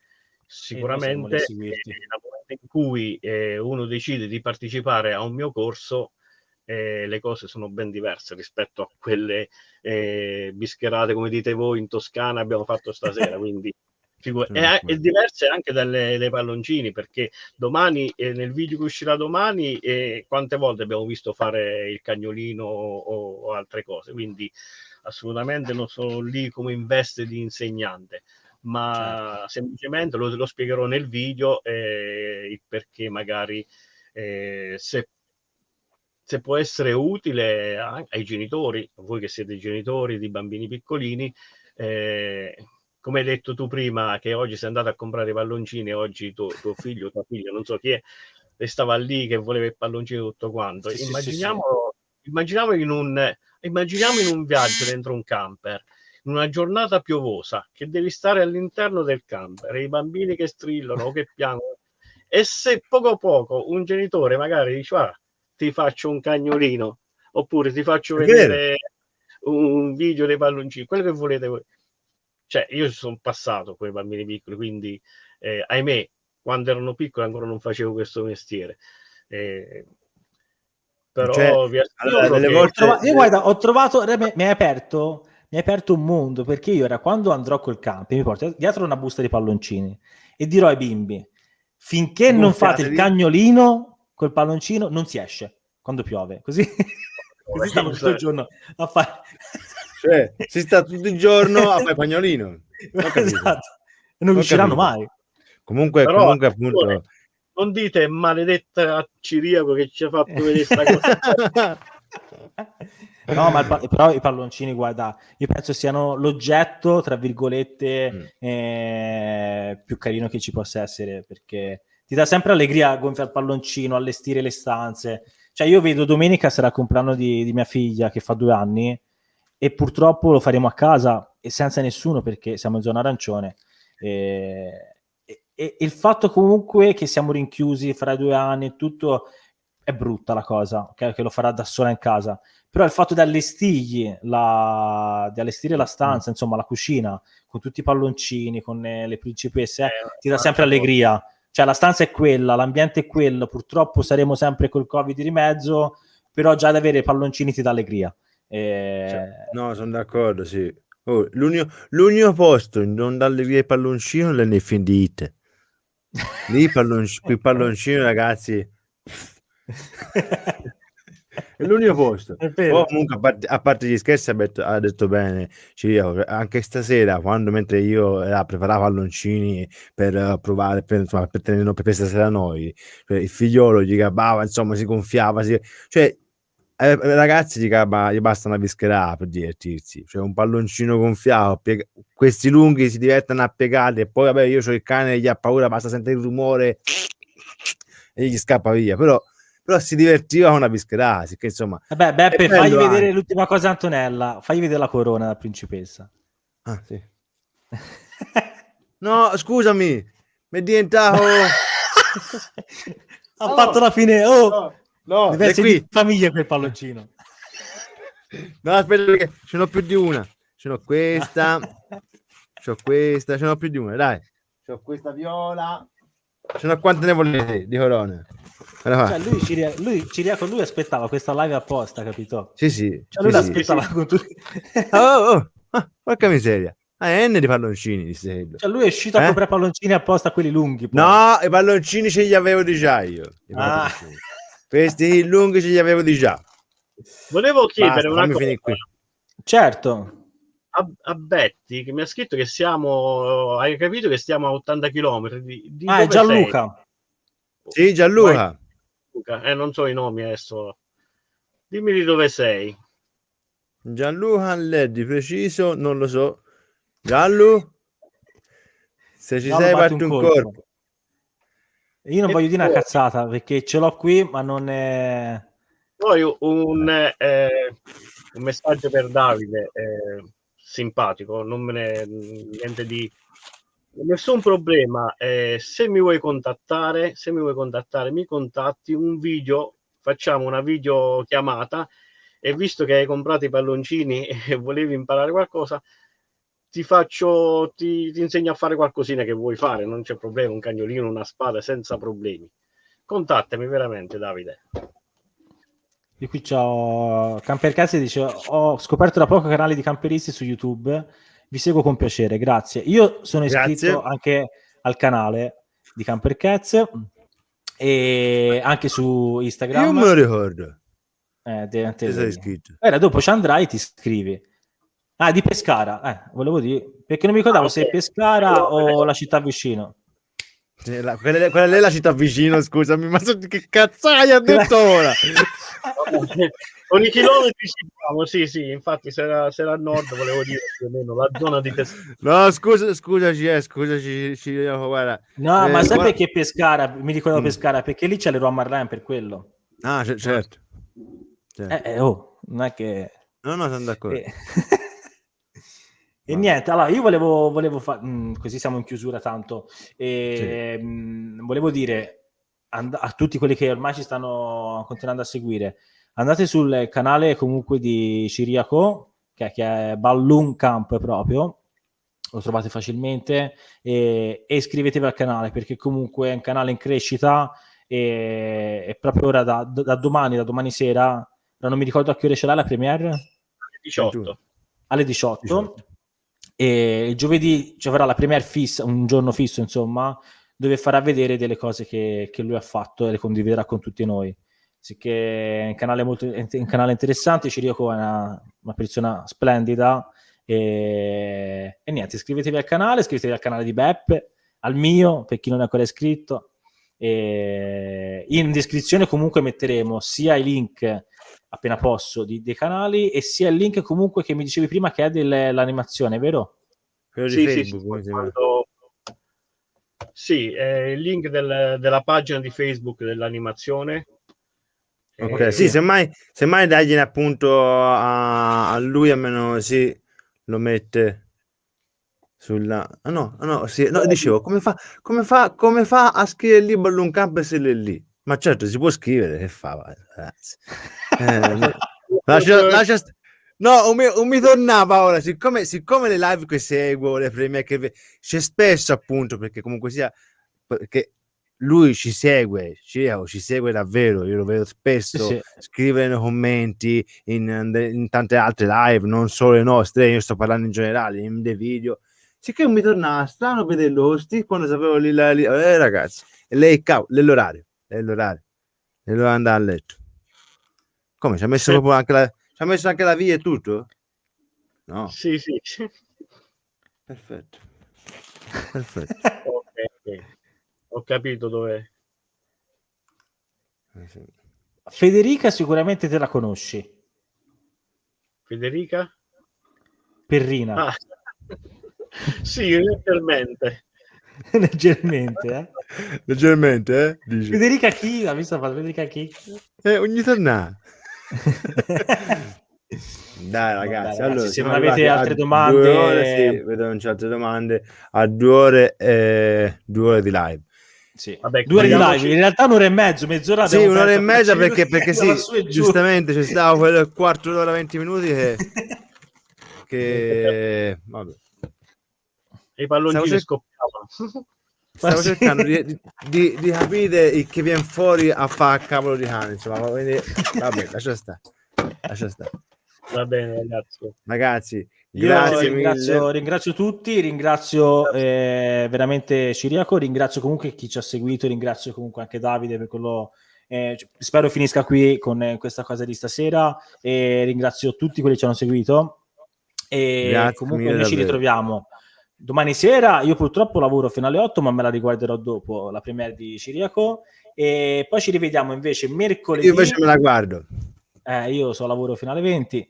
Sicuramente nel momento in cui uno decide di partecipare a un mio corso, le cose sono ben diverse rispetto a quelle bischerate, come dite voi in Toscana, abbiamo fatto stasera, quindi è diverse anche dai palloncini, perché domani, nel video che uscirà domani, quante volte abbiamo visto fare il cagnolino o altre cose, quindi assolutamente non sono lì come in veste di insegnante, ma semplicemente lo spiegherò nel video, il perché magari se può essere utile ai genitori, voi che siete genitori di bambini piccolini, come hai detto tu prima, che oggi sei andato a comprare i palloncini, oggi tuo figlio o tua figlia, non so chi è, e stava lì che voleva il palloncino tutto quanto. Immaginiamo in un viaggio dentro un camper, in una giornata piovosa, che devi stare all'interno del camper, e i bambini che strillano o che piangono, e se poco a poco un genitore magari dice ti faccio un cagnolino, oppure ti faccio vedere un video dei palloncini, quello che volete voi. Cioè, io sono passato con i bambini piccoli, quindi ahimè, quando erano piccoli ancora non facevo questo mestiere. Però vi assicuro io guarda, ho trovato, mi hai aperto un mondo, perché io quando andrò col camper mi porto dietro una busta di palloncini e dirò ai bimbi: finché non fate il cagnolino col palloncino non si esce quando piove, così stiamo tutto il giorno a fare, cioè si sta tutto il giorno a fare cagnolino. Esatto. Non riusciranno mai. Comunque appunto, non dite maledetta Ciriaco che ci ha fatto vedere questa cosa. No, ma però i palloncini, guarda, io penso siano l'oggetto, tra virgolette, più carino che ci possa essere, perché ti dà sempre allegria gonfiare il palloncino, allestire le stanze. Cioè, io vedo domenica sarà il compleanno di mia figlia, che fa 2 anni, e purtroppo lo faremo a casa e senza nessuno, perché siamo in zona arancione. E il fatto comunque che siamo rinchiusi fra 2 anni e tutto, è brutta la cosa, okay? Che lo farà da sola in casa, Però il fatto di allestire la stanza, insomma la cucina, con tutti i palloncini, con le principesse, ti dà sempre allegria. Cioè la stanza è quella, l'ambiente è quello, purtroppo saremo sempre col Covid di mezzo, però già ad avere i palloncini ti dà allegria. No, sono d'accordo, sì. Oh, l'unico posto in non darle via i palloncini è nei film di Hit. Lì quei palloncini, ragazzi, è l'unico posto. È vero. Oh, comunque, a parte gli scherzi, ha detto bene Ciriaco, anche stasera, mentre io preparavo palloncini per provare, per tenere per stasera noi, cioè, il figliolo gli gabbava, insomma, si gonfiava, cioè ragazzi gli basta una bischerà per divertirsi, cioè un palloncino gonfiato, questi lunghi si divertono a piegare e poi vabbè io c'ho il cane, gli ha paura, basta sentire il rumore e gli scappa via, però si divertiva con una bischerà, che insomma. Vabbè, Beppe, fagli vedere l'ultima cosa Antonella, fagli vedere la corona da principessa. Ah, sì. No, scusami, mi è diventato ha fatto la fine. No, deve essere qui di famiglia quel palloncino. No, aspetta, perché ce n'ho più di una. Ce n'ho questa, ce n'ho più di una, dai. C'ho questa viola. Ce n'ho quante ne volete di corone? Cioè, lui aspettava questa live apposta, capito? Sì. Cioè, lui l'aspettava con tutti. Porca miseria. N di palloncini, cioè, lui è uscito a comprare palloncini apposta, quelli lunghi. Poi. No, i palloncini ce li avevo di già io. Questi lunghi ce li avevo di già. Volevo chiedere una cosa. Qui. Certo. A Betty, che mi ha scritto che siamo, hai capito che stiamo a 80 km di è Gianluca. Sei? Sì, Gianluca. Non so i nomi adesso. Dimmi di dove sei. Gianluca, lei di preciso non lo so. Gianlu, se ci sei fatti un corpo. Io non voglio dire una cazzata perché ce l'ho qui, ma non è. Poi un messaggio per Davide, simpatico, non me ne niente di nessun problema. Se mi vuoi contattare, mi contatti, un video, facciamo una videochiamata, e visto che hai comprato i palloncini e volevi imparare qualcosa, ti insegno a fare qualcosina che vuoi fare, non c'è problema, un cagnolino, una spada, senza problemi. Contattami veramente, Davide. Io qui c'ho Campercazzi, dice: ho scoperto da poco canale di camperisti su YouTube, vi seguo con piacere, grazie. Io sono iscritto anche al canale di Campercazzi e anche su Instagram. Io me lo ricordo. Ti sei iscritto. Dopo ci andrai e ti iscrivi. Di Pescara, volevo dire, perché non mi ricordavo se è Pescara o la città vicino. Quella lì è la città vicino, scusami, ma che cazzaia ha detto ora? Con i chilometri ci siamo, sì, infatti se era a nord volevo dire più o meno la zona di Pescara. No, scusaci, guarda. No, ma sai perché Pescara, mi ricordo Pescara, perché lì c'è l'Eroe Marlin per quello. Ah, certo. Non è che... No, sono d'accordo. E niente, allora io volevo fare, così siamo in chiusura tanto, volevo dire a tutti quelli che ormai ci stanno continuando a seguire, andate sul canale comunque di Ciriaco, che è Balloon Camp proprio, lo trovate facilmente, e iscrivetevi al canale, perché comunque è un canale in crescita, e proprio ora da domani sera, non mi ricordo a che ore ce l'ha la premiere? Alle 18. E il giovedì ci avrà la premiere fissa, un giorno fisso insomma, dove farà vedere delle cose che lui ha fatto e le condividerà con tutti noi. Sicché è un canale interessante. Ciriaco è una persona splendida, e niente, iscrivetevi al canale di Beppe, al mio per chi non è ancora iscritto, e in descrizione comunque metteremo sia i link appena posso dei canali, e sia il link comunque che mi dicevi prima, che è dell'animazione, vero? Quello di Facebook, sì, il link della pagina di Facebook dell'animazione. Ok, sì, semmai dagliene appunto a lui, almeno sì, lo mette sulla... dicevo, come fa a scrivere lì Balloon Camp se l'è lì? Ma certo, si può scrivere, che fa, ragazzi? No, mi tornava ora, siccome le live che seguo, le premiere che c'è spesso, appunto, perché comunque sia, perché lui ci segue davvero, io lo vedo spesso, Sì. scrivere nei commenti, in tante altre live, non solo le nostre, io sto parlando in generale, in dei video, sicché mi tornava strano vederlo quando sapevo lì, ragazzi, e lei, l'orario, devo andare a letto. Come, ci ha messo proprio anche la via e tutto? No. Sì. Perfetto. Ok. Ho capito dov'è. Sì. Federica sicuramente te la conosci. Federica? Perrina. Sì, leggermente. Leggermente, Dice. Federica chi? Ha visto Federica chi? Ogni tornata. Dai ragazzi, Vabbè, allora se non avete altre domande, 2 ore, sì, vedo non c'è altre domande, a 2 ore di live. Sì. Vabbè, 2 ore di live, in realtà un'ora e mezzo, mezz'ora. Sì, 1 ora e mezza perché sì, su e giù. giustamente c'è stato quel quarto d'ora, 20 minuti che vabbè. I palloncini scoppiavano. Stavo cercando di capire che viene fuori a fare cavolo di cane, insomma, quindi, vabbè, lascia stare. Va bene, ragazzi, Io grazie mille. Ringrazio tutti, ringrazio veramente Ciriaco, ringrazio comunque chi ci ha seguito, ringrazio comunque anche Davide per quello. Spero finisca qui con questa cosa di stasera, e ringrazio tutti quelli che ci hanno seguito, e Grazie comunque mille, noi ci davvero. ritroviamo domani sera. Io purtroppo lavoro fino alle 8, ma me la riguarderò dopo la premiere di Ciriaco, e poi ci rivediamo invece mercoledì. Io invece me la guardo. Io lavoro fino alle 20.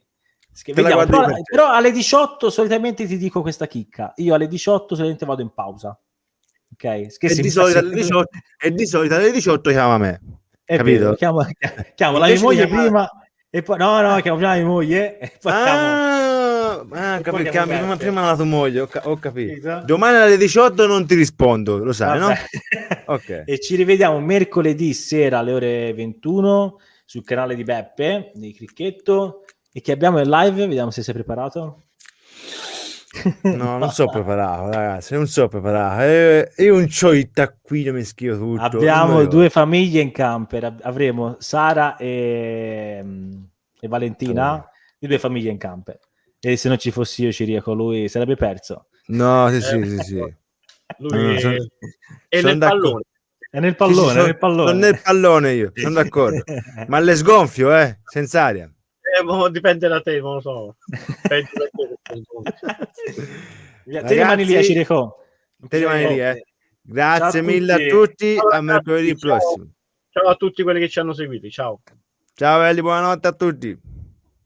Vediamo, però alle 18 solitamente ti dico questa chicca. Io alle 18 solitamente vado in pausa. Ok? E di solito alle 18 chiama me. È capito? Vero, chiamo la mia moglie prima, e poi chiamo prima mia moglie e poi chiamo prima la tua moglie, ho capito. Domani alle 18 non ti rispondo, lo sai, no? Ok. E ci rivediamo mercoledì sera alle ore 21 sul canale di Beppe di Cricchetto. E che abbiamo in live, vediamo se sei preparato. No, non so preparato, ragazzi, non so preparato. Io non c'ho il taccuino, mi scrivo tutto. Abbiamo 2 famiglie in camper, avremo Sara e Valentina, di 2 famiglie in camper. E se non ci fossi io, Ciriaco, lui sarebbe perso. No, sì. Lui è nel pallone. È nel pallone, sono nel pallone io, sono d'accordo. Ma le sgonfio, senza aria. Dipende da te, non lo so. Te rimani lì, Ciriaco. Te rimani lì, Grazie mille a tutti, a mercoledì prossimo. Ciao a tutti quelli che ci hanno seguiti, ciao. Ciao belli, buonanotte a tutti.